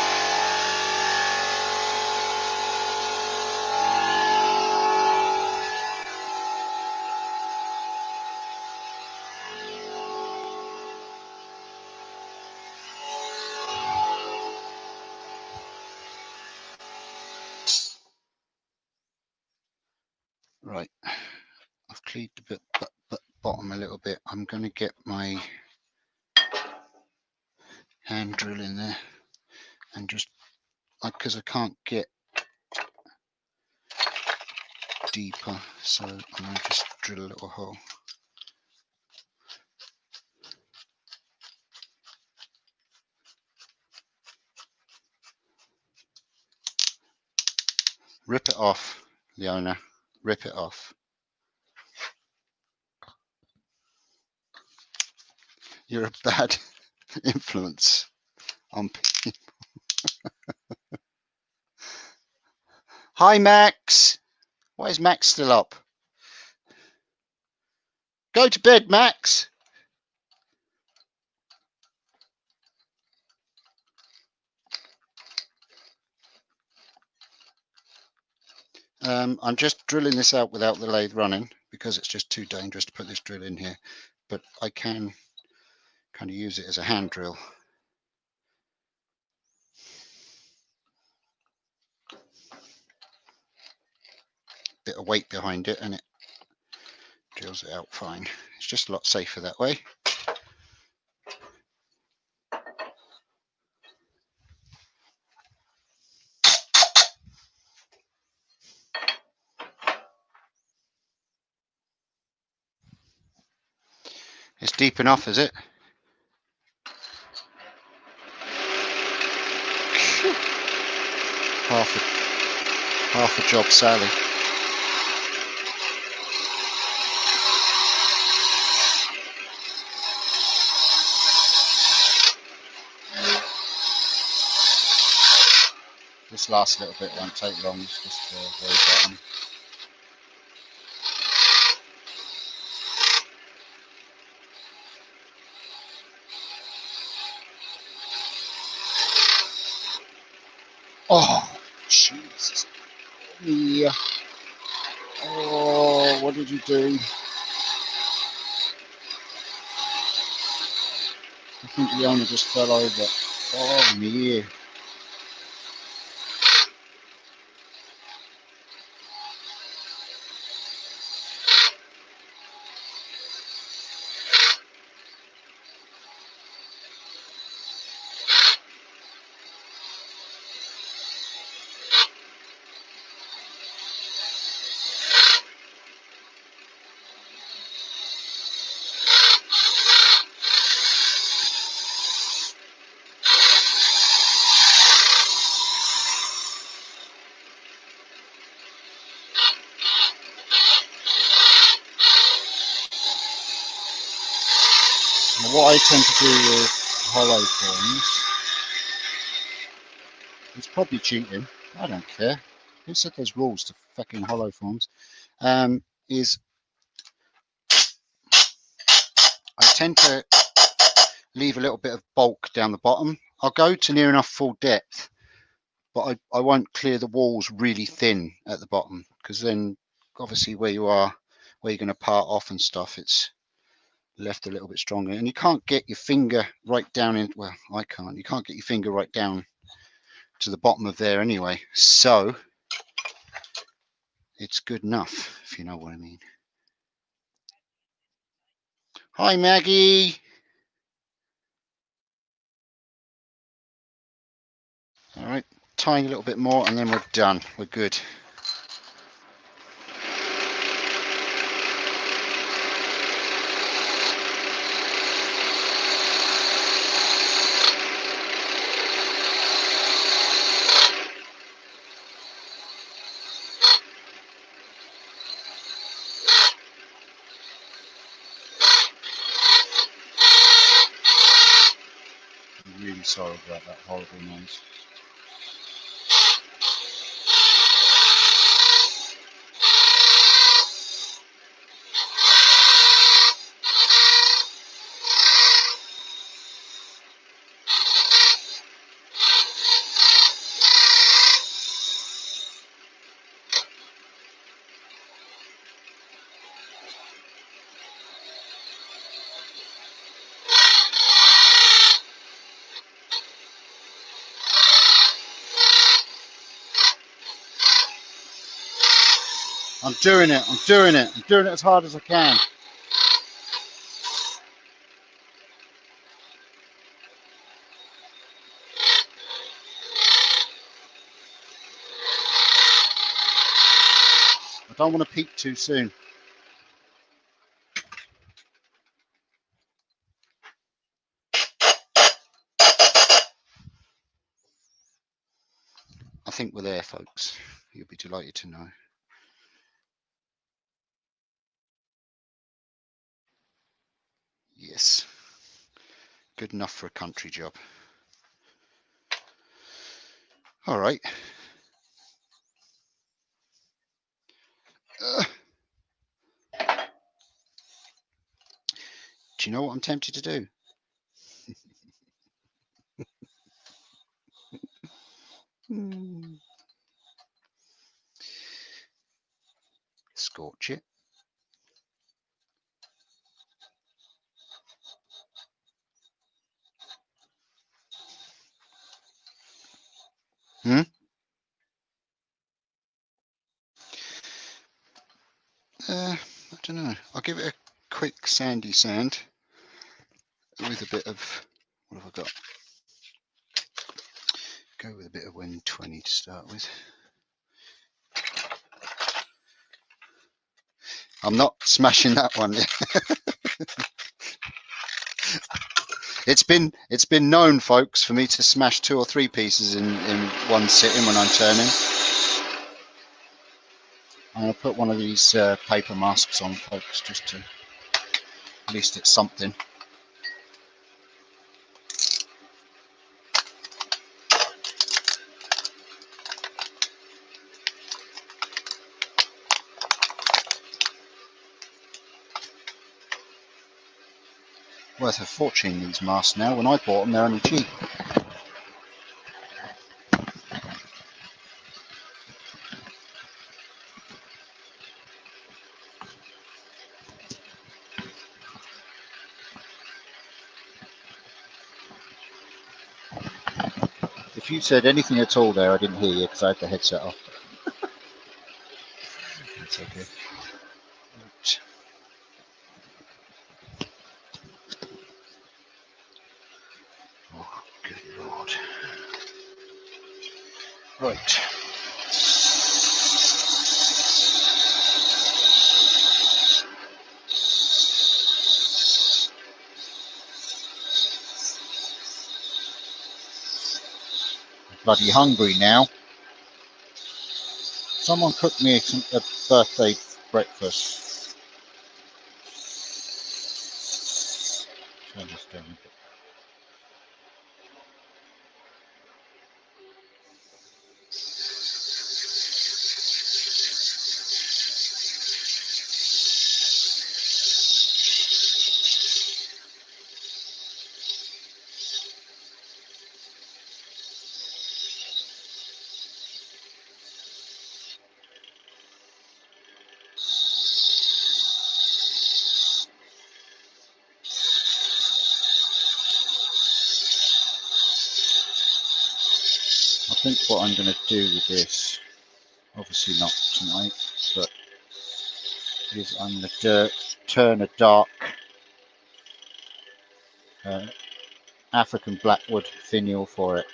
Right, I've cleaned the bottom a little bit. I'm going to get my hand drill in there and just, because I can't get deeper, so I'm going to just drill a little hole. Rip it off, Leona, rip it off. You're a bad influence on people. Hi, Max. Why is Max still up? Go to bed, Max. I'm just drilling this out without the lathe running because it's just too dangerous to put this drill in here, but I can kind of use it as a hand drill. Bit of weight behind it and it drills it out fine. It's just a lot safer that way. It's deep enough, is it? Half a job, Sally. this last little bit won't take long. It's just the very bottom. Oh, Jesus. Yeah. Oh, what did you do? I think the owner just fell over. Oh, yeah. What I tend to do with hollow forms, it's probably cheating, I don't care. Who said there's rules to fucking hollow forms? Is I tend to leave a little bit of bulk down the bottom. I'll go to near enough full depth, but I won't clear the walls really thin at the bottom, because then obviously where you're going to part off and stuff, it's left a little bit stronger, and you can't get your finger right down in, well, I can't, you can't get your finger right down to the bottom of there anyway, so it's good enough, if you know what I mean. Hi Maggie. All right, tiny little bit more and then we're done, we're good. I'm really sorry about that horrible noise. I'm doing it, I'm doing it as hard as I can. I don't want to peak too soon. I think we're there, folks. You'll be delighted to know. Yes. Good enough for a country job. All right. Do you know what I'm tempted to do? Scorch it. I don't know. I'll give it a quick sandy sand with a bit of, what have I got? Go with a bit of 120 to start with. I'm not smashing that one. It's been known, folks, for me to smash 2 or 3 pieces in one sitting when I'm turning. I'm going to put one of these paper masks on, folks, just to, at least it's something. Worth a fortune, these masks now. When I bought them, they're only cheap. If you said anything at all there, I didn't hear you because I had the headset off. That's okay. Right. Oh, good Lord. Right. Bloody hungry now. Someone cooked me a birthday breakfast. Turn this down a bit. I think what I'm going to do with this, obviously not tonight, but is I'm going to turn a dark African blackwood finial for it.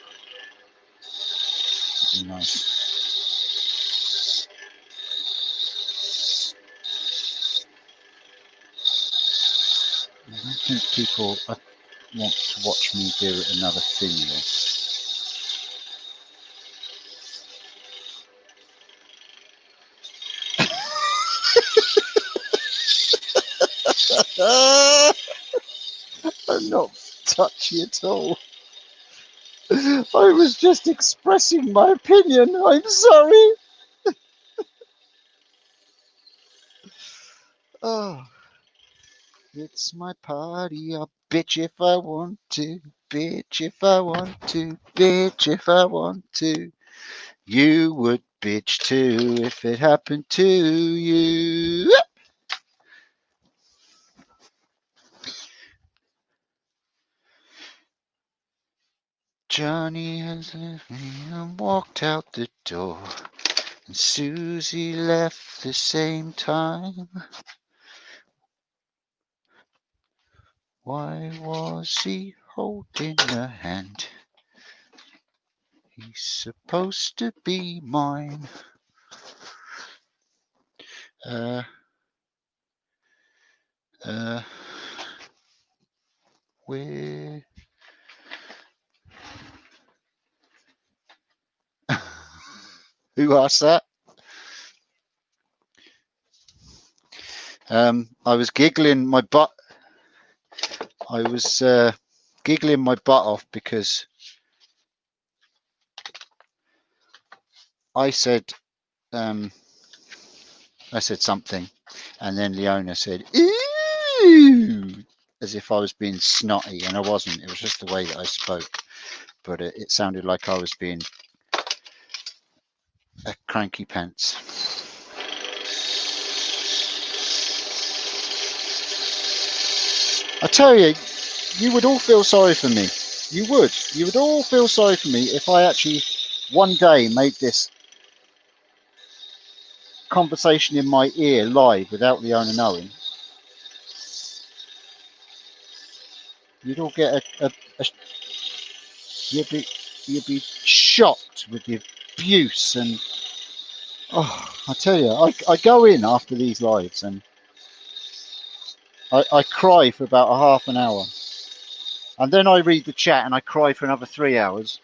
It'd be nice. I don't think people want to watch me do another finial. I'm not touchy at all. I was just expressing my opinion. I'm sorry. Oh, it's my party. I'll bitch if I want to. Bitch if I want to. Bitch if I want to. You would bitch too if it happened to you. Johnny has left me and walked out the door, and Susie left the same time. Why was he holding her hand? He's supposed to be mine. Where? Who asked that? I was giggling my butt. I was giggling my butt off because I said something, and then Leona said, "Ooh," as if I was being snotty, and I wasn't. It was just the way that I spoke, but it sounded like I was being a cranky pants. I tell you, you would all feel sorry for me. You would all feel sorry for me if I actually one day made this conversation in my ear live without the owner knowing. You'd all get you'd be shocked with the abuse, and I tell you, I go in after these lives and I cry for about a half an hour, and then I read the chat and I cry for another 3 hours.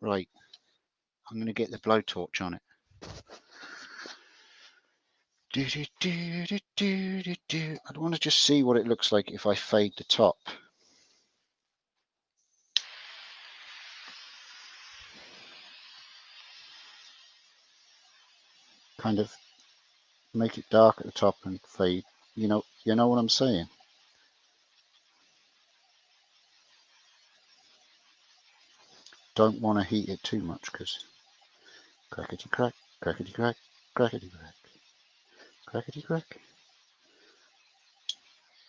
Right, I'm going to get the blowtorch on it. I want to just see what it looks like if I fade the top. kind of make it dark at the top and fade. You know what I'm saying? Don't want to heat it too much because crackety crack, crackety crack, crackety crack, crackety crack.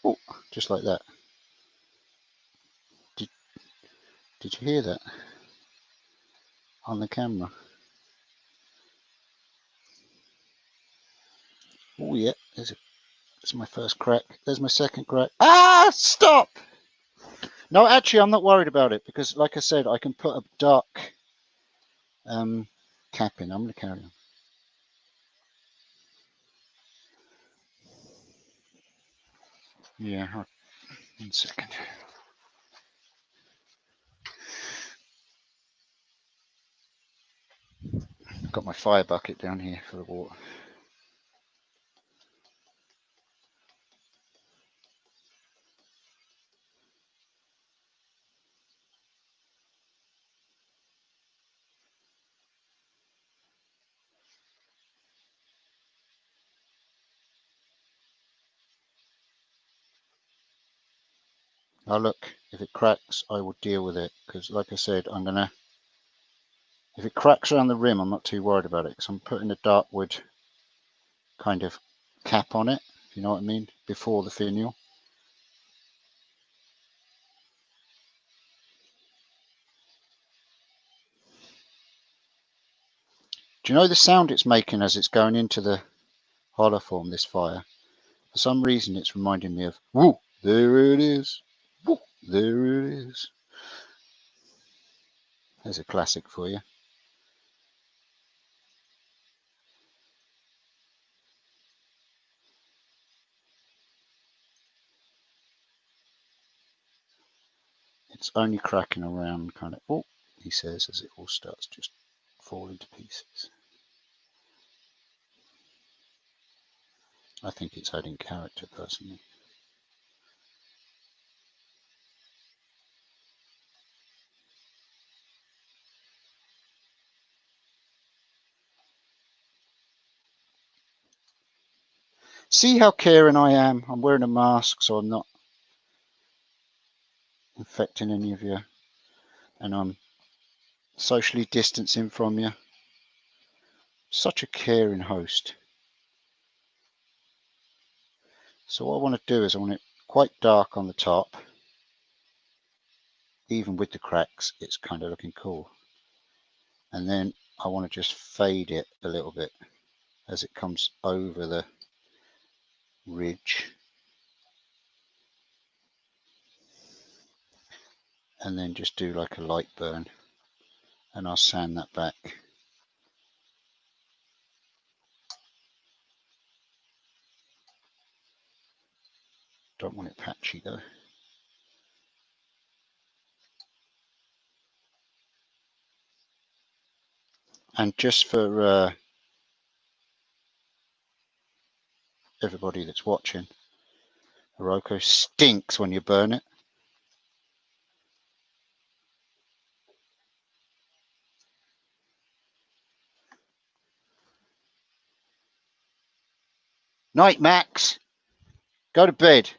Oh, just like that. Did you hear that on the camera? Oh yeah, there's my first crack. There's my second crack. Ah, stop! No, actually, I'm not worried about it because, like I said, I can put a dark cap in. I'm going to carry on. Yeah, 1 second. I've got my fire bucket down here for the water. Now look, if it cracks, I will deal with it because, like I said, if it cracks around the rim, I'm not too worried about it because I'm putting a dark wood kind of cap on it, if you know what I mean, before the finial. Do you know the sound it's making as it's going into the hollow form, this fire? For some reason, it's reminding me of, woo, there it is, woo, there it is. There's a classic for you. It's only cracking around kind of, oh, he says, as it all starts just falling to pieces. I think it's adding character, personally. See how caring I am? I'm wearing a mask, so I'm not infecting any of you. And I'm socially distancing from you. Such a caring host. So what I want to do is I want it quite dark on the top. Even with the cracks, it's kind of looking cool. And then I want to just fade it a little bit as it comes over the ridge. And then just do like a light burn. And I'll sand that back. Don't want it patchy though. And just for everybody that's watching, Iroko stinks when you burn it. Night, Max. Go to bed.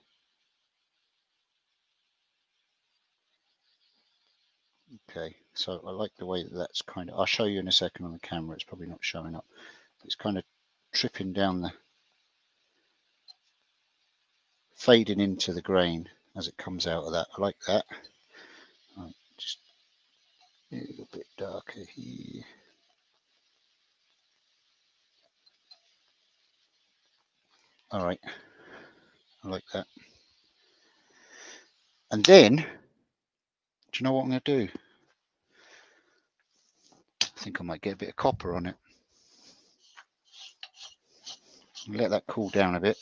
Okay, so I like the way that that's kind of, I'll show you in a second on the camera, it's probably not showing up. It's kind of tripping down the, fading into the grain as it comes out of that. I like that. Right, just a little bit darker here. All right, I like that. And then, do you know what I'm going to do? I think I might get a bit of copper on it. Let that cool down a bit.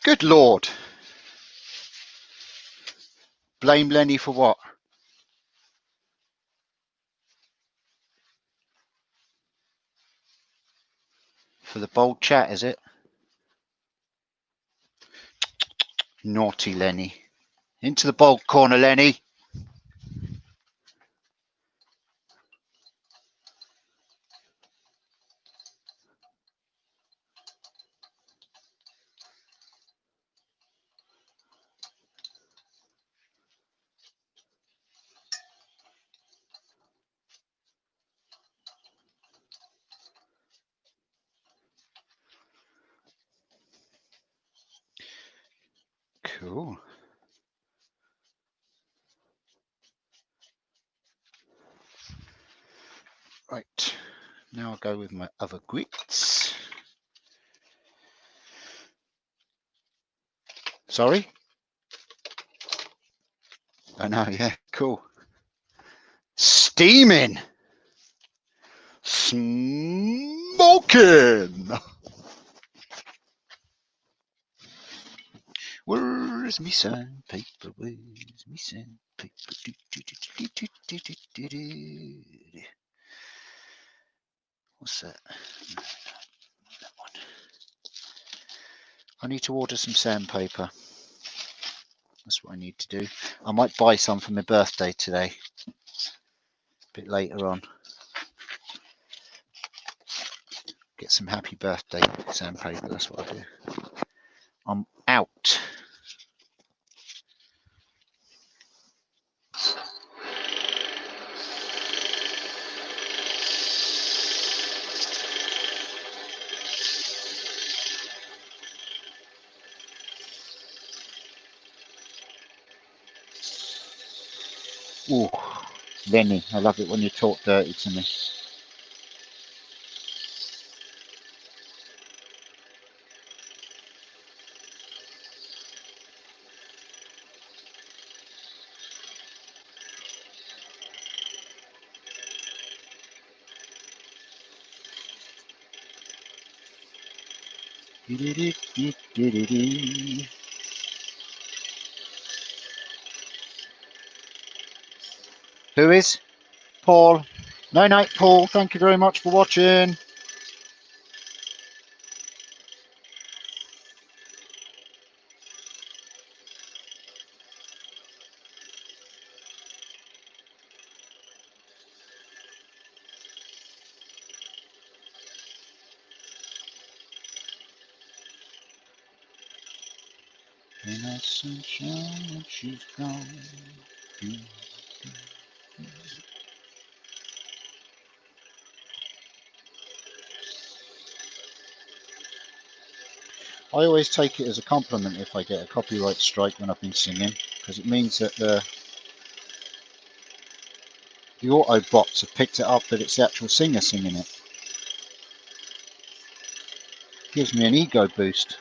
Good Lord. Blame Lenny for what? For the bold chat, is it? Naughty Lenny. Into the bold corner, Lenny. Cool. Right, now I'll go with my other grits. Sorry? I know, yeah, cool. Steaming. Smoking. Where's me sandpaper? Where's me sandpaper? What's that? No, that one. I need to order some sandpaper. That's what I need to do. I might buy some for my birthday today. A bit later on. Get some happy birthday sandpaper. That's what I do. I'm out. Ooh, Lenny, I love it when you talk dirty to me. Who is? Paul. No night, Paul. Thank you very much for watching. In the sunshine, she's gone. I always take it as a compliment if I get a copyright strike when I've been singing, because it means that the auto bots have picked it up that it's the actual singer singing it. Gives me an ego boost.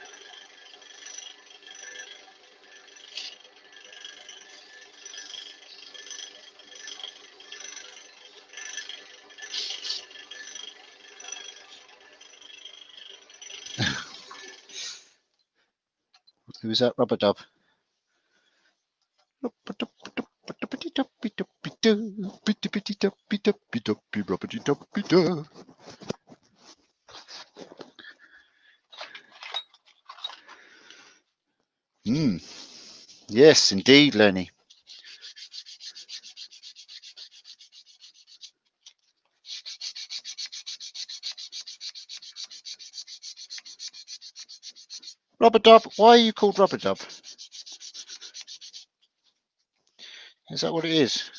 Who's that? Rubber Dub. Yes, indeed, Lenny. Rubber Dub. Why are you called Rubber Dub? Is that what it is?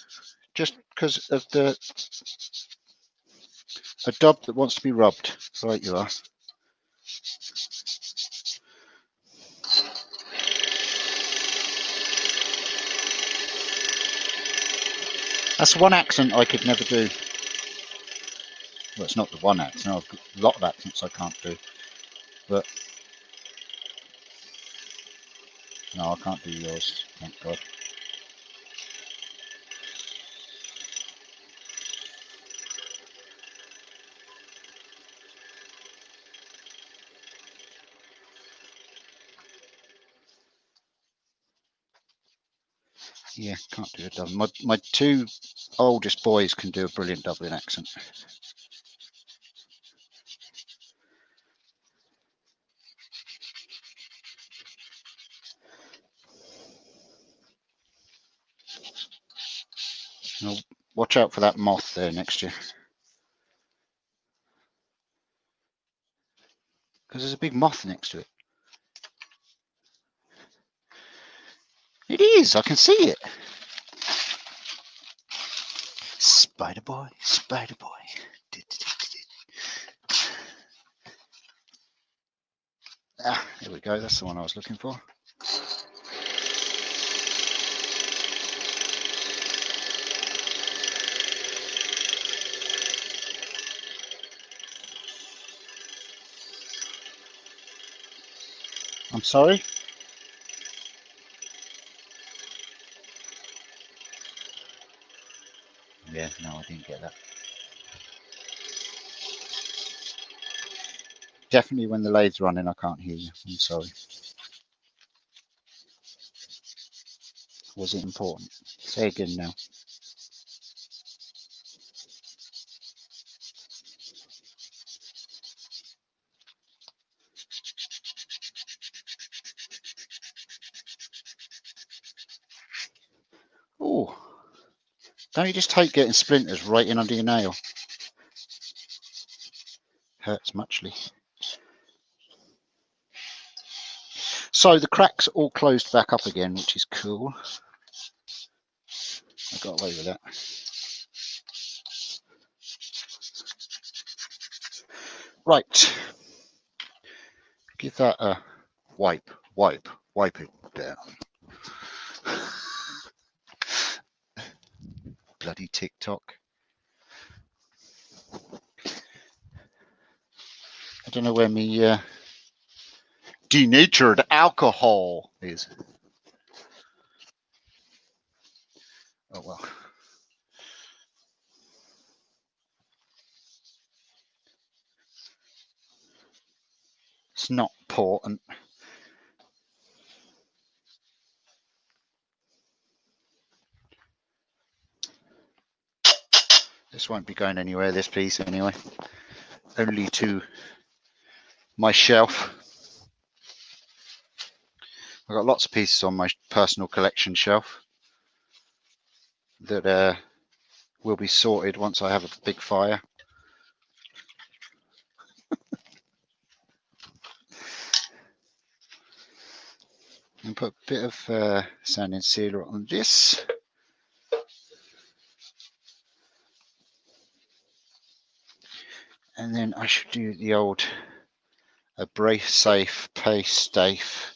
Just because of a dub that wants to be rubbed. Right, you are. That's one accent I could never do. Well, it's not the one accent. I've got a lot of accents I can't do. But no, I can't do yours. Thank God. Yeah, can't do a dub. My two oldest boys can do a brilliant Dublin accent. Now, watch out for that moth there next year. Because there's a big moth next to it. It is, I can see it. Spider boy, spider boy. Ah, here we go. That's the one I was looking for. I'm sorry? Yeah, no, I didn't get that. Definitely when the lathe's running, I can't hear you. I'm sorry. Was it important? Say again now. Oh, don't you just hate getting splinters right in under your nail? Hurts muchly. So the cracks all closed back up again, which is cool. I got away with that. Right. Give that a wipe it down. Bloody TikTok. I don't know where me denatured alcohol is. Oh well. It's not important. This won't be going anywhere, this piece anyway. Only to my shelf. I've got lots of pieces on my personal collection shelf that will be sorted once I have a big fire. And put a bit of sanding sealer on this. And then I should do the old abrasive safe, paste safe.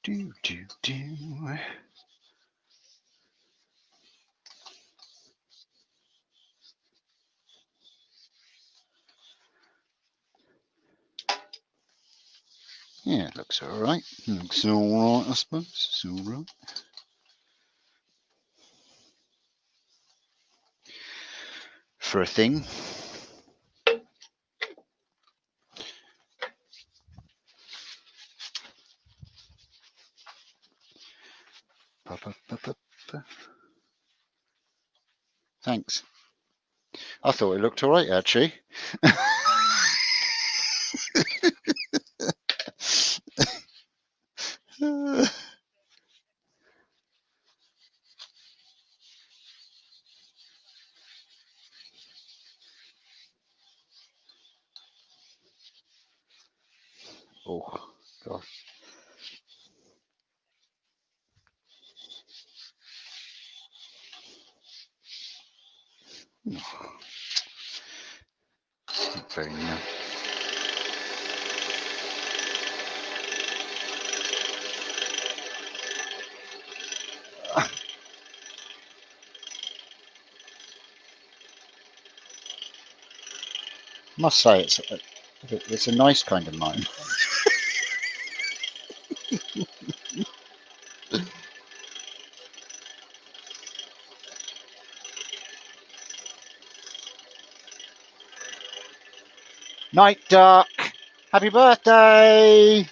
Do. Yeah, it looks all right. Looks all right, I suppose. It's all right. For a thing. Thanks. I thought it looked all right, actually. Oh, God. Not very nice. Must say it's a nice kind of mine. Night Duck, happy birthday!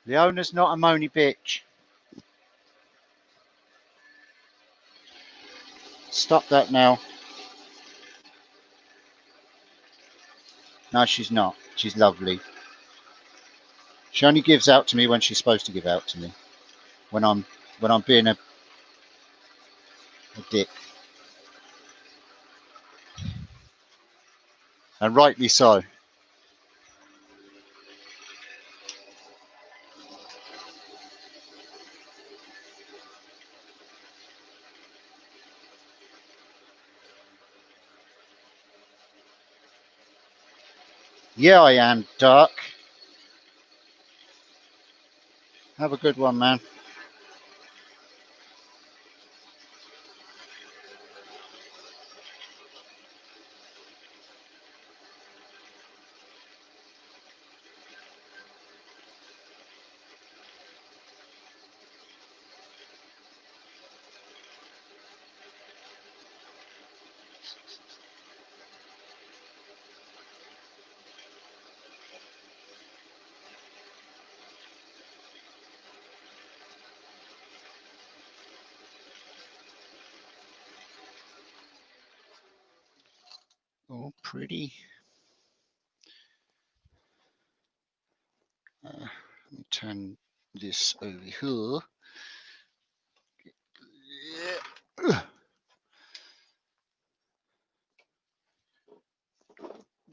The owner's not a moany bitch. Stop that now. No, she's not. She's lovely. She only gives out to me when she's supposed to give out to me. When I'm being a dick. And rightly so. Yeah, I am, Dark. Have a good one, man. Oh, pretty. Let me turn this over here. Yeah.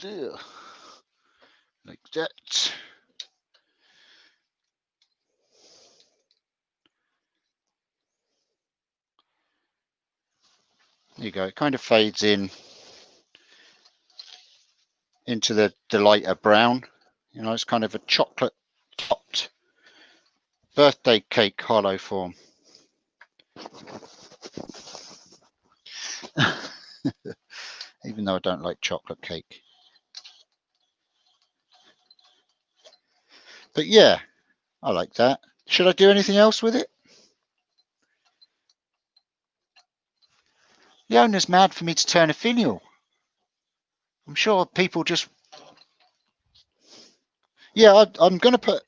There. Like that. There you go. It kind of fades in into the lighter brown. You know, it's kind of a chocolate topped birthday cake hollow form. Even though I don't like chocolate cake. But yeah, I like that. Should I do anything else with it? The owner's mad for me to turn a finial. I'm sure people just... Yeah, I'm going to put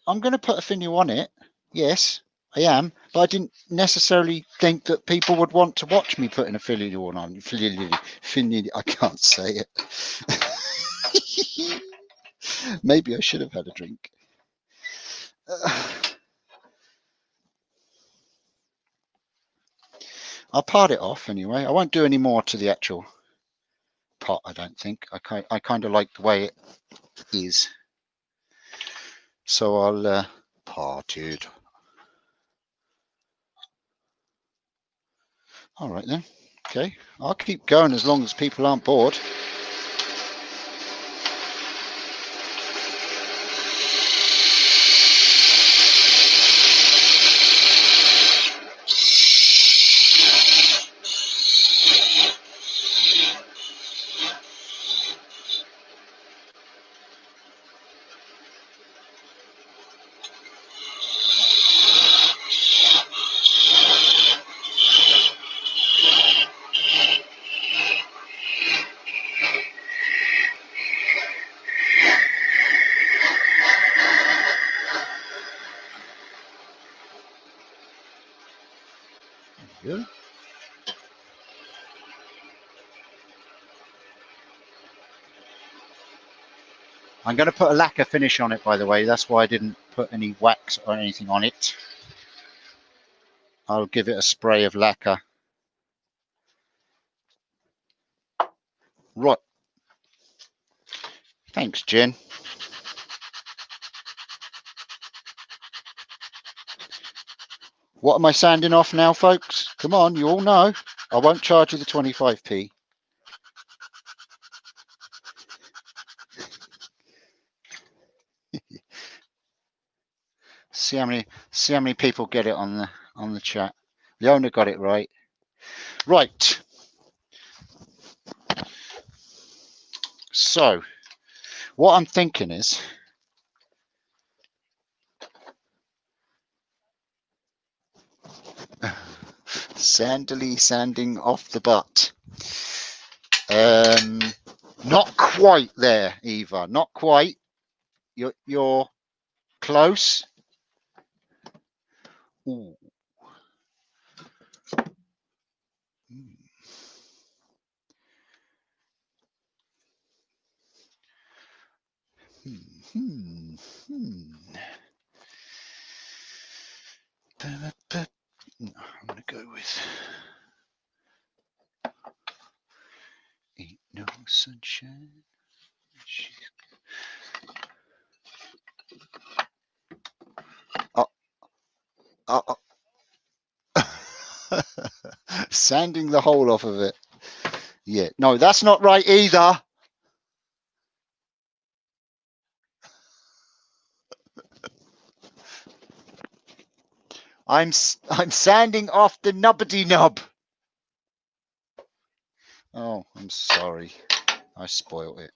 a finial on it. Yes, I am. But I didn't necessarily think that people would want to watch me putting a finial on. Finial, I can't say it. Maybe I should have had a drink. I'll part it off anyway. I won't do any more to the actual pot, I don't think. I kind of like the way it is. So I'll part it. All right then. Okay. I'll keep going as long as people aren't bored. Good. I'm going to put a lacquer finish on it, by the way. That's why I didn't put any wax or anything on it. I'll give it a spray of lacquer. Right. Thanks, Jen. What am I sanding off now, folks? Come on, you all know. I won't charge you the 25p. See how many people get it on the chat. The owner got it right. Right. So, what I'm thinking is, sanding off the butt. Not quite there, Eva. Not quite. You're close. Ooh. with. Ain't no sunshine. Oh. Sanding the hole off of it. Yeah, no, that's not right either. I'm sanding off the nubbity nub. Oh, I'm sorry. I spoiled it.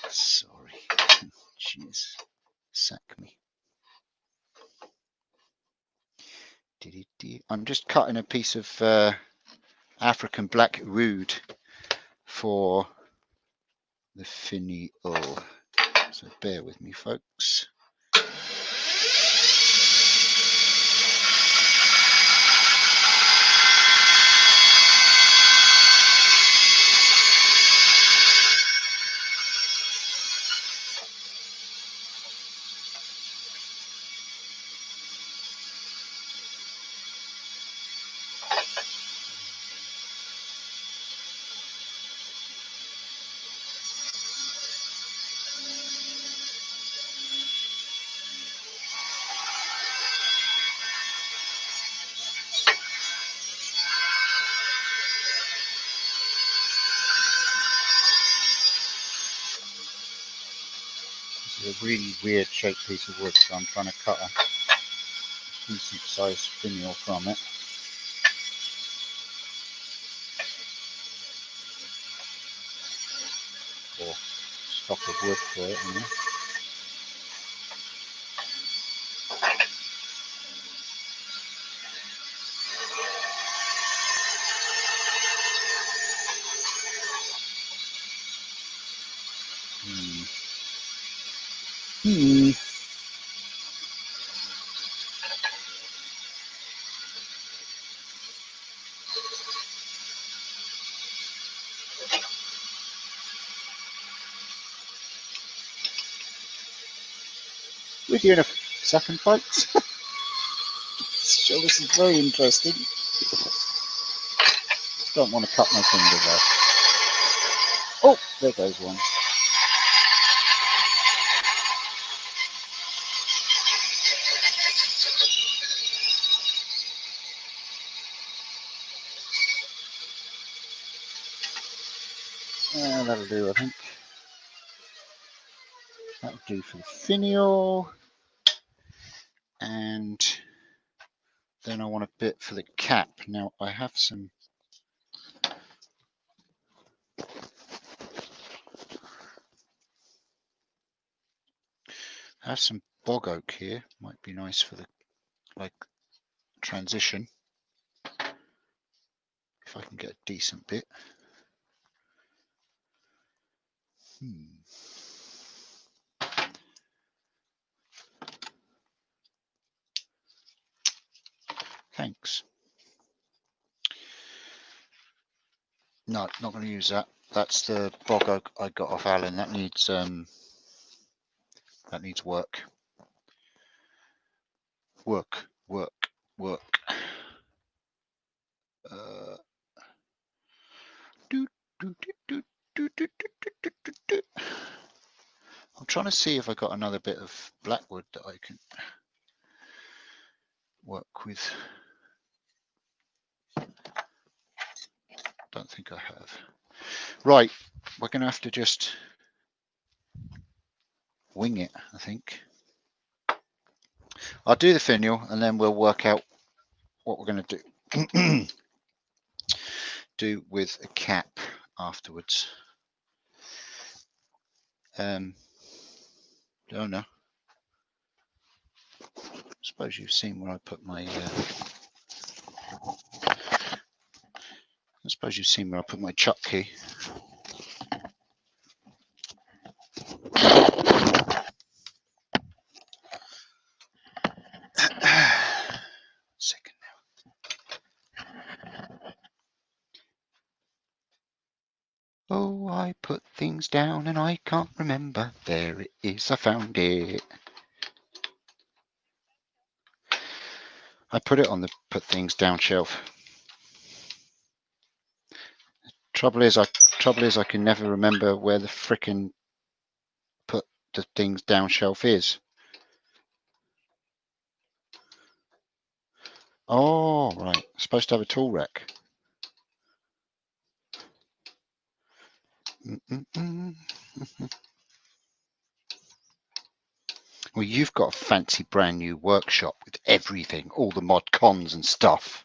Sorry. Jeez. Sack me. I'm just cutting a piece of African black wood for the finial. So bear with me, folks. This is a really weird shaped piece of wood, so I'm trying to cut a decent sized finial from it. Or stock of wood for it, you know. With you in a second, folks. Sure, this is very interesting. Don't want to cut my finger though. Oh, there goes one. That'll do, I think. That'll do for the finial. And then I want a bit for the cap. Now I have some bog oak here. Might be nice for the transition. If I can get a decent bit. Thanks. No, not going to use that. That's the bog oak I got off Alan. That needs work. Work. I'm trying to see if I got another bit of blackwood that I can work with. Don't think I have. Right, we're going to have to just wing it, I think. I'll do the finial and then we'll work out what we're going to do with a cap afterwards. Don't know. I suppose you've seen where I put my chuck key. Second now. Oh, I put things down and I can't remember. There it is, I found it. I put it on the put things down shelf. Trouble is I can never remember where the frickin' put the things down shelf is. Oh, right. Supposed to have a tool rack. Well, you've got a fancy brand new workshop with everything, all the mod cons and stuff.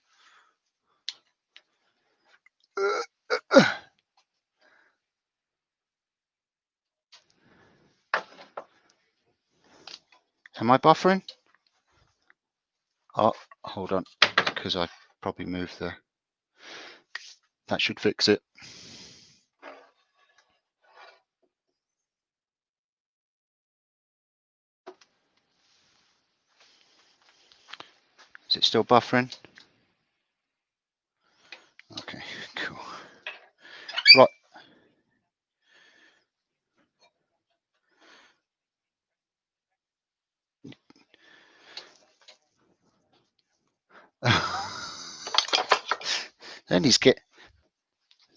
Am I buffering? Oh, hold on, because I probably moved the... That should fix it. Is it still buffering? Okay, cool. Right.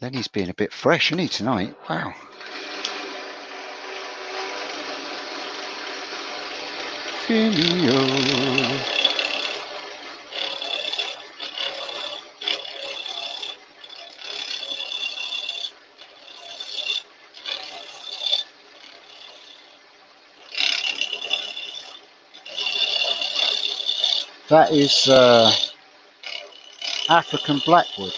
Lenny's being a bit fresh, isn't he, tonight? Wow. Finio. That is African blackwood.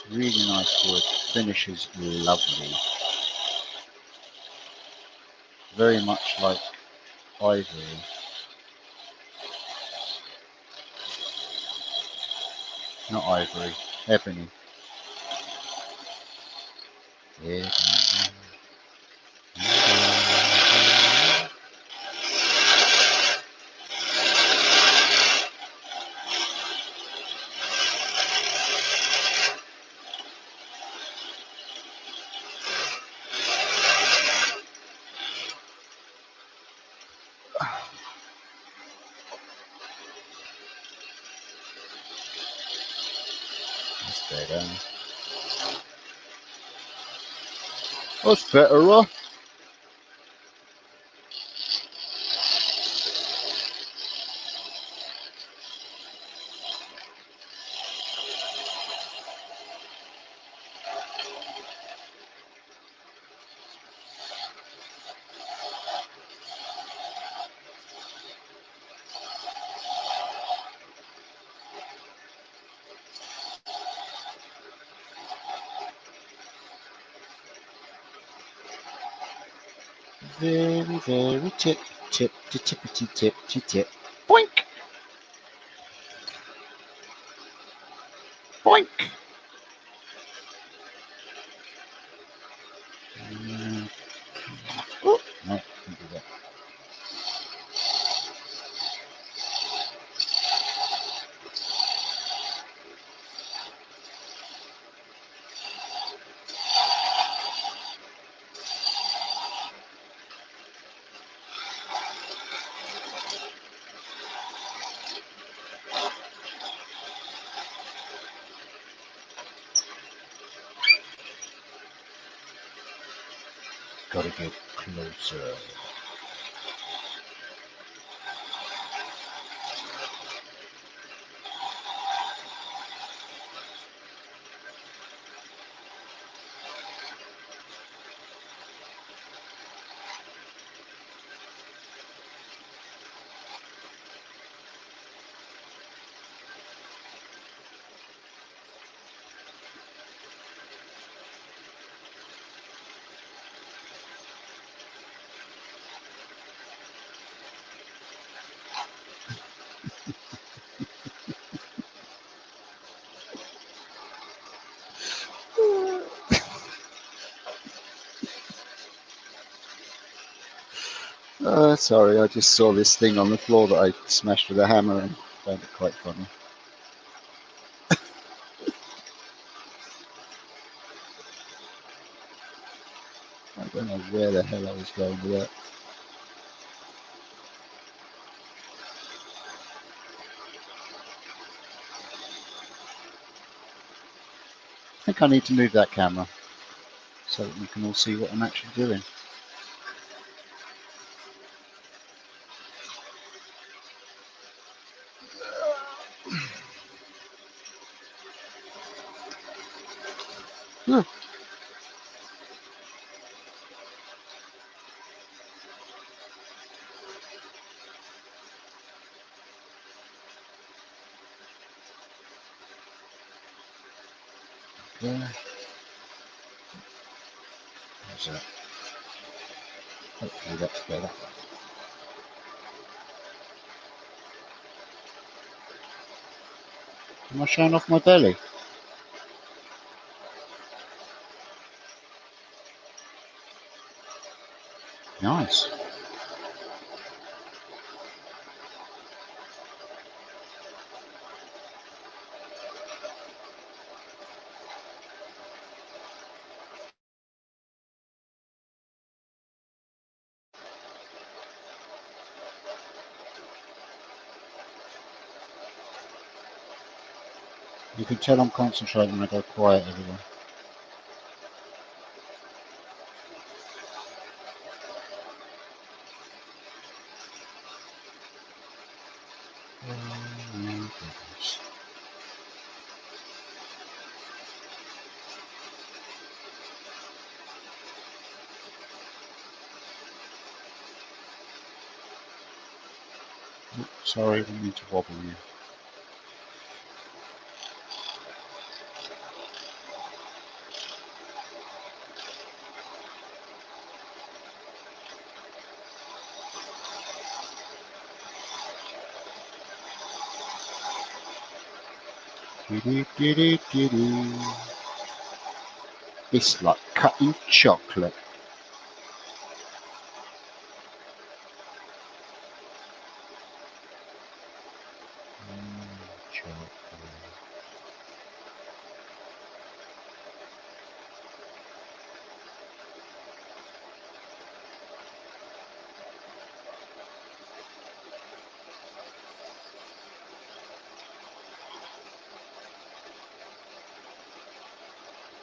Really nice wood. Finish is lovely. Very much like ivory. Not ivory, ebony. Ebony. That's better. That's better, huh? Very, very tip, tip, to tippity tip, to tip. Boink! Boink! Oh, no, can't do that. Gotta get closer. Sorry, I just saw this thing on the floor that I smashed with a hammer and found it quite funny. I don't know where the hell I was going with that. I think I need to move that camera so that you can all see what I'm actually doing. Yeah. There. How's that? Hopefully that's better. Am I showing off my belly? Nice. You can tell I'm concentrating when I go quiet, everyone. Oh my goodness. Sorry, I didn't mean to wobble you. It's like cutting chocolate. Chocolate.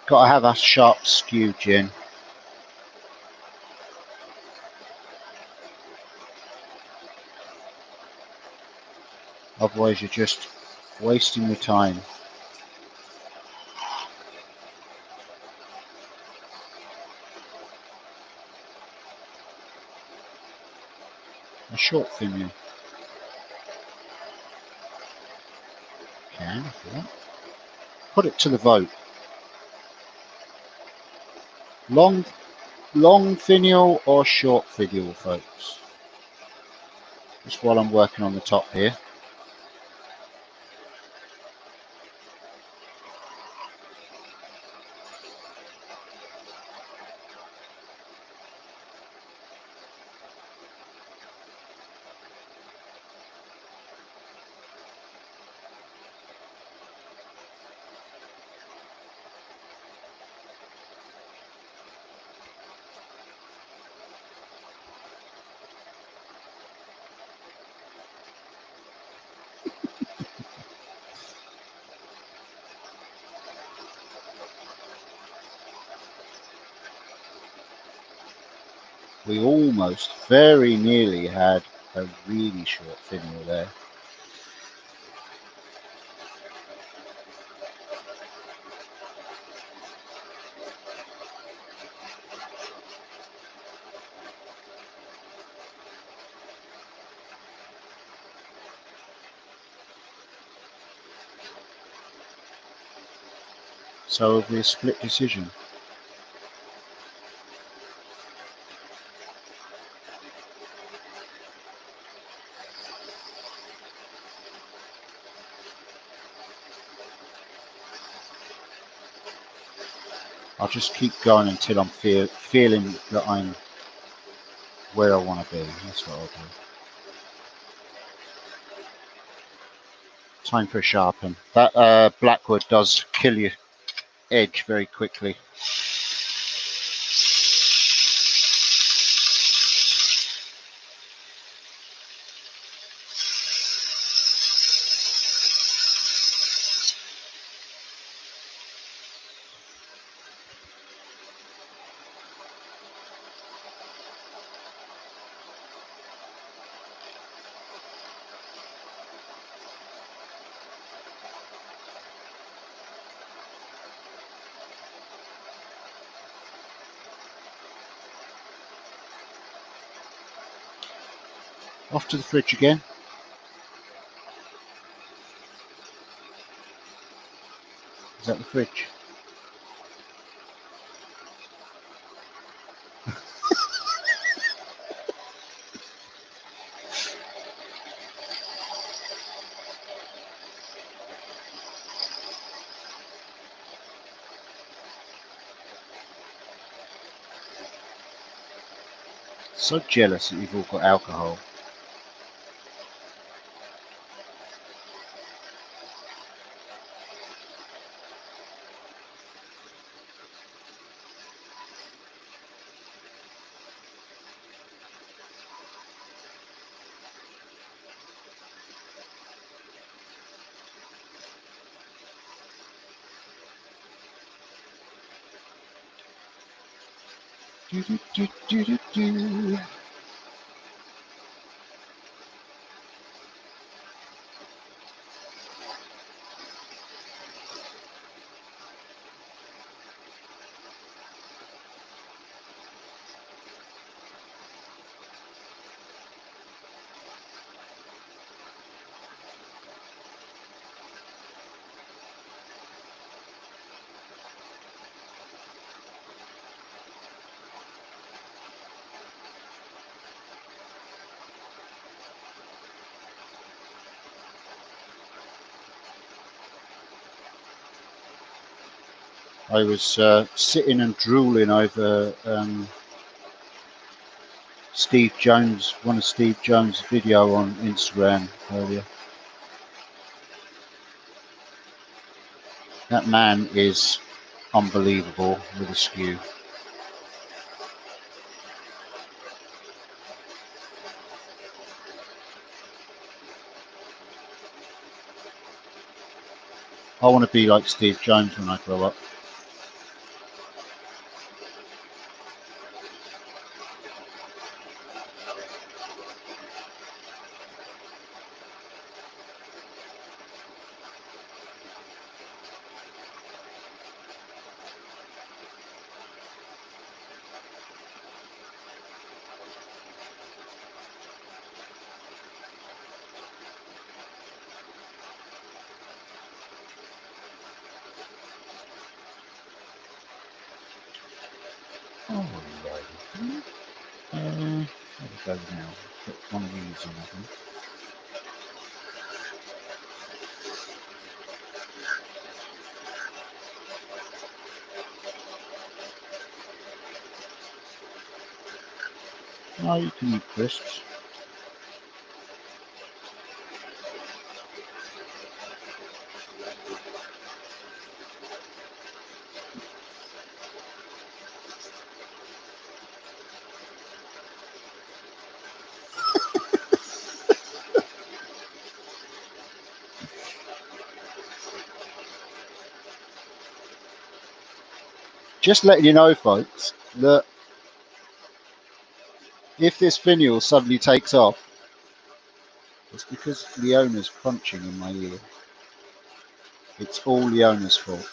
Gotta have a sharp skew, Jen. Otherwise you're just wasting your time. A short finial. Can, if you want. Put it to the vote. Long finial or short finial, folks? Just while I'm working on the top here. We almost very nearly had a really short finial there. So it'll be a split decision. I'll just keep going until I'm feeling that I'm where I want to be. That's what I'll do. Time for a sharpen. That blackwood does kill your edge very quickly. Off to the fridge again. Is that the fridge? So jealous that you've all got alcohol. Do, do, do, do, do, do. I was sitting and drooling over Steve Jones, one of Steve Jones' video on Instagram earlier. That man is unbelievable with a skew. I want to be like Steve Jones when I grow up. There we go now. Put one of these in, I think. Oh, you can eat crisps. Just letting you know, folks, that if this finial suddenly takes off, it's because Leona's crunching in my ear. It's all Leona's fault.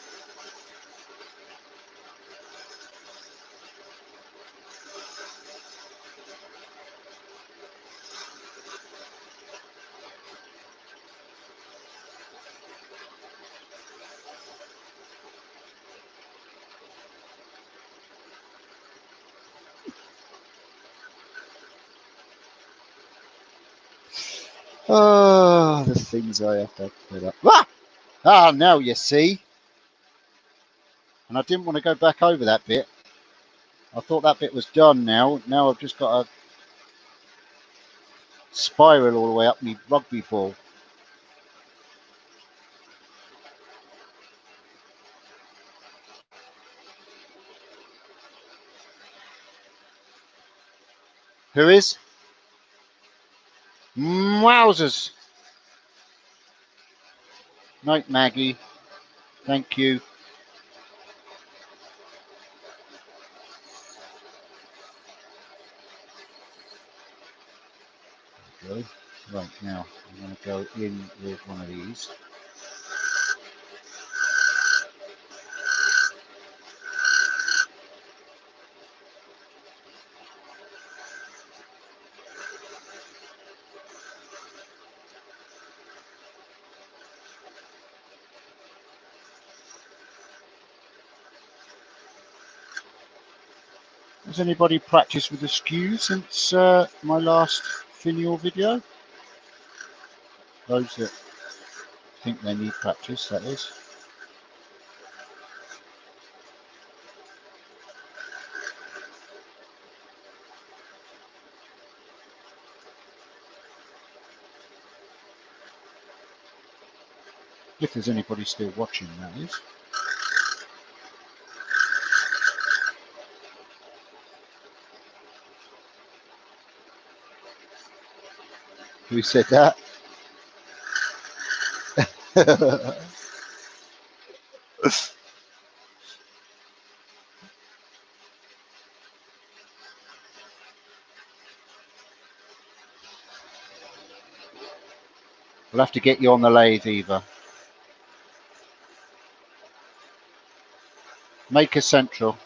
Oh, the things I have to put up. Ah, now you see. And I didn't want to go back over that bit. I thought that bit was done now. Now I've just got to spiral all the way up my rugby ball. Who is? Wowzers. Night, Maggie. Thank you. Good. Right, now I'm going to go in with one of these. Has anybody practiced with the skew since my last finial video? Those that think they need practice, that is. If there's anybody still watching, that is. Who said that? We'll have to get you on the lathe, Eva. Make a central.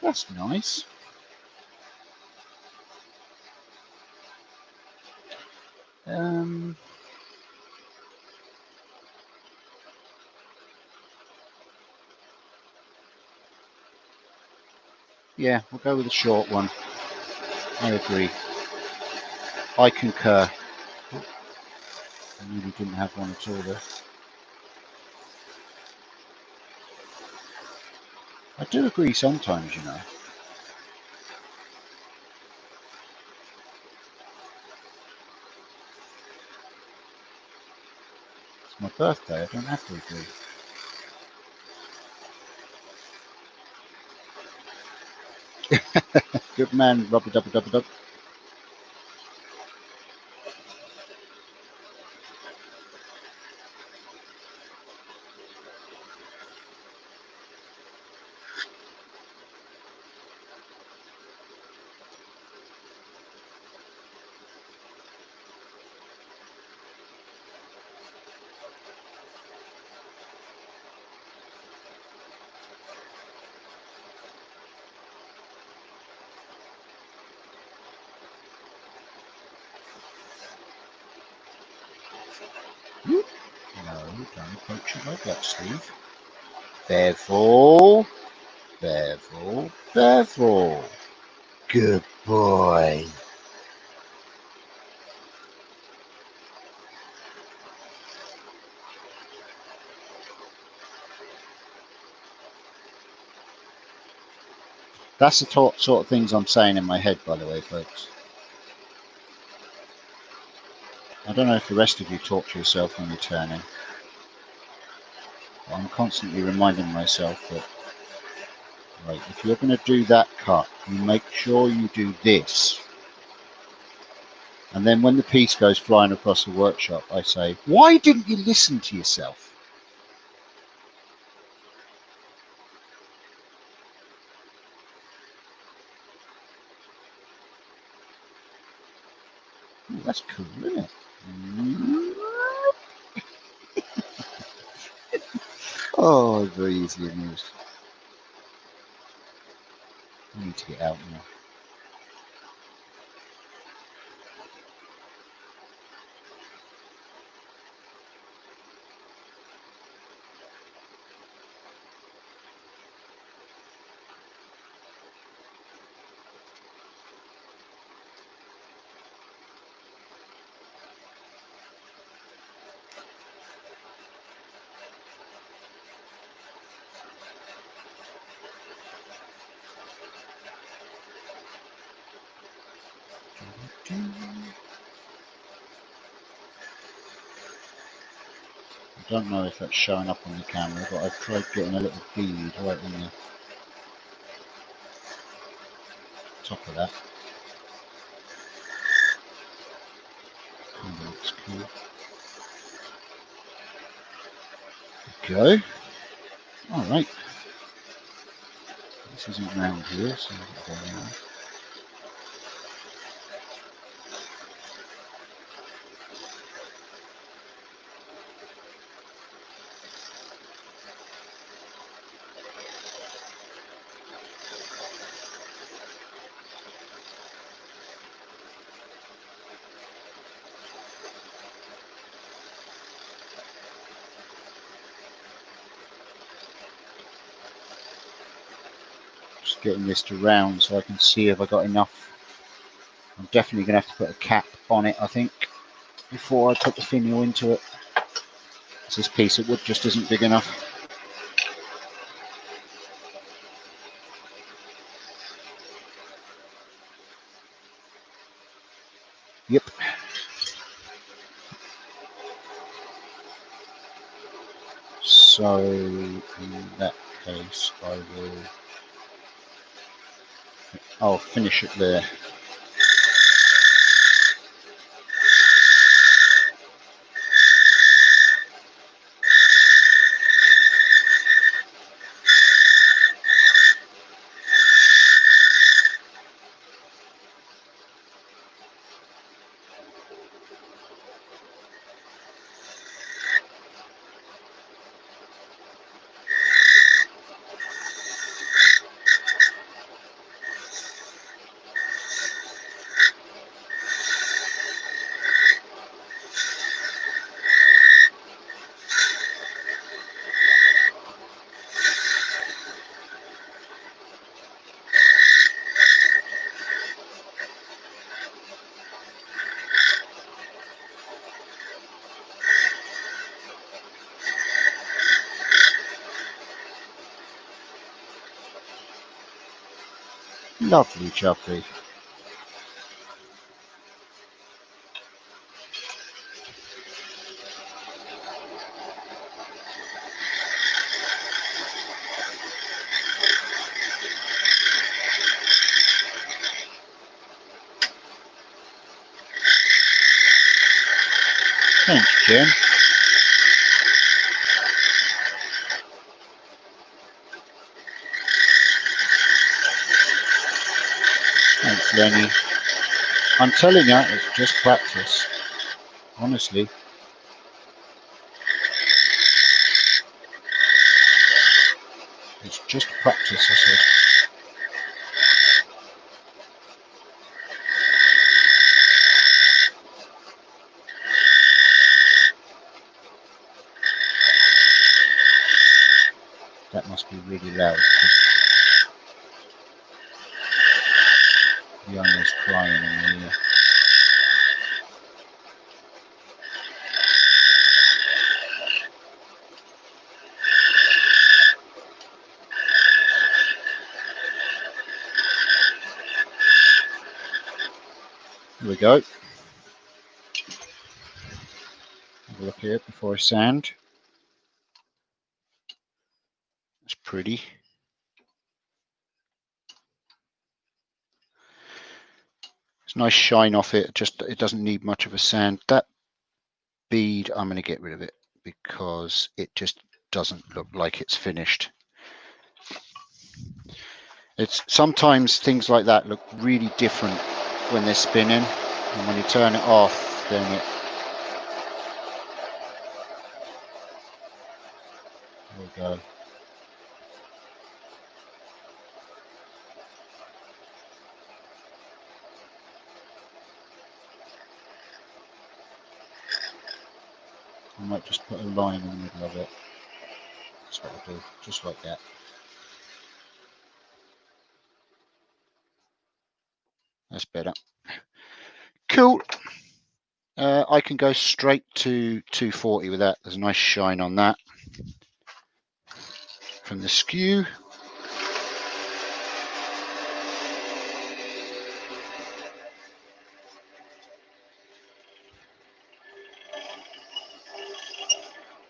That's nice. Yeah, we'll go with the short one. I agree. I concur. I really didn't have one at all there. I do agree sometimes, you know. It's my birthday, I don't have to agree. Good man, rubber dubber dubber dub. No, don't approach it like that, Steve. Bevel, bevel, bevel. Good boy. That's the sort of things I'm saying in my head, by the way, folks. I don't know if the rest of you talk to yourself when you're turning. But I'm constantly reminding myself that, right, if you're going to do that cut, you make sure you do this. And then when the piece goes flying across the workshop, I say, why didn't you listen to yourself? Ooh, that's cool, isn't it? Oh, I'm very easily amused. I need to get out now. I don't know if that's showing up on the camera, but I've tried getting a little bead right on the top of that. Kind of looks cool. Okay. Alright. This isn't round here, so I'll go around. Just getting this to round so I can see if I got enough. I'm definitely going to have to put a cap on it, I think, before I put the finial into it. This piece of wood just isn't big enough. Yep. So in that case, I'll finish it there. Lovely jubbly. Thanks, Jen. Thanks, Lenny. I'm telling you, it's just practice. Honestly. It's just practice, I said. That must be really loud because the owner's crying in the ear. Here we go. Have a look here before I sand. It's pretty. It's a nice shine off it. Just it doesn't need much of a sand. That bead, I'm going to get rid of it because it just doesn't look like it's finished. It's sometimes things like that look really different when they're spinning, and when you turn it off, then it. There we go. I might just put a line in the middle of it. That's what I'll do, just like that. That's better. Cool. I can go straight to 240 with that. There's a nice shine on that from the skew.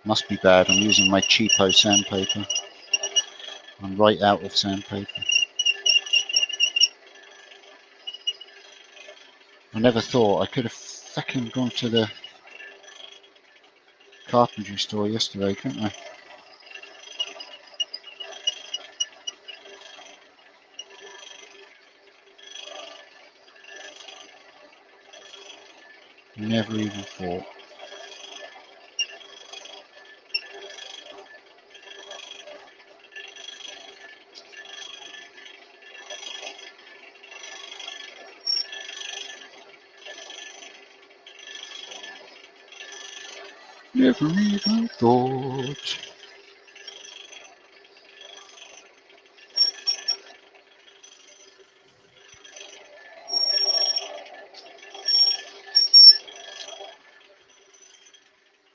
Must be bad. I'm using my cheapo sandpaper. I'm right out of sandpaper. I never thought I could have fucking gone to the carpentry store yesterday, couldn't I? Never even thought. Never even thought.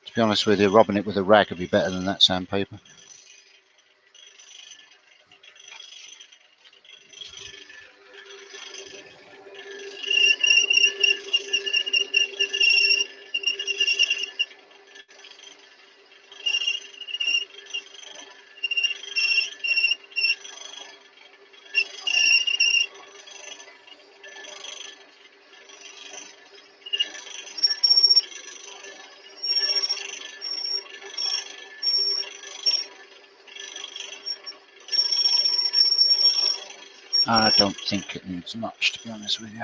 To be honest with you, rubbing it with a rag would be better than that sandpaper. I don't think it needs much, to be honest with you.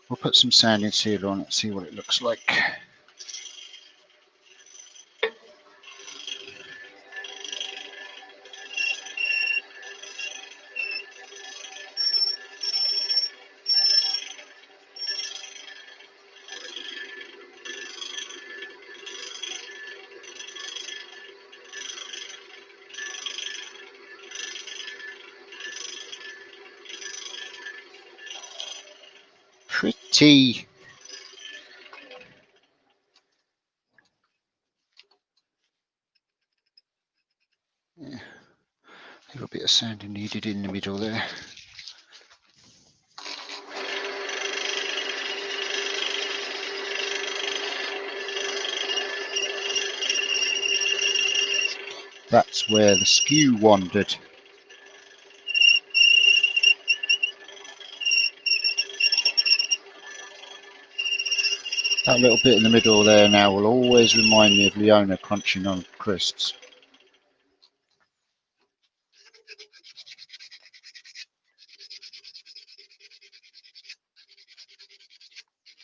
We'll put some sanding sealer on it, see what it looks like. Pretty. Yeah. A little bit of sanding needed in the middle there. That's where the skew wandered. That little bit in the middle there now will always remind me of Leona crunching on crisps.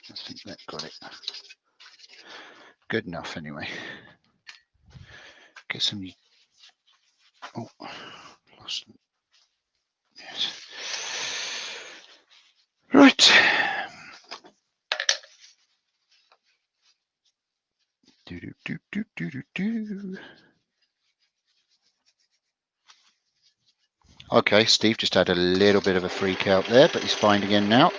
I think that got it. Good enough anyway. Get some. Oh, lost. Yes. Right. Do do do do do do do. Okay, Steve just had a little bit of a freak out there, but he's fine again now.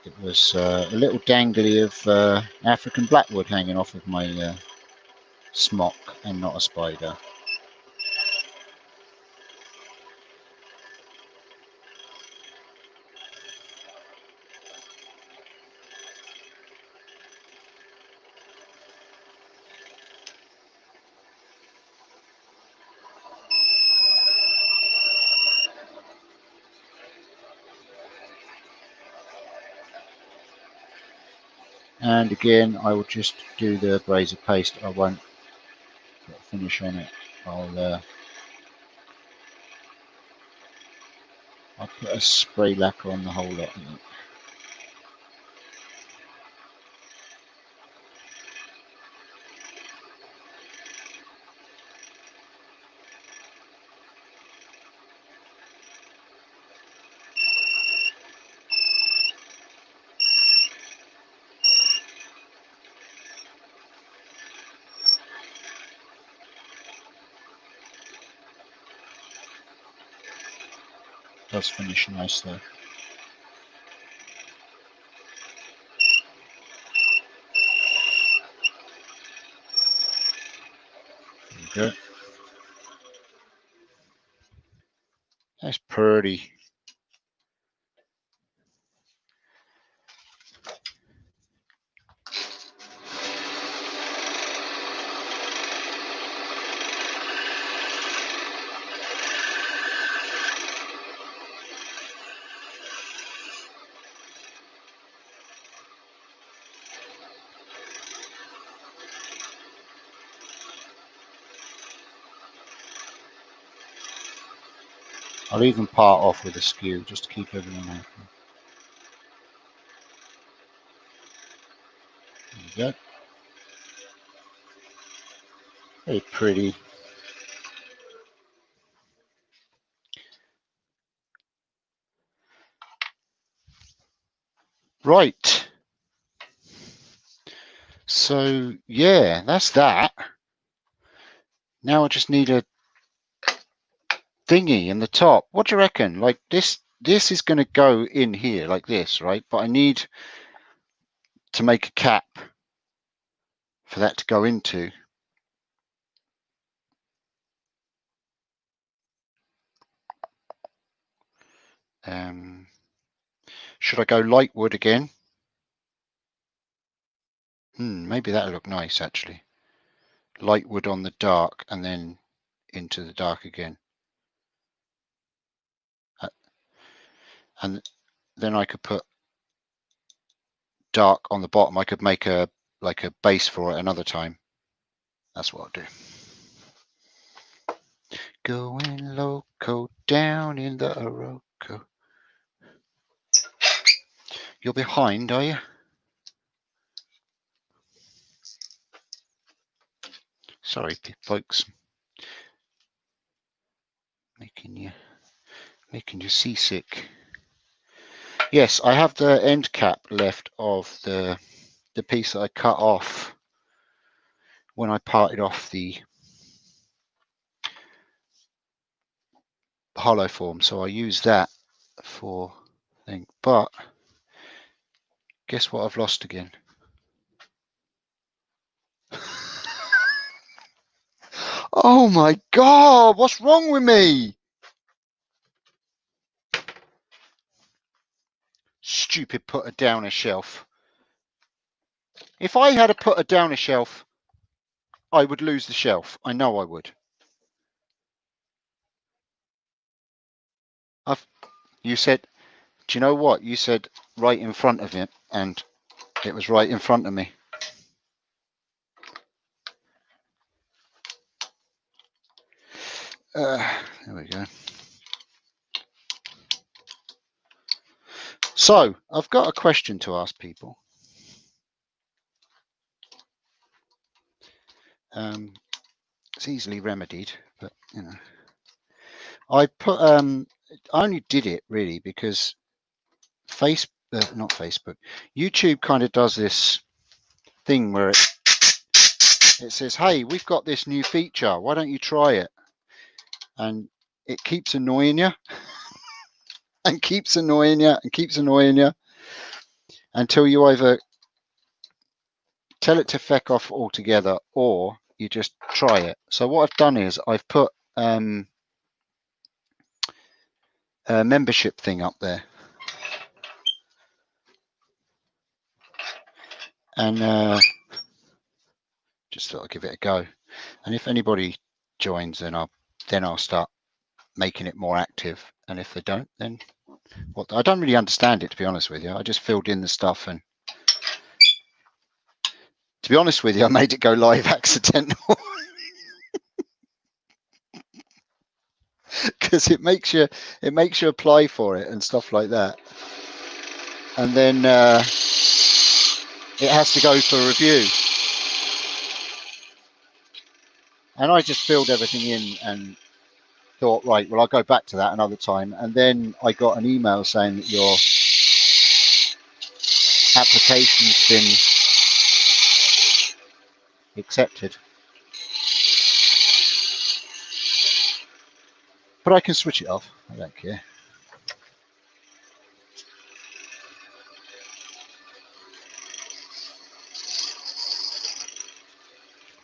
It was a little dangly of African blackwood hanging off of my smock and not a spider. And again, I will just do the abrasive paste. I won't put a finish on it. I'll put a spray lacquer on the whole lot. Does finish nice though. There we go. That's pretty. I'll even part off with a skew just to keep everything open. There we go. Very pretty. Right. So yeah, that's that. Now I just need a thingy in the top. What do you reckon? Like this is going to go in here like this, right? But I need to make a cap for that to go into. Should I go light wood again? Maybe that'll look nice actually. Light wood on the dark and then into the dark again. And then I could put dark on the bottom. I could make a like a base for it another time. That's what I'll do. Going loco down in the Oroco. You're behind, are you? Sorry, folks. Making you seasick. Yes, I have the end cap left of the piece that I cut off when I parted off the hollow form, so I use that for thing. But guess what I've lost again? Oh my god, what's wrong with me? Stupid put her down a shelf. If I had to put her down a shelf, I would lose the shelf. I know I would. You said, do you know what? You said right in front of it, and it was right in front of me. There we go. So I've got a question to ask people. It's easily remedied, but you know, I put I only did it really because not Facebook, YouTube kind of does this thing where it says, hey, we've got this new feature, why don't you try it? And it keeps annoying you and keeps annoying you and keeps annoying you until you either tell it to feck off altogether or you just try it. So what I've done is I've put a membership thing up there, and just thought I'd give it a go. And if anybody joins, then I'll start making it more active. And if they don't, then what? I don't really understand it, to be honest with you. I just filled in the stuff, and to be honest with you, I made it go live accidental because it makes you apply for it and stuff like that, and then it has to go for review. And I just filled everything in and thought, right, well, I'll go back to that another time. And then I got an email saying that your application's been accepted. But I can switch it off. I don't care.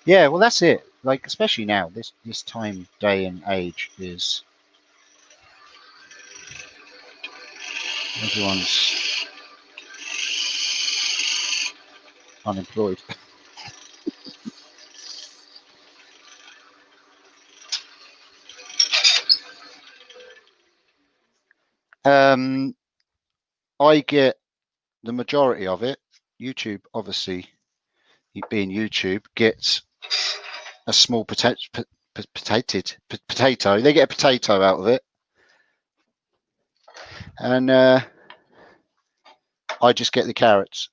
Yeah, well, that's it. Like, especially now, this time, day, and age is everyone's unemployed. I get the majority of it. YouTube, obviously, being YouTube, gets a small potato. They get a potato out of it, and I just get the carrots.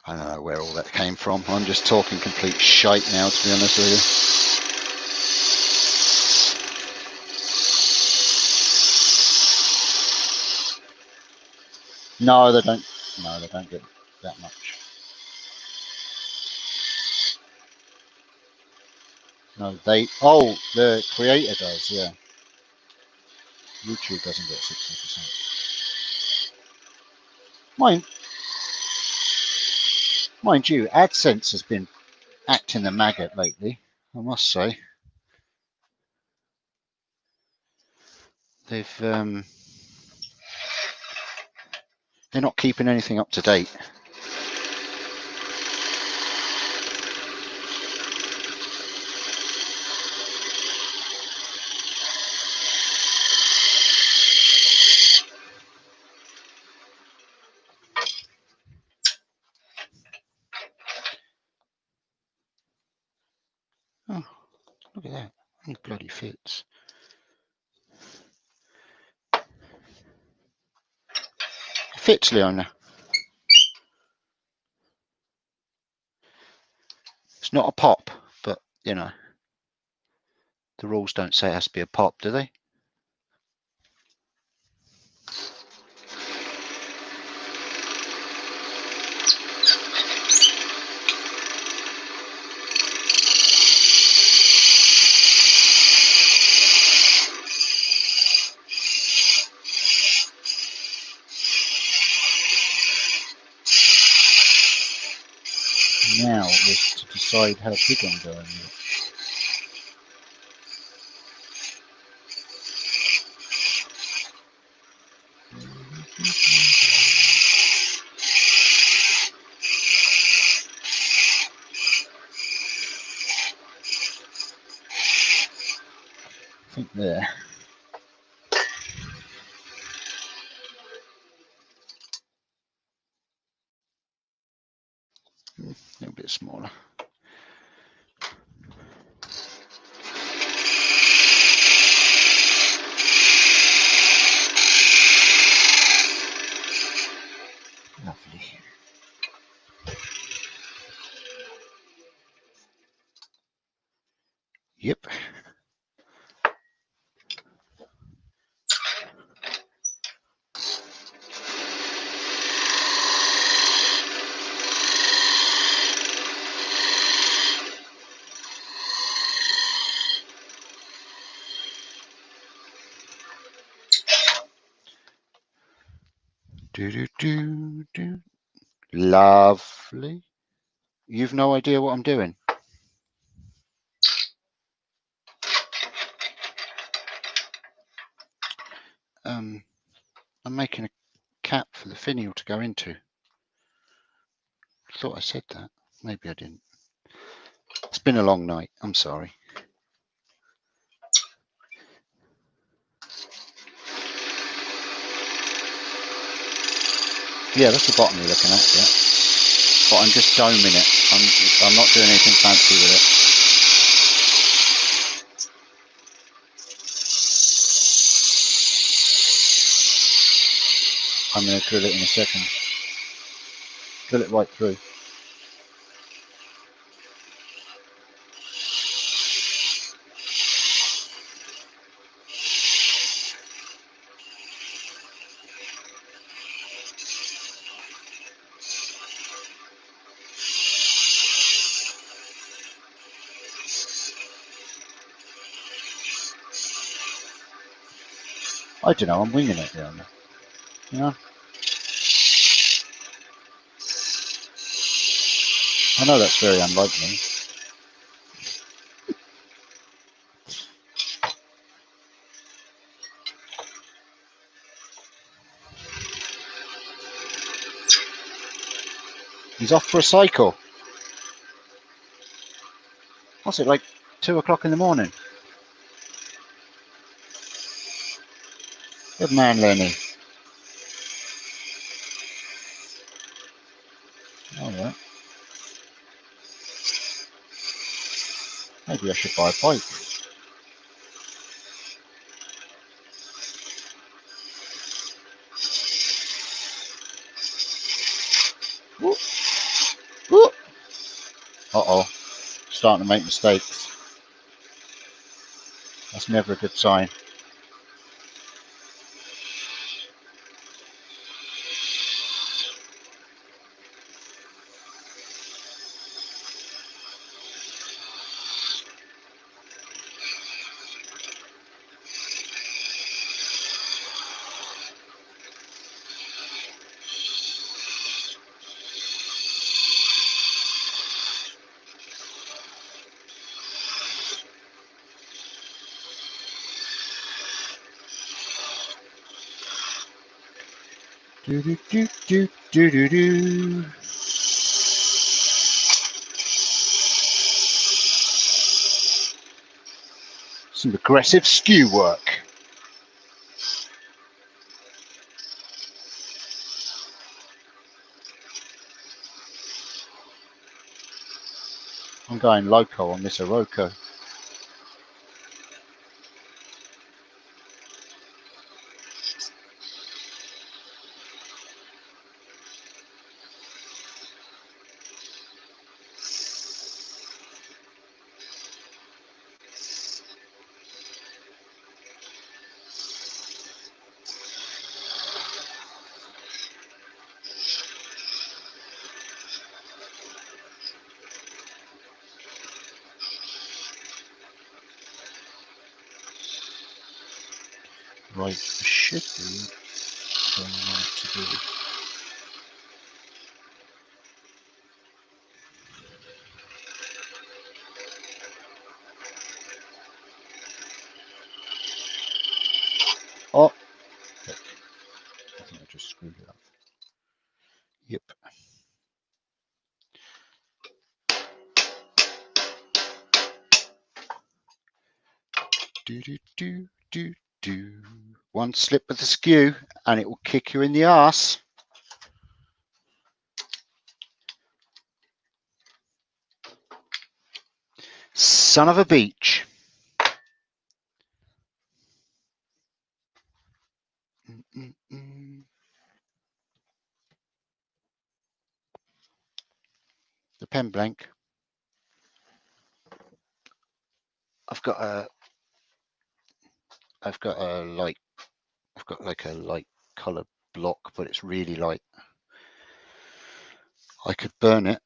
I don't know where all that came from. I'm just talking complete shite now, to be honest with you. No, they don't. No, they don't get that much. No, they. Oh, the creator does. Yeah. YouTube doesn't get 60%. Mind you, AdSense has been acting the maggot lately, I must say. They're not keeping anything up to date. Oh, look at that. It bloody fits. It fits, Leona. It's not a pop, but, you know, the rules don't say it has to be a pop, do they? Now is to decide how big I'm going with it. I think there. A little bit smaller. Lovely. Yep. Do. Lovely. You've no idea what I'm doing. I'm making a cap for the finial to go into. I thought I said that. Maybe I didn't. It's been a long night. I'm sorry. Yeah, that's the bottom you're looking at, yeah. But I'm just doming it. I'm not doing anything fancy with it. I'm going to drill it in a second. Drill it right through. I don't know, I'm winging it down there. You know? I know that's very unlikely. He's off for a cycle. What's it, like 2 o'clock in the morning? Good man, Lenny. All right. Maybe I should buy a bike. Uh-oh, starting to make mistakes. That's never a good sign. Do do do do do do do. Some aggressive skew work. I'm going loco on this Oroco. Right, should be what I want to do. Oh, I think I just screwed it up. Yep. Do do do do do. One slip with the skew, and it will kick you in the arse. Son of a beach. The pen blank. I've got like a light color block, but it's really light. I could burn it.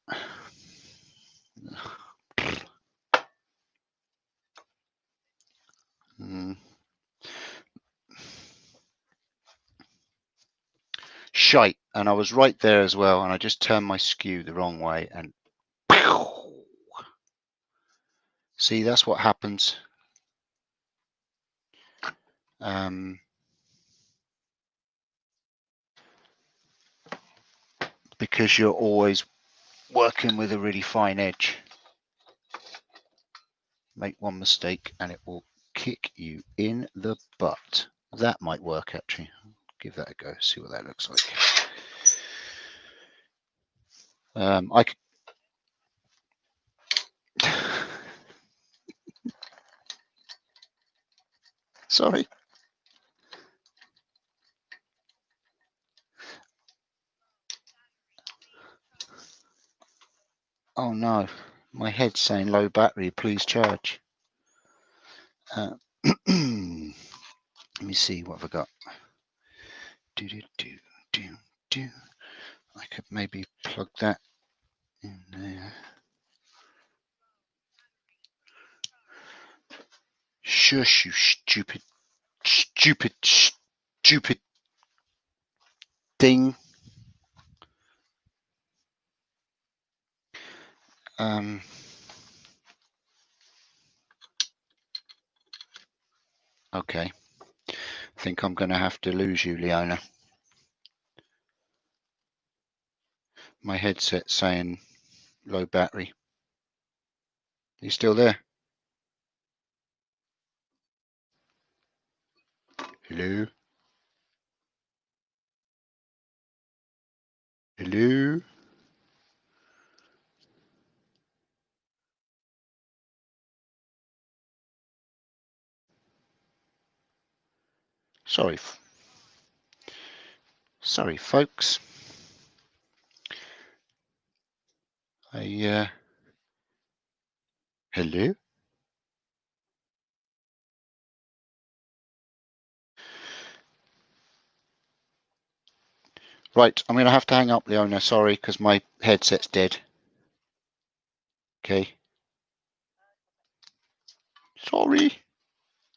Shite, and I was right there as well, and I just turned my skew the wrong way, and see, that's what happens. Because you're always working with a really fine edge. Make one mistake and it will kick you in the butt. That might work actually. Give that a go, see what that looks like. I could sorry. Oh no, my head's saying low battery, please charge. Let me see, what have I got? Do do do do do. I could maybe plug that in there. Shush, you stupid thing. Okay. I think I'm going to have to lose you, Leona. My headset's saying low battery. Are you still there? Hello? Hello? Sorry. Sorry, folks. Hello? Right, I'm going to have to hang up, Leona. Sorry, because my headset's dead. Okay. Sorry.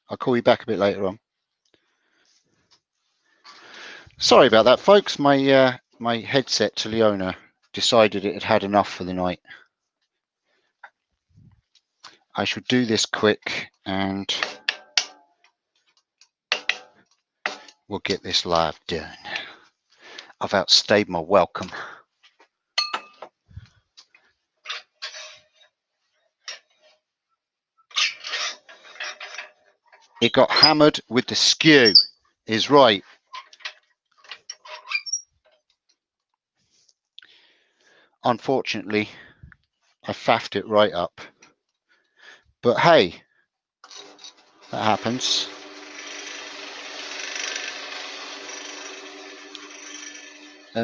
I'll call you back a bit later on. Sorry about that, folks. My my headset to Leona decided it had had enough for the night. I should do this quick and we'll get this live done. I've outstayed my welcome. It got hammered with the skew, is right. Unfortunately, I faffed it right up. But hey, that happens. I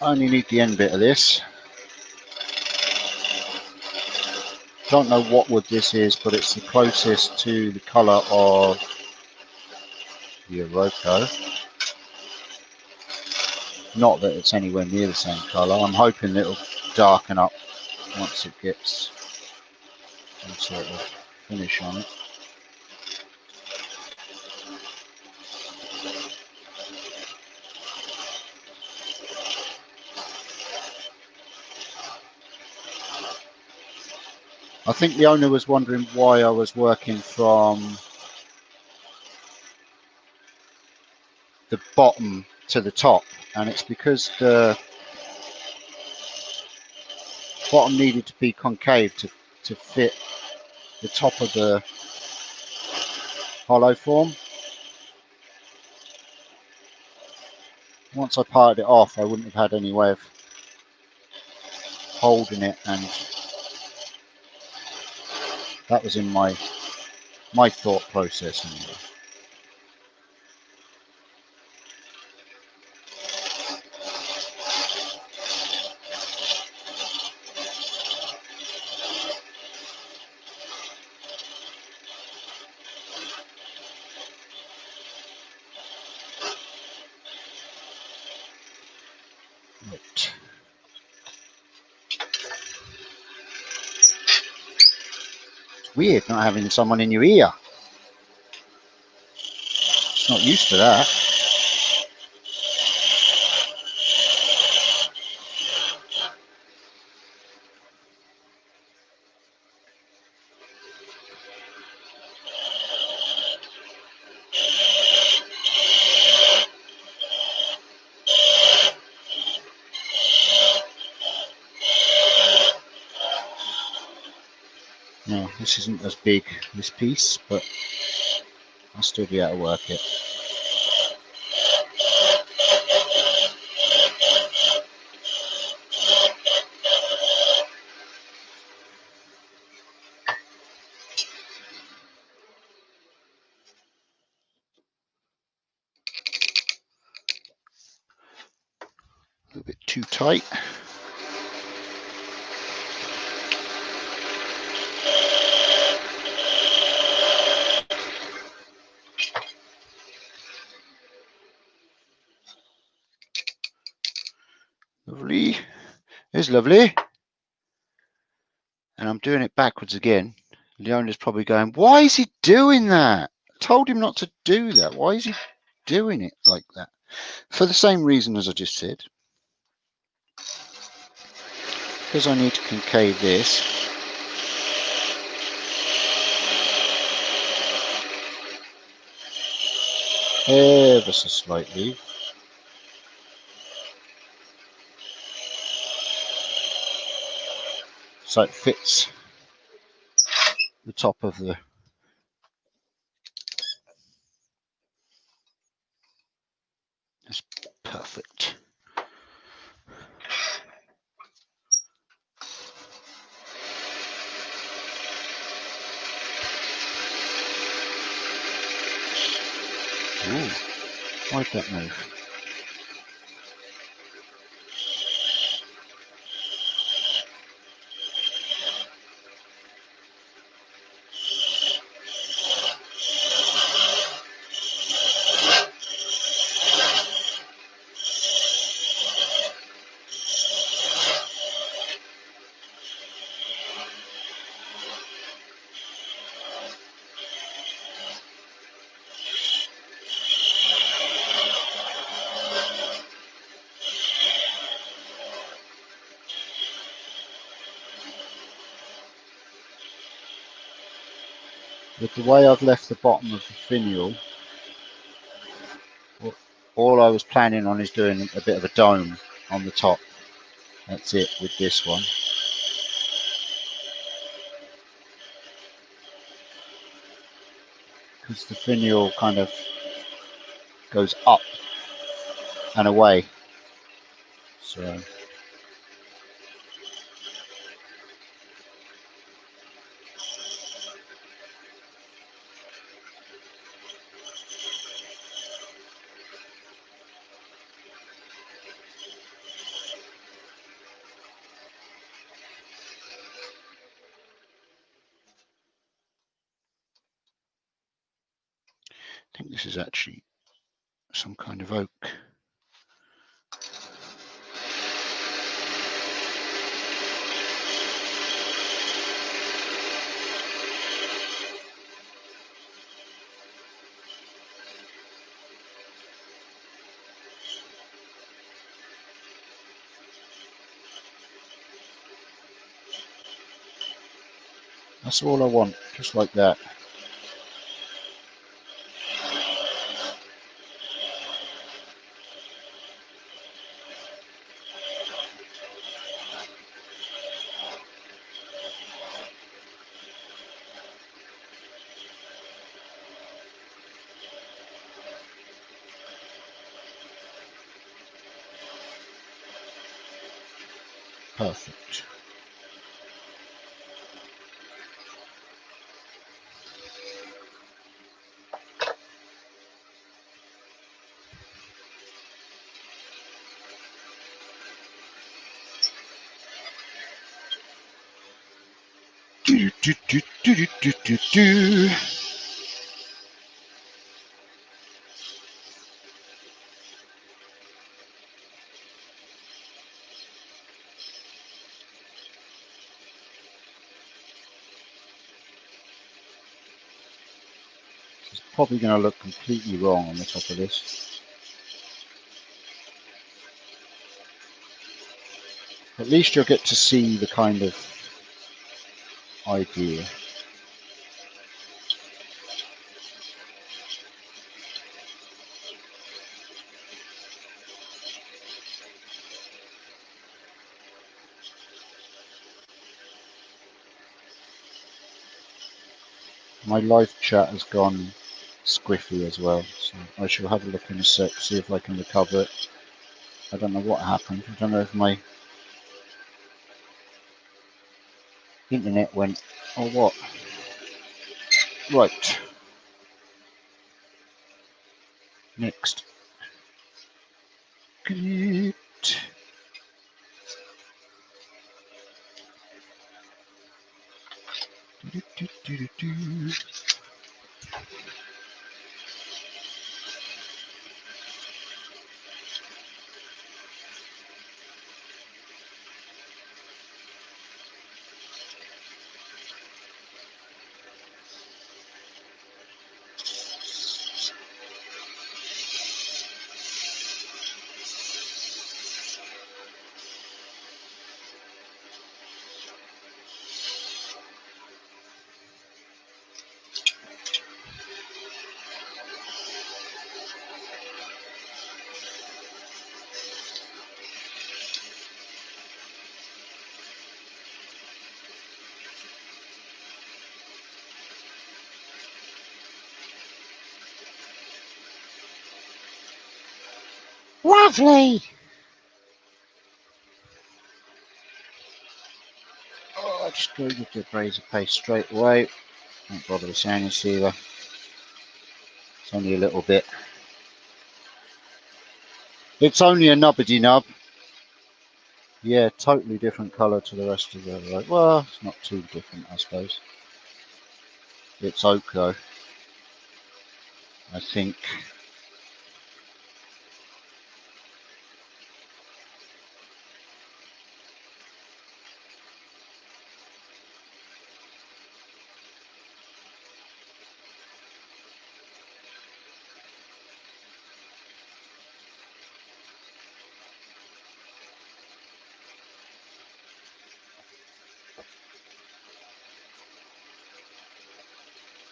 only need the end bit of this. Don't know what wood this is, but it's the closest to the colour of the Iroko. Not that it's anywhere near the same colour. I'm hoping it'll darken up once it gets some sort of finish on it. I think the owner was wondering why I was working from the bottom to the top, and it's because the bottom needed to be concave to fit the top of the hollow form. Once I parted it off, I wouldn't have had any way of holding it, and that was in my thought process anyway. Right. It's weird not having someone in your ear. It's not used to that. No, this isn't as big, this piece, but I'll still be able to work it. A little bit too tight. Lovely. It's lovely. And I'm doing it backwards again. Leona's probably going, why is he doing that? I told him not to do that. Why is he doing it like that? For the same reason as I just said. Because I need to concave this. Ever so slightly. So it fits the top of the That's perfect. Why'd that move? With the way I've left the bottom of the finial, all I was planning on is doing a bit of a dome on the top. That's it with this one. Because the finial kind of goes up and away. So I think this is actually some kind of oak. That's all I want, just like that. Perfect. Do, do, do, do, do, do, do, do. It's probably going to look completely wrong on the top of this. At least you'll get to see the kind of idea. My live chat has gone squiffy as well, so I shall have a look in a sec, see if I can recover it. I don't know what happened. I don't know if my internet went or what. Right. Next. Connect. Do, do, do, do, do. Lovely. Oh, I'll just go with the razor paste straight away. Don't bother with sanding sealer. It's only a little bit. It's only a nubbity nub. Yeah, totally different colour to the rest of the road. Well, it's not too different, I suppose. It's oak though, I think.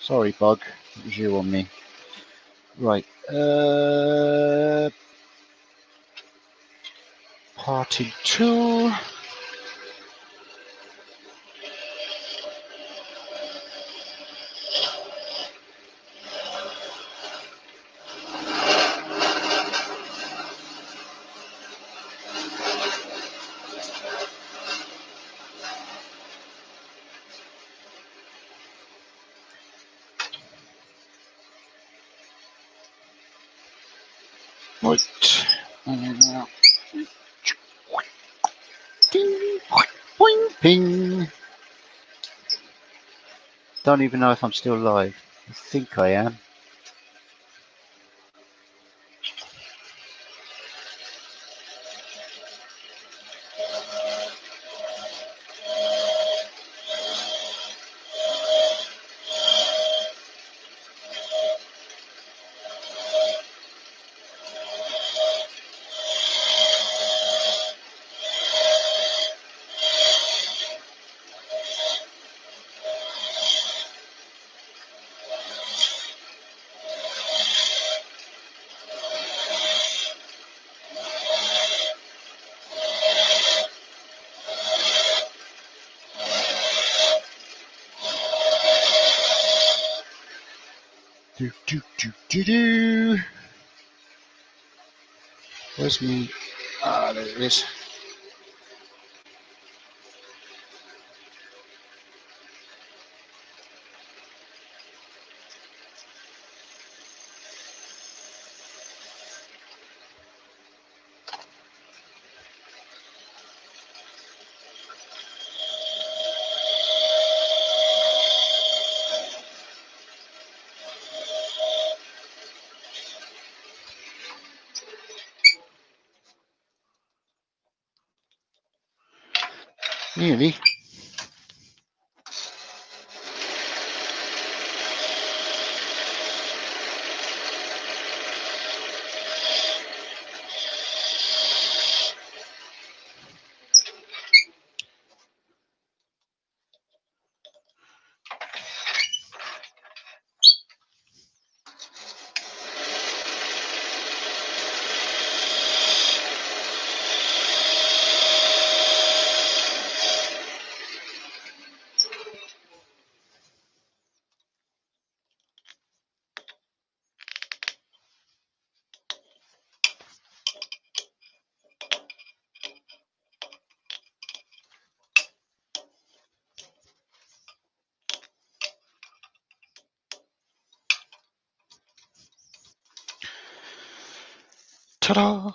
Sorry, bug. It was you on me. Right. Party 2. Right. Ping. Don't even know if I'm still live. I think I am. Do. Where's me? Ah, there it is. Nearly. Ta-da!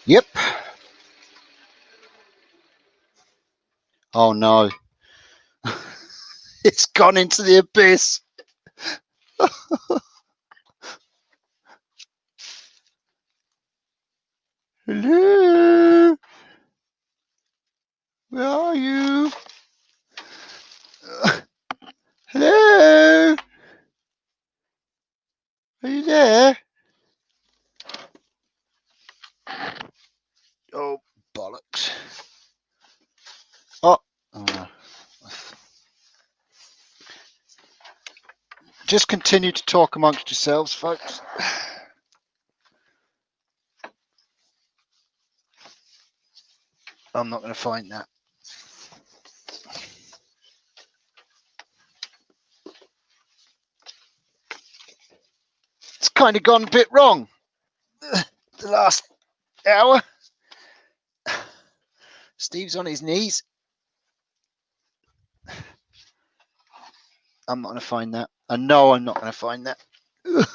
Yep. Oh no. It's gone into the abyss. Hello? Where are you? Hello? Are you there? Oh, bollocks. Oh. Just continue to talk amongst yourselves, folks. I'm not going to find that. kind of gone a bit wrong the last hour. Steve's on his knees. I'm not going to find that. I know I'm not going to find that. Ugh.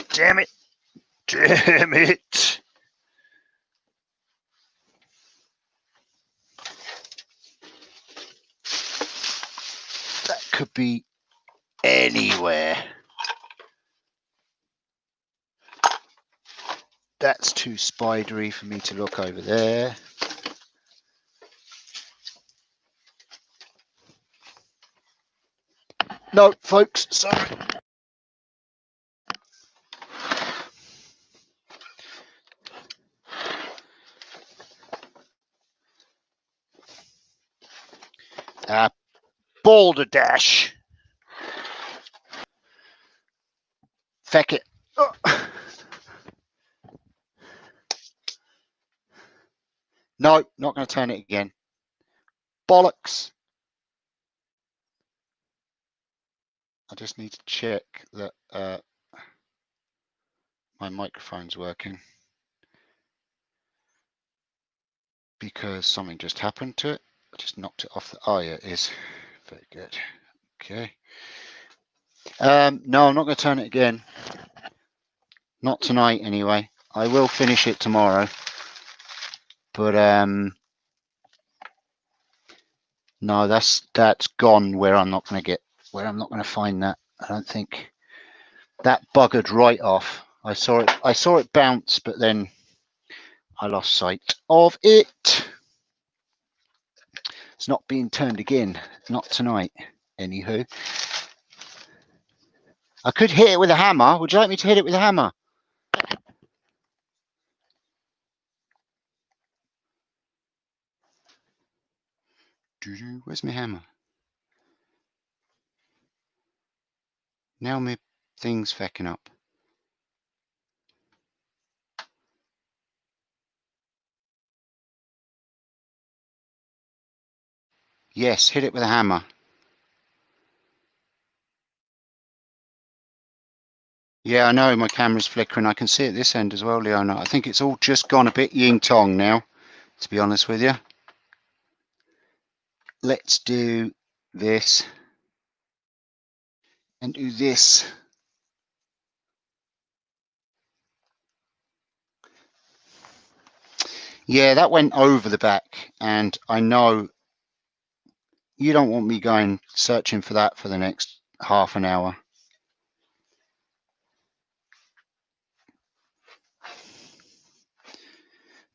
Damn it. Damn it. That could be anywhere. That's too spidery for me to look over there. No, folks, sorry. Balderdash. Feck it. Oh. No, not going to turn it again. Bollocks. I just need to check that my microphone's working, because something just happened to it. I just knocked it off. Oh, yeah, it is. Very good. Okay. No, I'm not going to turn it again. Not tonight, anyway. I will finish it tomorrow. But no, that's gone where I'm not going to find that. I don't think. That buggered right off. I saw it bounce, but then I lost sight of it. It's not being turned again. Not tonight. Anywho. I could hit it with a hammer. Would you like me to hit it with a hammer? Where's my hammer? Now my thing's fecking up. Yes, hit it with a hammer. Yeah, I know my camera's flickering. I can see it this end as well, Leona. I think it's all just gone a bit yin-tong now, to be honest with you. Let's do this and do this. Yeah, that went over the back, and I know you don't want me going searching for that for the next half an hour.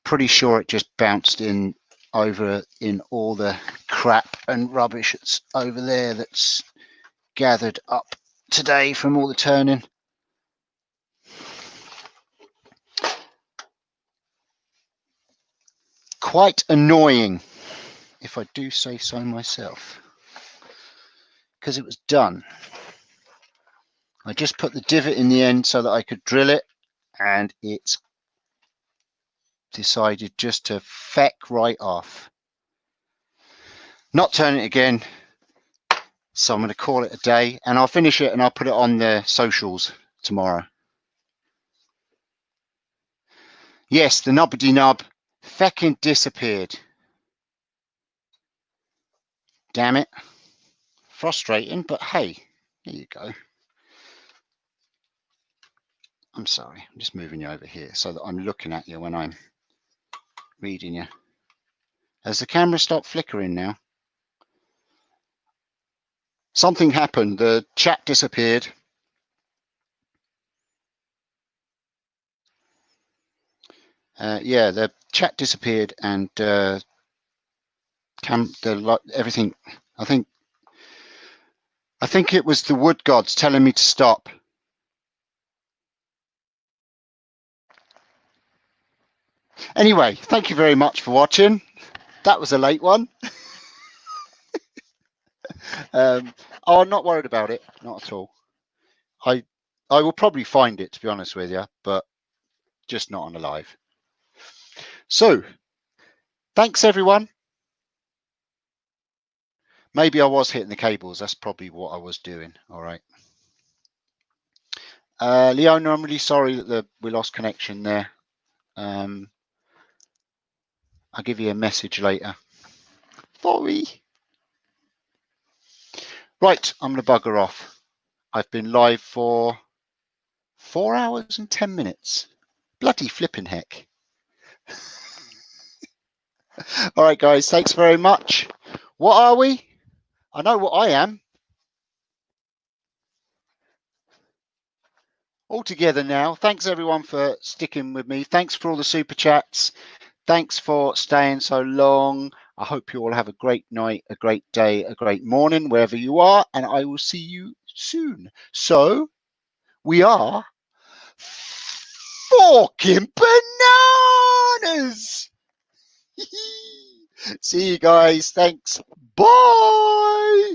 Pretty sure it just bounced in over in all the crap and rubbish that's over there that's gathered up today from all the turning. Quite annoying, if I do say so myself, because it was done. I just put the divot in the end so that I could drill it, and it's decided just to feck right off. Not turn it again, so I'm going to call it a day, and I'll finish it and I'll put it on the socials tomorrow. Yes, the knobbity nub fecking disappeared. Damn it. Frustrating, but hey, there you go. I'm sorry, I'm just moving you over here so that I'm looking at you when I'm reading you. Has the camera stopped flickering now? Something happened. The chat disappeared. Yeah, the chat disappeared, and everything. I think it was the wood gods telling me to stop. Anyway, thank you very much for watching. That was a late one. I'm not worried about it, not at all. I will probably find it, to be honest with you, but just not on a live. So, thanks everyone. Maybe I was hitting the cables. That's probably what I was doing. All right. Leona, I'm really sorry that we lost connection there. I'll give you a message later. Sorry. Right, I'm going to bugger off. I've been live for 4 hours and 10 minutes. Bloody flipping heck. All right, guys, thanks very much. What are we? I know what I am. All together now. Thanks, everyone, for sticking with me. Thanks for all the super chats. Thanks for staying so long. I hope you all have a great night, a great day, a great morning, wherever you are, and I will see you soon. So, we are fucking bananas! See you guys. Thanks. Bye!